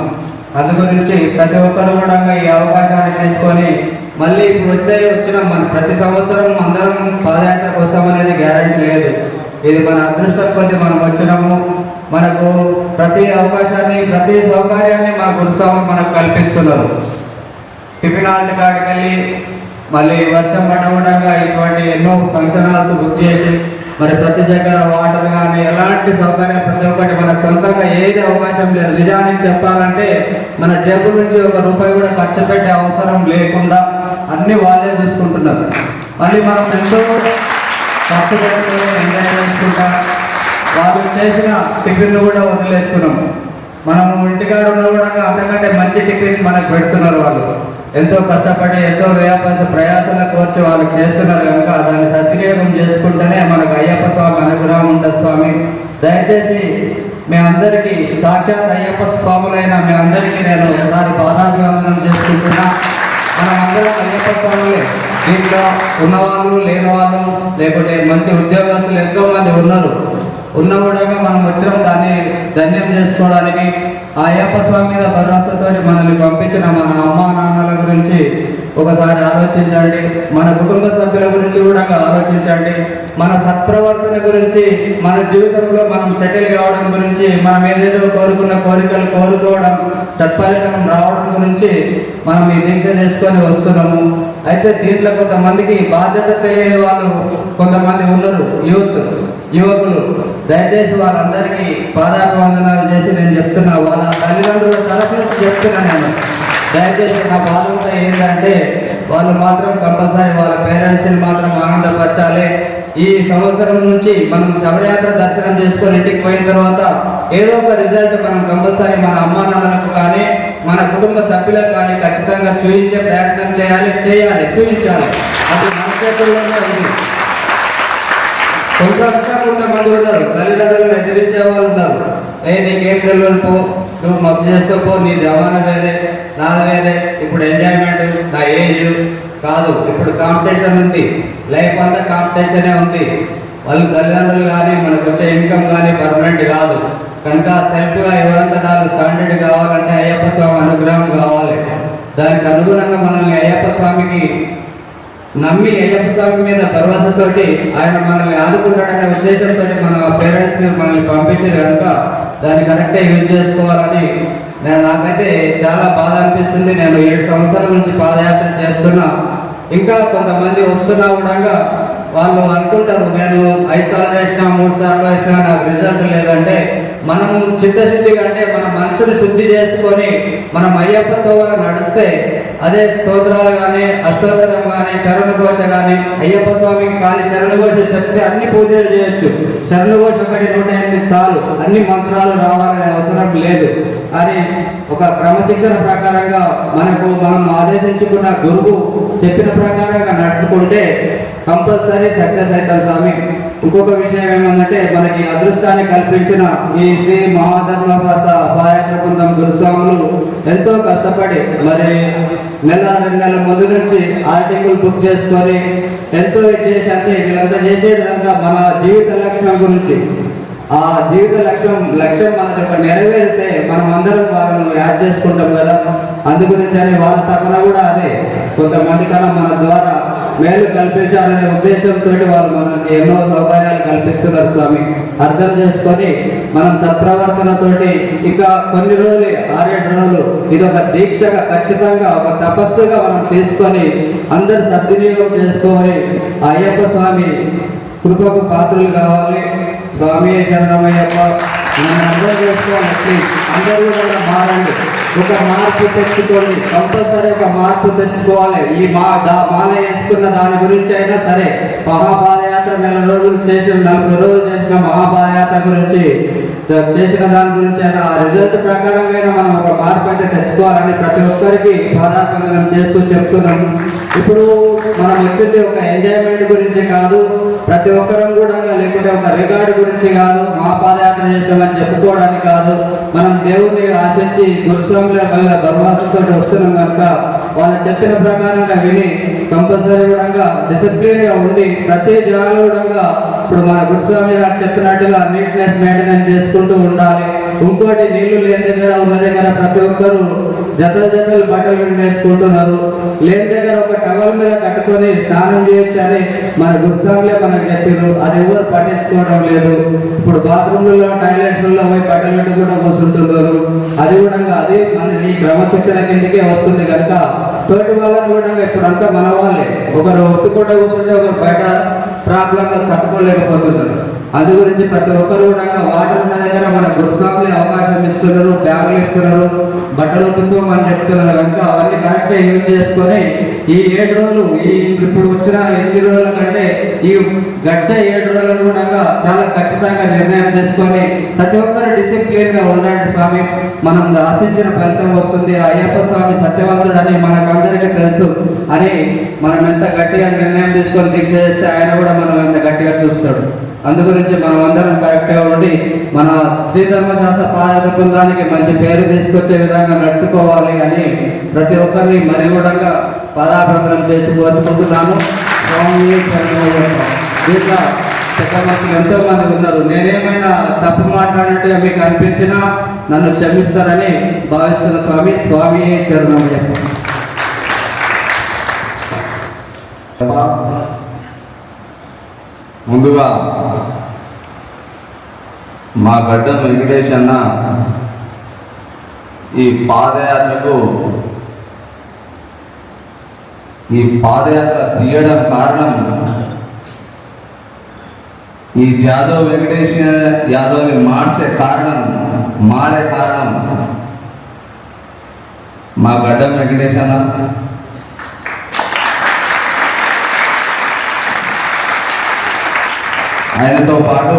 అందుగురించి ప్రతి ఒక్కరు కూడా ఈ అవకాశాన్ని తీసుకొని మళ్ళీ ఇప్పుడు వచ్చిన మన ప్రతి సంవత్సరం అందరం పాదయాత్రకు వస్తామనేది గ్యారంటీ లేదు. ఇది మన అదృష్టం కొద్ది మనం వచ్చినాము. మనకు ప్రతి అవకాశాన్ని ప్రతి సౌకర్యాన్ని మన గురుస్వామి మనకు కల్పిస్తున్నారు. టిఫిన్ హాల్ట్ కాడికి వెళ్ళి మళ్ళీ వర్షం పడకుండా ఇటువంటి ఎన్నో ఫంక్షన్ హాల్స్ బుక్ చేసి మరి ప్రతి దగ్గర వాటర్ కానీ ఎలాంటి సౌకర్యం ప్రతి ఒక్కటి మనకు సొంతంగా ఏది అవకాశం లేదు. నిజానికి చెప్పాలంటే మన జేబు నుంచి ₹1 కూడా ఖర్చు పెట్టే అవసరం లేకుండా అన్ని వాళ్ళే చూసుకుంటున్నారు. మళ్ళీ మనం ఎంతో ఖర్చు పెట్టుకొని ఎంజాయ్ చేసుకుంటా వాళ్ళు చేసిన టిఫిన్ కూడా వదిలేస్తున్నాం. మనము ఇంటికాడ ఉన్న కూడా అంతకంటే మంచి టిఫిన్ మనకు పెడుతున్నారు. వాళ్ళు ఎంతో కష్టపడి ఎంతో ప్రయాసాలకు వచ్చి వాళ్ళు చేస్తున్నారు కనుక దాన్ని సద్వినియోగం చేసుకుంటేనే మనకు అయ్యప్ప స్వామి అనుగ్రహం ఉంటుంది. స్వామి దయచేసి మీ అందరికీ సాక్షాత్ అయ్యప్ప స్వాములైన మీ అందరికీ నేను ఒకసారి పాదాభివందనం చేసుకుంటున్నా. మనం అందరం అయ్యప్ప స్వాములే. దీంట్లో ఉన్నవాళ్ళు లేని వాళ్ళు లేకుంటే మంచి ఉద్యోగస్తులు ఎంతోమంది ఉన్నారు. ఉన్న కూడా మనం వచ్చినాం దాన్ని ధన్యం చేసుకోవడానికి. ఆ అయ్యప్ప స్వామి మీద భరోసాతో మనల్ని పంపించిన మన అమ్మా నాన్నల గురించి ఒకసారి ఆలోచించండి. మన కుటుంబ సభ్యుల గురించి కూడా ఆలోచించండి. మన సత్ప్రవర్తన గురించి, మన జీవితంలో మనం సెటిల్ కావడం గురించి, మనం ఏదేదో కోరుకున్న కోరికలు కోరుకోవడం, సత్ఫలితం రావడం గురించి మనం ఈ దీక్ష చేసుకొని వస్తున్నాము. అయితే దీంట్లో కొంతమందికి బాధ్యత తెలియని వాళ్ళు కొంతమంది ఉన్నారు. యువకులు దయచేసి వాళ్ళందరికీ పాదాభివందనాలు చేసి నేను చెప్తున్నా. వాళ్ళ తల్లిదండ్రుల తరఫు నుంచి చెప్తున్నా. నేను దయచేసి నా బాధంతో ఏంటంటే వాళ్ళు మాత్రం కంపల్సరీ వాళ్ళ పేరెంట్స్ని మాత్రం ఆనందపరచాలి. ఈ సంవత్సరం నుంచి మనం శబరియాత్ర దర్శనం చేసుకొని ఇంటికి పోయిన తర్వాత ఏదో ఒక రిజల్ట్ మనం కంపల్సరీ మన అమ్మా నాన్నలకు కానీ మన కుటుంబ సభ్యులకు కానీ ఖచ్చితంగా చూపించే ప్రయత్నం చేయాలి, చూపించాలి. అది మన చేతుల్లోనే ఉంది. కొంతమంది ఉన్నారు తల్లిదండ్రులను ఎదిరించే వాళ్ళు ఉన్నారు. నీకేం తెలియదు పో, నువ్వు మస్తు చేసుకోపో, నీ జమానా వేరే నాది వేరే, ఇప్పుడు ఎంజాయ్మెంట్ నా ఏజ్ కాదు, ఇప్పుడు కాంపిటీషన్ ఉంది, లైఫ్ అంతా కాంపిటీషనే ఉంది. వాళ్ళు తల్లిదండ్రులు కానీ మనకు వచ్చే ఇన్కమ్ కానీ పర్మనెంట్ కాదు కనుక సెల్ఫ్గా ఎవరంతా వాళ్ళు స్టాండర్డ్ కావాలంటే అయ్యప్ప స్వామి అనుగ్రహం కావాలి. దానికి అనుగుణంగా మనల్ని అయ్యప్ప స్వామికి నమ్మి అయ్యప్ప స్వామి మీద భరోసాతోటి ఆయన మనల్ని ఆదుకుంటాడనే ఉద్దేశంతో మన పేరెంట్స్ మనల్ని పంపించారు కనుక దాన్ని కరెక్ట్గా యూజ్ చేసుకోవాలని నాకైతే చాలా బాధ అనిపిస్తుంది. నేను 7 సంవత్సరాల నుంచి పాదయాత్ర చేస్తున్నా. ఇంకా కొంతమంది వస్తున్నా కూడా వాళ్ళు అనుకుంటారు నేను 5 సార్లు వేసినా 3 సార్లు వేసినా నాకు రిజల్ట్ లేదంటే మనం చిత్తశుద్ధిగా అంటే మన మనసుని శుద్ధి చేసుకొని మనం అయ్యప్పతో నడిస్తే అదే స్తోత్రాలు కానీ అష్టోత్తరం కానీ శరణఘోష కానీ అయ్యప్ప స్వామికి కానీ శరణఘోష చెప్తే అన్ని పూజలు చేయొచ్చు. శరణఘోష 108 చాలు, అన్ని మంత్రాలు రావాలనే అవసరం లేదు అని ఒక క్రమశిక్షణ ప్రకారంగా మనం ఆదేశించుకున్న గురువు చెప్పిన ప్రకారంగా నడుచుకుంటే కంపల్సరీ సక్సెస్ అవుతాం స్వామి. ఇంకొక విషయం ఏమందంటే మనకి అదృష్టాన్ని కల్పించిన ఈ శ్రీ మహాధర్మశాస్త్ర పాదయాత్ర బృందం గురుస్వాములు ఎంతో కష్టపడి మరి 1-2 నెలల ముందు నుంచి ఆర్టికల్ బుక్ చేసుకొని ఎంతో చేసి అంతే వీళ్ళంతా చేసేదంతా మన జీవిత లక్ష్యం గురించి. ఆ జీవిత లక్ష్యం మనది ఒక నెరవేరితే మనం అందరం వాళ్ళను యాడ్ చేసుకుంటాం కదా. అందుగురించి అని వాళ్ళ తపన కూడా అదే. కొంతమంది కన్నా మన ద్వారా మేలు కల్పించాలనే ఉద్దేశంతో వాళ్ళు మనకి ఎన్నో సౌకర్యాలు కల్పిస్తున్నారు స్వామి. అర్థం చేసుకొని మనం సత్ప్రవర్తనతోటి ఇంకా కొన్ని రోజులు 6-7 రోజులు ఇది ఒక దీక్షగా ఖచ్చితంగా ఒక తపస్సుగా మనం తీసుకొని అందరు సద్వినియోగం చేసుకొని అయ్యప్ప స్వామి కృపకు పాత్రలు కావాలి. స్వామి శరణమయ్యప్ప. మనం అందరూ చేసుకోవాలి. ప్లీజ్ అందరూ కూడా మారండి, ఒక మార్పు తెచ్చుకోండి, కంపల్సరీ ఒక మార్పు తెచ్చుకోవాలి. ఈ మాల వేసుకున్న దాని గురించి అయినా సరే, మహాపాదయాత్ర 4 రోజులు చేసిన 40 రోజులు చేసిన మహాపాదయాత్ర గురించి చేసిన దాని గురించి అయినా ఆ రిజల్ట్ ప్రకారంగా మనం ఒక మార్పు అయితే తెచ్చుకోవాలని ప్రతి ఒక్కరికి పాదాభివందనం చేస్తూ చెప్తున్నాం. ఇప్పుడు మనం వచ్చింది ఒక ఎంజాయ్మెంట్ గురించి కాదు, ప్రతి ఒక్కరం కూడా లేకుంటే ఒక రికార్డు గురించి కాదు, మహాపాదయాత్ర చేసామని చెప్పుకోవడానికి కాదు. మనం దేవుణ్ణి ఆశించి గురుస్వాముల వల్ల గర్వాసంతో వస్తున్నాం కనుక వాళ్ళు చెప్పిన ప్రకారంగా విని కంపల్సరీ కూడా డిసిప్లిన్గా ఉండి ప్రతి జాగాలో కూడా ఇప్పుడు మన గురుస్వామి గారు చెప్పినట్టుగా నీట్నెస్ మెయింటెనెన్స్ చేసుకుంటూ ఉండాలి. ఇంకోటి నీళ్లు లేని దగ్గర ఉన్న దగ్గర ప్రతి ఒక్కరు జతలు బట్టలు విండేసుకుంటున్నారు. లేని దగ్గర ఒక టవల్ మీద కట్టుకొని స్నానం చేయొచ్చని మన గురుస్వాములే మనకు చెప్పారు. అది ఎవరు పట్టించుకోవడం లేదు. ఇప్పుడు బాత్రూమ్లలో టాయిలెట్స్లలో పోయి బట్టలు పెట్టుకుంటూ కూర్చుంటున్నారు. అది కూడా అది మనకి క్రమశిక్షణ కిందకే వస్తుంది కనుక తోటి వాళ్ళని కూడా ఇప్పుడంతా మన వాళ్ళే. ఒకరు ఒత్తుకుంటూ కూర్చుంటే ఒకరు బయట ప్రాబ్లంగా తట్టుకోలేకపోతున్నారు. అందు గురించి ప్రతి ఒక్కరు కూడా వాటర్ ఉన్న దగ్గర మన గురుస్వాములే అవకాశం ఇస్తున్నారు, బ్యాగులు ఇస్తున్నారు, బట్టలు ఉతుక్కోమని చెప్తున్నారు కనుక అవన్నీ కరెక్ట్గా యూజ్ చేసుకొని ఈ 7 రోజులు ఇప్పుడు వచ్చిన 8 రోజుల కంటే ఈ గడిచే 7 రోజులను కూడా చాలా ఖచ్చితంగా నిర్ణయం చేసుకొని ప్రతి ఒక్కరు డిసిప్లిన్గా ఉండండి స్వామి. మనం ఆశించిన ఫలితం వస్తుంది. అయ్యప్ప స్వామి సత్యవంతుడని మనకందరికీ తెలుసు అని మనం ఎంత గట్టిగా నిర్ణయం తీసుకొని దీక్ష చేస్తే ఆయన కూడా మనం ఎంత గట్టిగా చూస్తాడు. అందు గురించి మనం అందరం కరెక్ట్గా ఉండి మన శ్రీ ధర్మశాస్త్ర పాదయాత్ర బృందానికి మంచి పేరు తీసుకొచ్చే విధంగా నడుచుకోవాలి అని ప్రతి ఒక్కరిని మరి కూడా పాదాభివందనం చేసి కోరుకుంటున్నాను. దీంట్లో పెద్దమంది ఎంతో మంది ఉన్నారు. నేనేమైనా తప్పు మాట్లాడినట్టుగా మీకు అనిపించినా నన్ను క్షమిస్తారని భావిస్తున్న స్వామి. స్వామి శరణమయ్యప్ప. ముందుగా మా గడ్డం వెంకటేష్ అన్న ఈ పాదయాత్ర తీయడం కారణం ఈ జాదవ్ వెంకటేష్ యాదవ్ని మారే కారణం మా గడ్డం వెంకటేష్ అన్న. ఆయనతో పాటు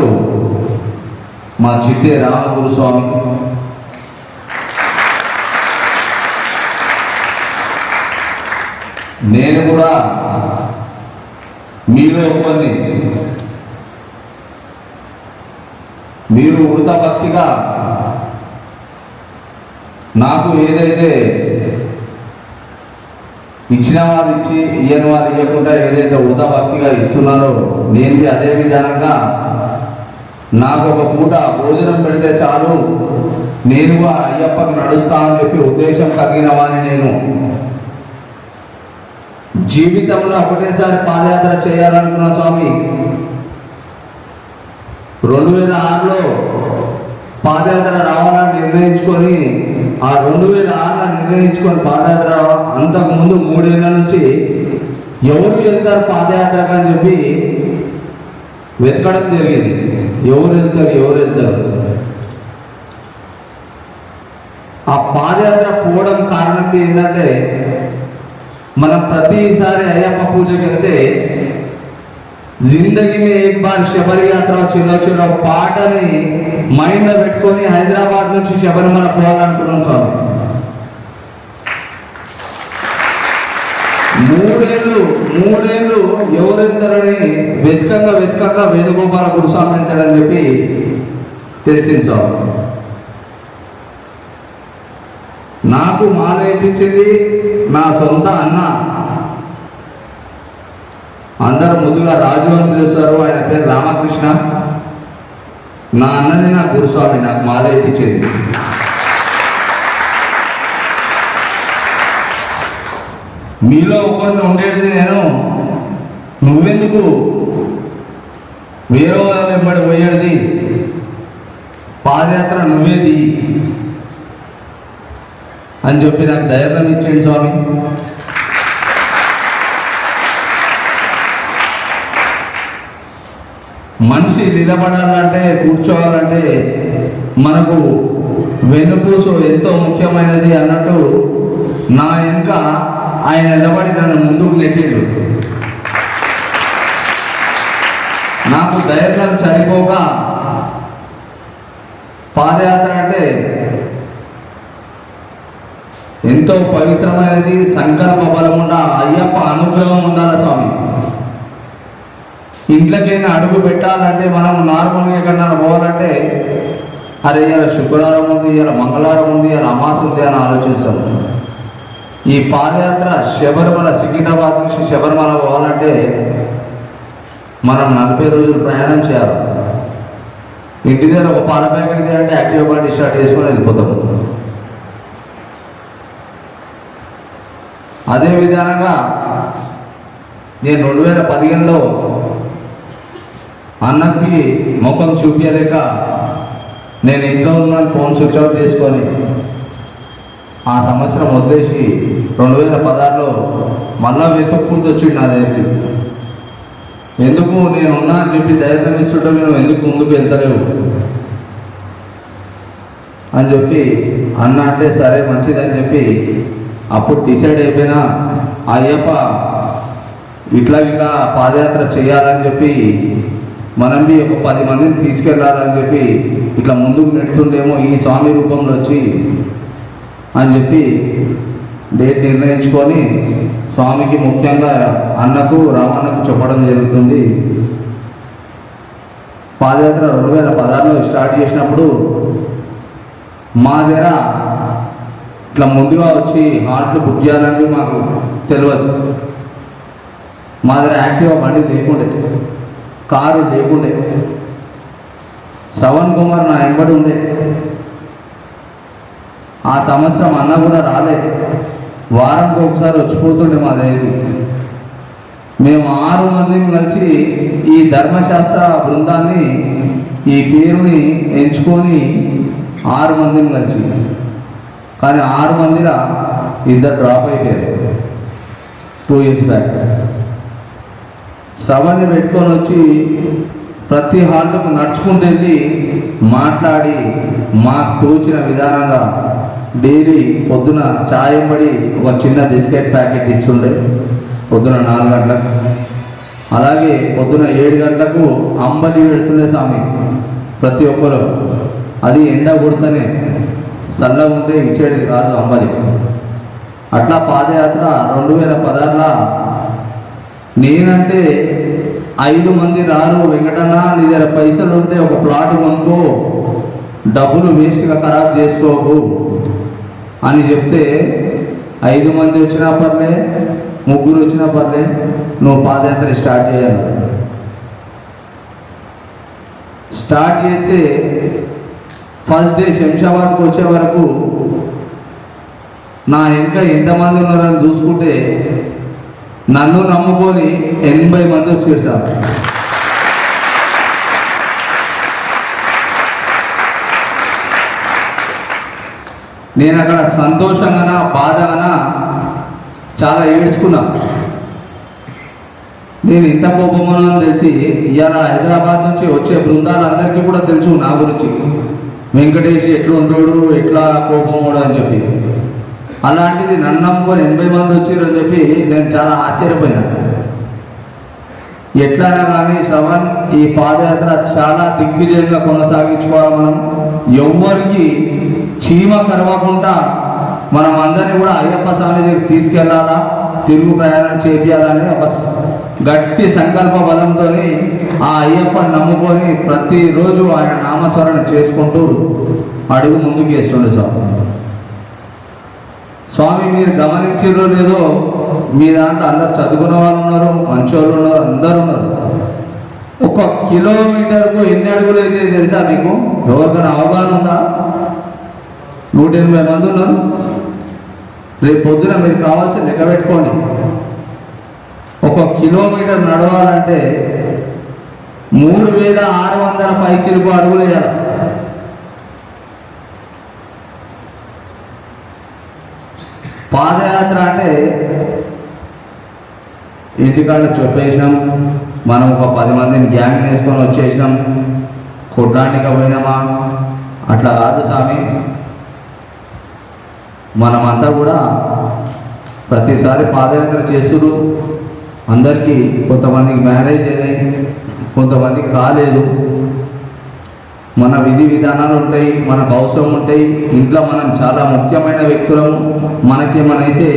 మా చిట్టే రామగురుస్వామి, నేను కూడా మీలో కొన్ని మీరు ఉడత భక్తిగా నాకు ఏదైతే ఇచ్చిన వారు ఇచ్చి ఇయ్యని వారు ఇవ్వకుండా ఏదైతే ఉడత భక్తిగా ఇస్తున్నారో నేను అదే విధానంగా నాకు ఒక పూట భోజనం పెడితే చాలు నేను అయ్యప్పకు నడుస్తానని చెప్పి ఉద్దేశం కలిగిన వాడిని. నేను జీవితంలో ఒకటేసారి పాదయాత్ర చేయాలనుకున్న స్వామి. 2006లో పాదయాత్ర రావాలని నిర్ణయించుకొని ఆ 2006లో నిర్ణయించుకొని పాదయాత్ర అంతకుముందు 3 ఏళ్ళ నుంచి ఎవరు వెళ్తారు పాదయాత్రకు అని చెప్పి వెతకడం జరిగింది. ఎవరు వెళ్తారు ఆ పాదయాత్ర పోవడం కారణం ఏంటంటే మనం ప్రతిసారి అయ్యప్ప పూజకి వెళ్తే జిందగీ మే ఏక్ బార్ శబరి యాత్ర చిన్న పాటని మైండ్లో పెట్టుకొని హైదరాబాద్ నుంచి శబరిమల పోవాలనుకున్నాం స్వామి. 3 ఏళ్ళు ఎవరెత్తారని వెతకంగా వేణుగోపాల గురుస్వామి అంటారని చెప్పి తెలిసింది స్వామి. నాకు మాల వేయించింది నా సొంత అన్న. అందరు ముందుగా రాజు అని పిలుస్తారు, ఆయన పేరు రామకృష్ణ. నా అన్ననే నా గురుస్వామి, నాకు మాల వేయించింది. మీలో ఒకరిని ఉండేది నేను, నువ్వెందుకు వేరే వాళ్ళ వెంబడి పోయేది, పాదయాత్ర నువ్వేది అని చెప్పి నాకు ధైర్యం ఇచ్చేయండి స్వామి. మనిషి నిలబడాలంటే కూర్చోవాలంటే మనకు వెన్నుపూసు ఎంతో ముఖ్యమైనది అన్నట్టు నా వెనుక ఆయన నిలబడి నన్ను ముందుకు నెట్టిండు. నాకు ధైర్యం సరిపోక పాదయాత్ర అంటే ఎంతో పవిత్రమైనది, సంకల్ప బలం ఉండాలి, అయ్యప్ప అనుగ్రహం ఉండాలి స్వామి. ఇంట్లోకైనా అడుగు పెట్టాలంటే మనం నార్మల్గా ఎక్కడన్నా పోవాలంటే అరే ఇలా శుక్రవారం ఉంది, ఇలా మంగళవారం ఉంది, ఇలా అమాస ఉంది అని ఆలోచిస్తాం. ఈ పాదయాత్ర శబరిమల, సికింద్రాబాద్ నుంచి శబరిమల పోవాలంటే మనం 40 రోజులు ప్రయాణం చేయాలి. ఇంటి దగ్గర ఒక పాల ప్యాకెట్ చేయాలంటే యాక్టివ్ బండి స్టార్ట్ చేసుకొని వెళ్ళిపోతాం. అదే విధానంగా నేను 2015లో అన్నకి ముఖం చూపించలేక నేను ఇంట్లో ఉన్నాను, ఫోన్ స్విచ్ ఆఫ్ చేసుకొని ఆ సంవత్సరం వదిలేసి 2016లో మళ్ళా వెతుక్కుంటూ వచ్చిండు నా దగ్గరికి. ఎందుకు నేను ఉన్నా అని చెప్పి ధైర్యం ఇస్తుంటే నువ్వు ఎందుకు ముందుకు వెళ్తలేవు అని చెప్పి అన్న అంటే సరే మంచిదని చెప్పి అప్పుడు డిసైడ్ అయిపోయినా అయ్యప్ప ఇట్లా పాదయాత్ర చేయాలని చెప్పి మనం ఒక 10 మందిని తీసుకెళ్ళాలని చెప్పి ఇట్లా ముందుకు నెడుతుండేమో ఈ స్వామి రూపంలో వచ్చి అని చెప్పి డేట్ నిర్ణయించుకొని స్వామికి ముఖ్యంగా అన్నకు రామన్నకు చెప్పడం జరుగుతుంది. పాదయాత్ర 2016లో స్టార్ట్ చేసినప్పుడు మా దగ్గర ఇట్లా ముందుగా వచ్చి హాట్లు బుక్ చేయాలంటే మాకు తెలియదు. మా దగ్గర యాక్టివా బండి లేకుండే, కారు లేకుండే. శ్రవణ్ కుమార్ నా వెంబడి ఉండే. ఆ సంవత్సరం అన్న కూడా రాలే, వారంకి ఒకసారి వచ్చిపోతుండే మా దగ్గరికి. మేము 6 మందిని కలిసి ఈ ధర్మశాస్త్ర బృందాన్ని, ఈ పేరుని ఎంచుకొని 6 మందిని కలిసి, కానీ 6 మందిలో 2 డ్రాప్ అయిపోయారు 2 years బ్యాక్. సభని పెట్టుకొని వచ్చి ప్రతి హాల్కు నడుచుకుంటూ వెళ్ళి మాట్లాడి మాకు తోచిన విధానంగా డైలీ పొద్దున చాయ్ పడి ఒక చిన్న బిస్కెట్ ప్యాకెట్ ఇస్తుండే పొద్దున 4 గంటలకు. అలాగే పొద్దున 7 గంటలకు అంబలి పెడుతుండే స్వామి ప్రతి ఒక్కరు. అది ఎండ కొడుతూనే చల్లగా ఉంటే ఇచ్చేది కాదు అంబలి. అట్లా పాదయాత్ర 2016లో నేనంటే 5 మంది రారు, వెంకటన్న నీ దగ్గర పైసలు ఉంటే ఒక ప్లాట్ కొనుక్కో, డబ్బులు వేస్ట్గా ఖరాబ్ చేసుకోకు అని చెప్తే 5 మంది వచ్చినా పర్లే, 3 వచ్చినా పర్లే, నువ్వు పాదయాత్ర స్టార్ట్ చేయాలి. స్టార్ట్ చేసి ఫస్ట్ డే శంషాబాద్కి వచ్చే వరకు నా ఇంకా ఎంతమంది ఉన్నారని చూసుకుంటే నన్ను నమ్ముకొని 80 మంది వచ్చారు సార్. నేను అక్కడ సంతోషంగానా బాధగానా చాలా ఏడ్చుకున్నా. నేను ఇంత కోపమని తెలిసి ఇవాళ హైదరాబాద్ నుంచి వచ్చే బృందాలందరికీ కూడా తెలుసు నా గురించి, వెంకటేష్ ఎట్లా ఉండోడు, ఎట్లా కోపమోడు అని చెప్పి. అలాంటిది నన్ను నమ్ముకొని 80 మంది వచ్చారు అని చెప్పి నేను చాలా ఆశ్చర్యపోయినా. ఎట్లయినా కానీ శ్రవణ్ ఈ పాదయాత్ర చాలా దిగ్విజయంగా కొనసాగించుకోవాలి. మనం ఎవ్వరికి చీమ కరవకుండా మనం అందరినీ కూడా అయ్యప్ప స్వామి దగ్గరికి తీసుకెళ్లాలా, తిరుగు ప్రయాణం చేయాలని ఒక గట్టి సంకల్ప బలంతో ఆ అయ్యప్పని నమ్ముకొని ప్రతిరోజు ఆయన నామస్మరణ చేసుకుంటూ అడుగు ముందుకు వేస్తుండే స్వామి. స్వామి మీరు గమనించారో లేదో, మీ దాంట్లో అందరు చదువుకున్న వాళ్ళు ఉన్నారు, మంచోళ్ళు ఉన్నారు, అందరు ఉన్నారు. 1 కిలోమీటర్కు ఎన్ని అడుగులు అయితే తెలుసా మీకు? ఎవరికైనా అవగాహన ఉందా? 180 మంది ఉన్నారు. రేపు పొద్దున మీరు కావాల్సిన లెక్క పెట్టుకోండి. 1 కిలోమీటర్ నడవాలంటే 3600 పైచిలుకు అడుగులు వేయాలి. పాదయాత్ర అంటే ఇంటికాడ చెప్పేసినాం, మనం ఒక 10 మందిని గ్యాంగ్ వేసుకొని వచ్చేసినాం, కొట్లానికి పోయినామా, అట్లా కాదు స్వామి, మనమంతా కూడా ప్రతిసారి పాదయాత్ర చేస్తున్నారు. అందరికీ కొంతమందికి మ్యారేజ్ అయినాయి, కొంతమందికి కాలేదు. మన విధి విధానాలు ఉంటాయి, మనకు అవసరం ఉంటాయి. ఇంట్లో మనం చాలా ముఖ్యమైన వ్యక్తులము. మనైతే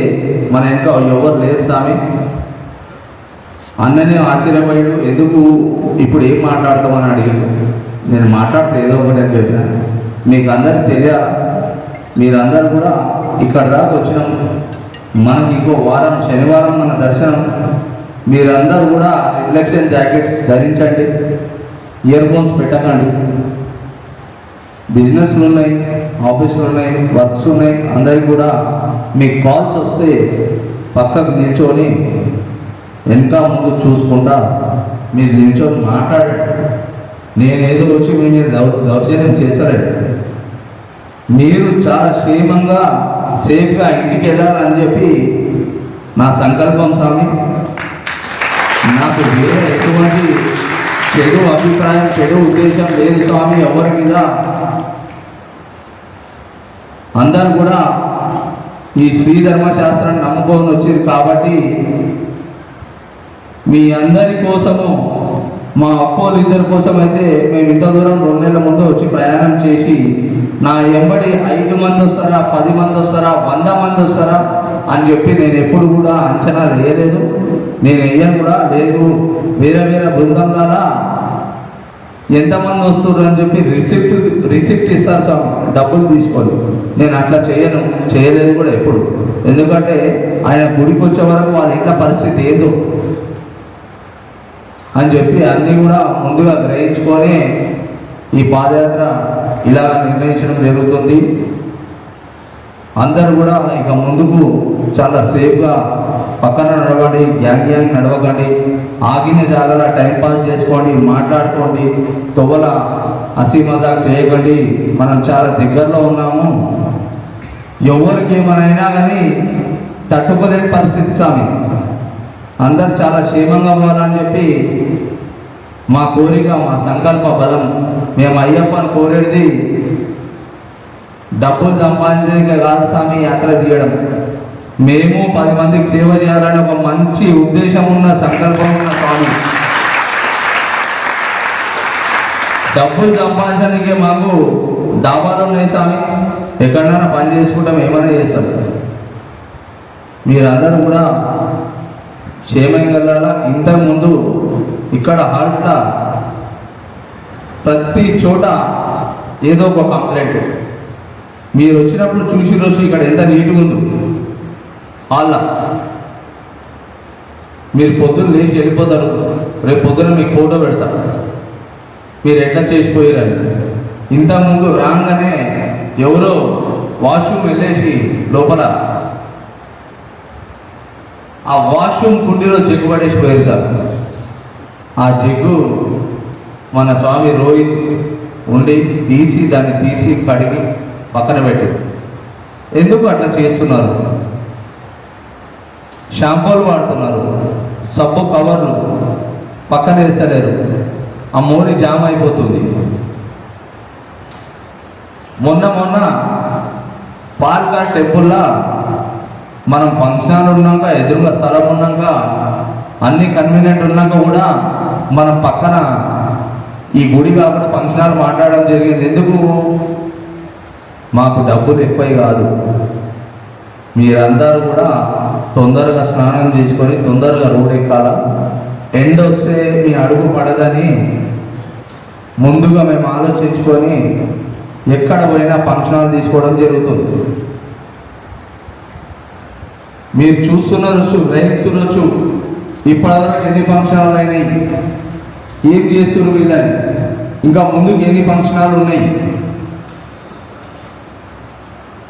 మన వెనుక ఎవరు లేరు స్వామి. అన్ననే ఆశ్చర్యపోయాడు, ఎందుకు ఇప్పుడు ఏం మాట్లాడతామని అడిగాడు. నేను మాట్లాడితే ఏదో ఒకటి అని చెప్పినాను. మీకు అందరికి తెలియాలి, మీరందరూ కూడా ఇక్కడ దాకా వచ్చినాం. మనకి ఇంకో వారం శనివారం మన దర్శనం. మీరందరూ కూడా రిఫ్లెక్షన్ జాకెట్స్ ధరించండి, ఇయర్ ఫోన్స్ పెట్టకండి. బిజినెస్లు ఉన్నాయి, ఆఫీసులు ఉన్నాయి, వర్క్స్ ఉన్నాయి. అందరికి కూడా మీకు కాల్స్ వస్తే పక్కకు నిల్చొని వెనక ముందు చూసుకుంటా మీరు నిల్చొని మాట్లాడండి. నేనేదో వచ్చి మేము దౌర్జన్యం చేశారండి. మీరు చాలా క్షేమంగా సేఫ్గా ఇంటికి వెళ్ళాలని చెప్పి నా సంకల్పం స్వామి. నాకు వేరే ఎటువంటి చెడు అభిప్రాయం, చెడు ఉద్దేశం లేదు స్వామి ఎవరి మీద. అందరూ కూడా ఈ శ్రీ ధర్మశాస్త్రాన్ని నమ్ముకొని వచ్చారు కాబట్టి మీ అందరి కోసము, మా అక్కోళ్ళు ఇద్దరి కోసం అయితే మేము ఇంత దూరం 2 నెలల ముందు వచ్చి ప్రయాణం చేసి నా ఎంబడి 5 మంది వస్తారా, 10 మంది వస్తారా, 100 మంది వస్తారా అని చెప్పి నేను ఎప్పుడు కూడా అంచనా వేయలేదు. నేను వేయను కూడా లేదు. వేరే వేరే బృందంగాల ఎంతమంది వస్తున్నారు అని చెప్పి రిసిప్ట్ ఇస్తారు స్వామి, డబ్బులు తీసుకోండి. నేను అట్లా చేయలేదు కూడా ఎప్పుడు. ఎందుకంటే ఆయన గుడికి వచ్చే వరకు వాళ్ళ ఇంట్లో పరిస్థితి ఏదో అని చెప్పి అన్నీ కూడా ముందుగా గ్రహించుకొని ఈ పాదయాత్ర ఇలా నిర్ణయించడం జరుగుతుంది. అందరూ కూడా ఇక ముందుకు చాలా సేఫ్గా పక్కన నడవండి, గ్యాంగ్ నడవకండి. ఆగిన జాగాల టైంపాస్ చేసుకోండి, మాట్లాడుకోండి, తొవ్వల హసీ మజాక్ చేయకండి. మనం చాలా దగ్గరలో ఉన్నాము. ఎవరికి ఏమైనా కానీ తట్టుకోలేని పరిస్థితి స్వామి. అందరు చాలా క్షేమంగా పోవాలని చెప్పి మా కోరిక, మా సంకల్ప బలం. మేము అయ్యప్పని కోరేది డబ్బులు సంపాదించడానికి కాదు స్వామి యాత్ర తీయడం. మేము 10 మందికి సేవ చేయాలని ఒక మంచి ఉద్దేశం ఉన్న, సంకల్పం ఉన్న స్వామి. డబ్బులు సంపాదించడానికి మాకు దాబాలు ఉన్నాయి స్వామి. ఎక్కడైనా పని చేసుకుంటాం, ఏమైనా చేస్తాం. మీరందరూ కూడా క్షేమంగా వెళ్ళాలా. ఇంతకుముందు ఇక్కడ హాల్ట్ల ప్రతి చోట ఏదో ఒక కంప్లైంట్. మీరు వచ్చినప్పుడు చూసి ఇక్కడ ఎంత నీట్గా ఉందో హాల్ల. మీరు పొద్దున్న లేచి వెళ్ళిపోతారు, రేపు పొద్దున మీకు ఫోటో పెడతారు మీరు ఎట్లా చేసిపోయారని. ఇంతకుముందు రాగానే ఎవరో వాష్రూమ్ వెళ్ళేసి లోపల ఆ వాష్రూమ్ కుండీలో జగ్గు పడేసిపోయారు సార్. ఆ జగ్గు మన స్వామి రోహిత్ ఉండి దాన్ని తీసి కడిగి పక్కన పెట్టి. ఎందుకు అట్లా చేస్తున్నారు? షాంపూలు వాడుతున్నారు, సబ్బు కవర్లు పక్కన వేస్తలేరు, ఆ మోరి జామ్ అయిపోతుంది. మొన్న పాల్ఘాట్ టెంపుల్లో మనం ఫంక్షనాలు ఉన్నాక, ఎదురుగా స్థలం ఉన్నాక, అన్ని కన్వీనియంట్ ఉన్నాక కూడా మనం పక్కన ఈ గుడి కాకుండా ఫంక్షనాలు మాట్లాడడం జరిగింది. ఎందుకు? మాకు డబ్బులు ఎక్కువ కాదు. మీరందరూ కూడా తొందరగా స్నానం చేసుకొని తొందరగా రోడ్ ఎక్కాల. ఎండ్ వస్తే మీ అడుగు పడదని ముందుగా మేము ఆలోచించుకొని ఎక్కడ పోయినా ఫంక్షనాలు తీసుకోవడం జరుగుతుంది. మీరు చూస్తున్నారు, గ్రహిస్తున్నారు ఇప్పటివరకు ఎన్ని ఫంక్షనాలు అయినాయి, ఏం చేస్తున్నారు వీళ్ళని, ఇంకా ముందుకు ఎన్ని ఫంక్షనాలు ఉన్నాయి.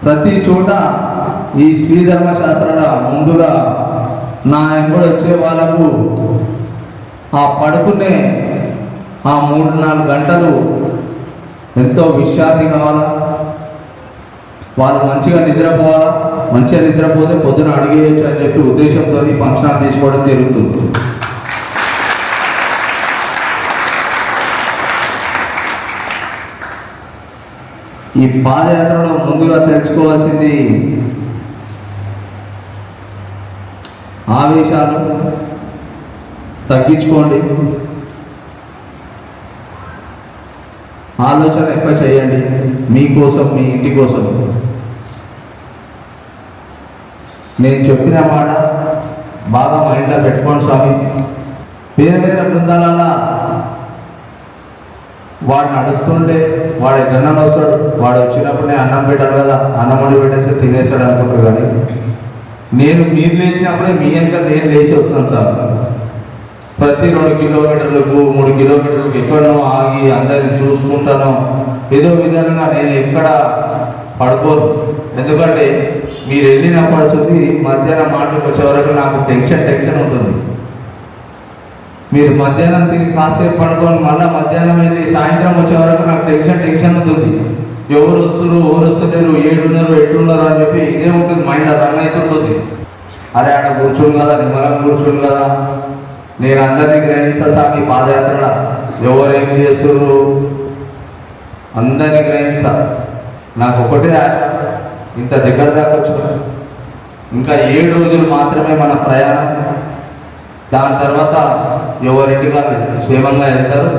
ప్రతి చోట ఈ శ్రీ ధర్మశాస్త్రాల ముందుగా నా ఎంబడి వచ్చే వాళ్ళకు ఆ పడుకునే ఆ 3-4 గంటలు ఎంతో విశ్రాంతి కావాలా. వాళ్ళు మంచిగా నిద్రపోవాలా. మంచిగా నిద్రపోతే పొద్దున అడిగేయచ్చు అని చెప్పి ఉద్దేశంతో ఫంక్షన్ తీసుకోవడం జరుగుతుంది. ఈ పాదయాత్రలో ముందుగా తెలుసుకోవాల్సింది ఆవేశాలు తగ్గించుకోండి, ఆలోచన ఎక్కువ చేయండి, మీకోసం, మీ ఇంటి కోసం. నేను చెప్పిన మాట బాగా మైండ్లో పెట్టుకోండి స్వామి. వేరే వేరే బృందాలలో వాడు నడుస్తుంటే వాడు జనం వస్తాడు, వాడు వచ్చినప్పుడే అన్నం పెట్టాడు కదా, అన్నం వండి పెట్టేస్తే తినేస్తాడు అనుకుంటారు. కానీ నేను మీరు లేచినప్పుడే మీ వెనక నేను లేచి వస్తాను సార్. ప్రతి 2 కిలోమీటర్లకు 3 కిలోమీటర్లకు ఎక్కడనో ఆగి అందరిని చూసుకుంటాను. ఏదో విధంగా నేను ఎక్కడ పడుకోను. ఎందుకంటే మీరు వెళ్ళినప్పటి સુધી మధ్యాహ్నం మాటకు వచ్చే వరకు నాకు టెన్షన్ ఉంటుంది. మీరు మధ్యాహ్నం తిని కాసేపు పడుకొని మళ్ళీ మధ్యాహ్నం వెళ్ళి సాయంత్రం వచ్చే వరకు నాకు టెన్షన్ ఉంటుంది. ఎవరు వస్తలేరు, ఏడున్నారు, ఎట్లున్నారు అని చెప్పి ఇదే ఉంటుంది, మైండ్ రన్ అవుతుంటుంది. అరే ఆడ కూర్చోను కదా, నిమ్మలం కూర్చోను కదా. నేను అందరినీ గ్రహిస్తా స్వామి పాదయాత్రలో ఎవరేం చేస్తున్నారు అందరినీ గ్రహిస్తా. నాకు ఒకటే ఆశ, ఇంత దగ్గర దాకా వచ్చిన ఇంకా 7 రోజులు మాత్రమే మన ప్రయాణం. దాని తర్వాత ఎవరింటికి వాళ్ళు క్షేమంగా వెళ్తారు.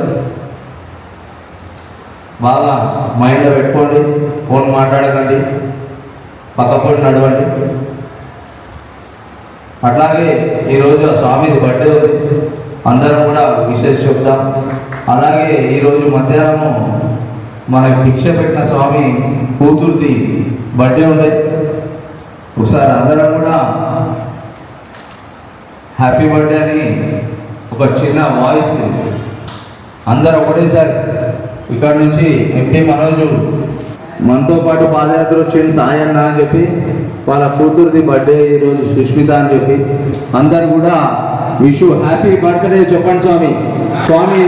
బాగా మైండ్లో పెట్టుకోండి, ఫోన్ మాట్లాడకండి, పక్కపోటి నడవండి. అట్లాగే ఈరోజు స్వామిది బర్త్డే ఉంది, అందరం కూడా విశేష చెప్తాం. అలాగే ఈరోజు మధ్యాహ్నం మనకు భిక్ష పెట్టిన స్వామి కూతురుది బర్త్డే ఉంది. ఒకసారి అందరం కూడా హ్యాపీ బర్త్డే అని ఒక చిన్న వాయిస్ అందరూ ఒకటేసారి ఇక్కడ నుంచి ఎంపీ మనోజు మనతో పాటు పాదయాత్ర వచ్చింది సాయన్న అని చెప్పి, వాళ్ళ కూతురుది బర్త్డే ఈరోజు సుష్మిత అని చెప్పి అందరు కూడా విష్ హ్యాపీ బర్త్డే చెప్పండి స్వామి. స్వామి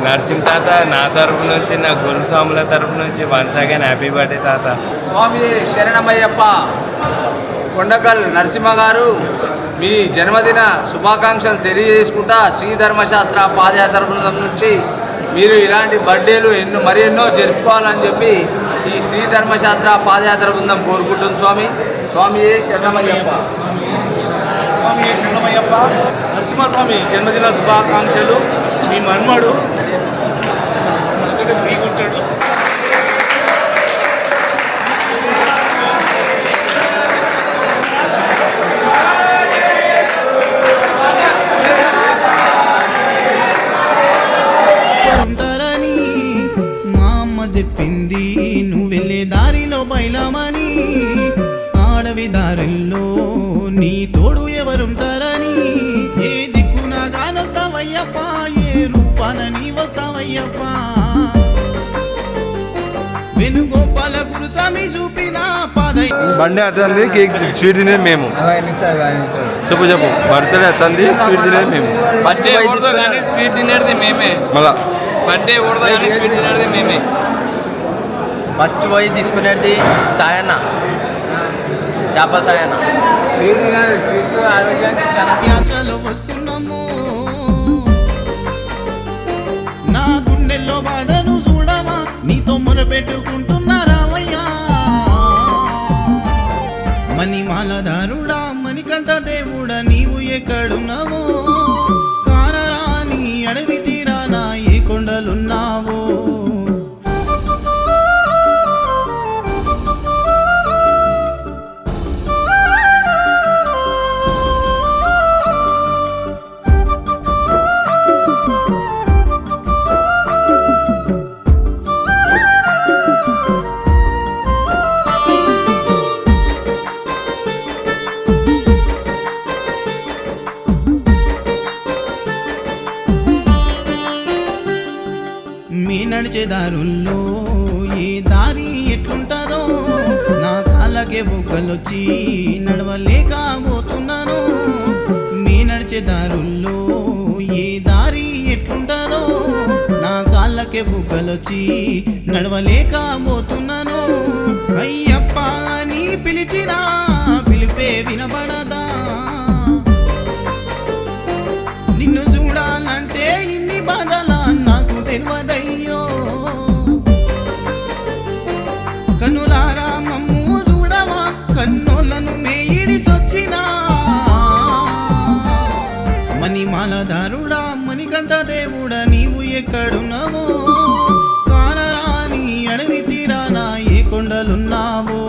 నరసింహ తాత నా తరపు నుంచి, నా గురుస్వాముల తరపు నుంచి వన్స్ అగైన్ హ్యాపీ బర్త్డే తాత. స్వామి శరణమయ్యప్ప. కొండకల్ నరసింహ గారు మీ జన్మదిన శుభాకాంక్షలు తెలియజేసుకుంటా శ్రీ ధర్మశాస్త్ర పాదయాత్ర బృందం నుంచి మీరు ఇలాంటి బర్త్డేలు మరెన్నో జరుపుకోవాలని చెప్పి ఈ శ్రీ ధర్మశాస్త్ర పాదయాత్ర బృందం కోరుకుంటుంది స్వామి. స్వామి శరణమయ్యప్ప. స్వామి శరణమయ్యప్ప. నరసింహస్వామి జన్మదిన శుభాకాంక్షలు. మీ మన్మడు మీకుంటాడు. మా అమ్మ చెప్పింది నువ్వు వెళ్ళే దారిలో బయలమని, ఆడవి దారిలో నీ తోడు ఎవరుంటారని. ఏ దిక్కునా గానొస్తావయ్యప్ప, ఏ రూపాన నీ వస్తావయ్యప్ప. వేణుగోపాల గురుస్వామి చూపిన బండి అతంది, కేక్ స్వీట్ తినేది మేము. చెప్పు బర్త్డే అతంది, స్వీట్ తినేది మేము. బర్త్డే ఊడదు కానీ స్వీట్ తినేది మేమే. మళ్ళా బర్త్డే ఊడదు కానీ స్వీట్ తినేది మేమే. ఫస్ట్ పోయి తీసుకునేది సాయన్న, చేప సాయన్న. స్వీట్ స్వీట్ ఆరోగ్యానికి చాలా. యాత్రలో వస్తున్నాము, నా గుండెల్లో బాధను చూడవా, నీతో మొరపెట్టుకుంటున్నారావయ్యా. మణిమాలదారుడా, మణికంఠ దేవుడా, నీవు ఎక్కడున్నావో, కానరాని అడవి తీరానా ఏ కొండలున్నావో. దారుల్లో ఏ దారి ఎట్లుంటుందో నా కాళ్ళకే బొగ్గలొచ్చి నడవలేకపోతున్నాను నీ నడిచే దారుల్లో ఏ దారి ఎట్లుంటుందో నా కాళ్ళకే బుగ్గలొచ్చి నడవలేకపోతున్నాను అయ్యప్ప అని పిలిచినా పిలిపే వినబడదా నిన్ను చూడాలంటే ఇన్ని బాధలా నాకు తెలియదయ్యో కన్నులారా మమ్ము చూడవా కన్నోళ్ళను మేయిడిసొచ్చినా మణిమాలధారుడా మణికంఠ దేవుడా నీవు ఎక్కడున్నావో కానరాని అడవి తీరానా ఏ కొండలున్నావో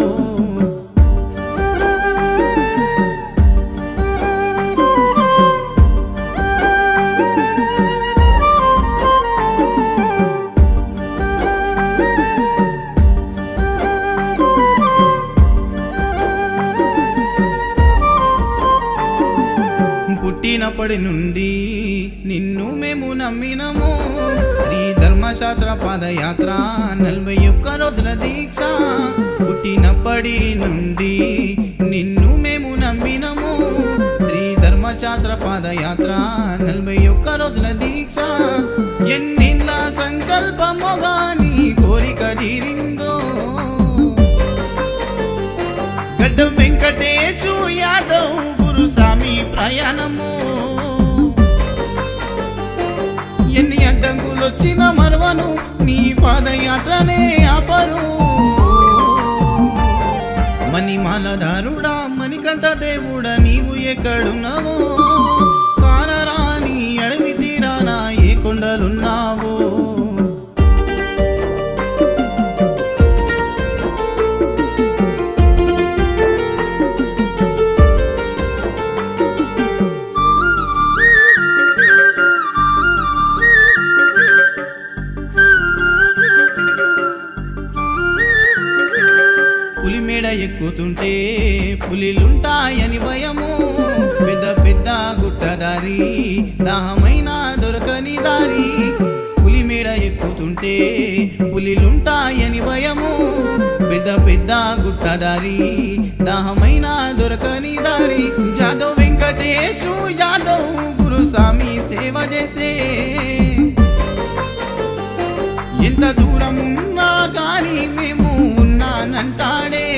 పుట్టినప్పటి నుండి నిన్ను మేము నమ్మినము శ్రీ ధర్మశాస్త్ర పాదయాత్ర 41 రోజుల దీక్ష పుట్టినప్పటి నుండి నిన్ను మేము నమ్మినము శ్రీ ధర్మశాస్త్ర పాదయాత్ర 41 రోజుల దీక్ష ఎన్నిళ్ళ సంకల్పము గాని కోరిక తీరిందో గడ్డ వెంకటేశు యాదవ్ గురుస్వామి ప్రయాణము ఎన్ని అడ్డంకులొచ్చిన మరవను నీ పాదయాత్రనే ఆపరు మణిమాలధారుడా మణికంఠ దేవుడా నీవు ఎక్కడున్నావో కానరాని అడవి తీరానా ఏ కొండలున్నావో పులిమేడ ఎక్కుతుంటే పులిలుంటాయని భయము పెద్ద పెద్ద గుట్టదారి దాహమైన దొరకని దారి పులిమేడ ఎక్కుతుంటే పులిలుంటాయని భయము పెద్ద పెద్ద గుట్టదారి దాహమైన దొరకని దారి జాదవ్ వెంకటేశు యాదవ్ గురుస్వామి సేవ చేసే ఎంత దూరం ఉన్నా కానీ మేము ఉన్నానంటాడే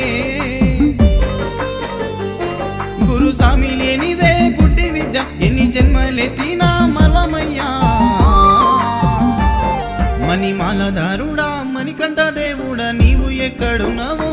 గురుస్వామి లేనిదే గుడ్డి విద్య ఎన్ని జన్మలెత్తినా మర్వమయ్యా మణిమాలధారుడా మణికంఠ దేవుడా నీవు ఎక్కడున్నావో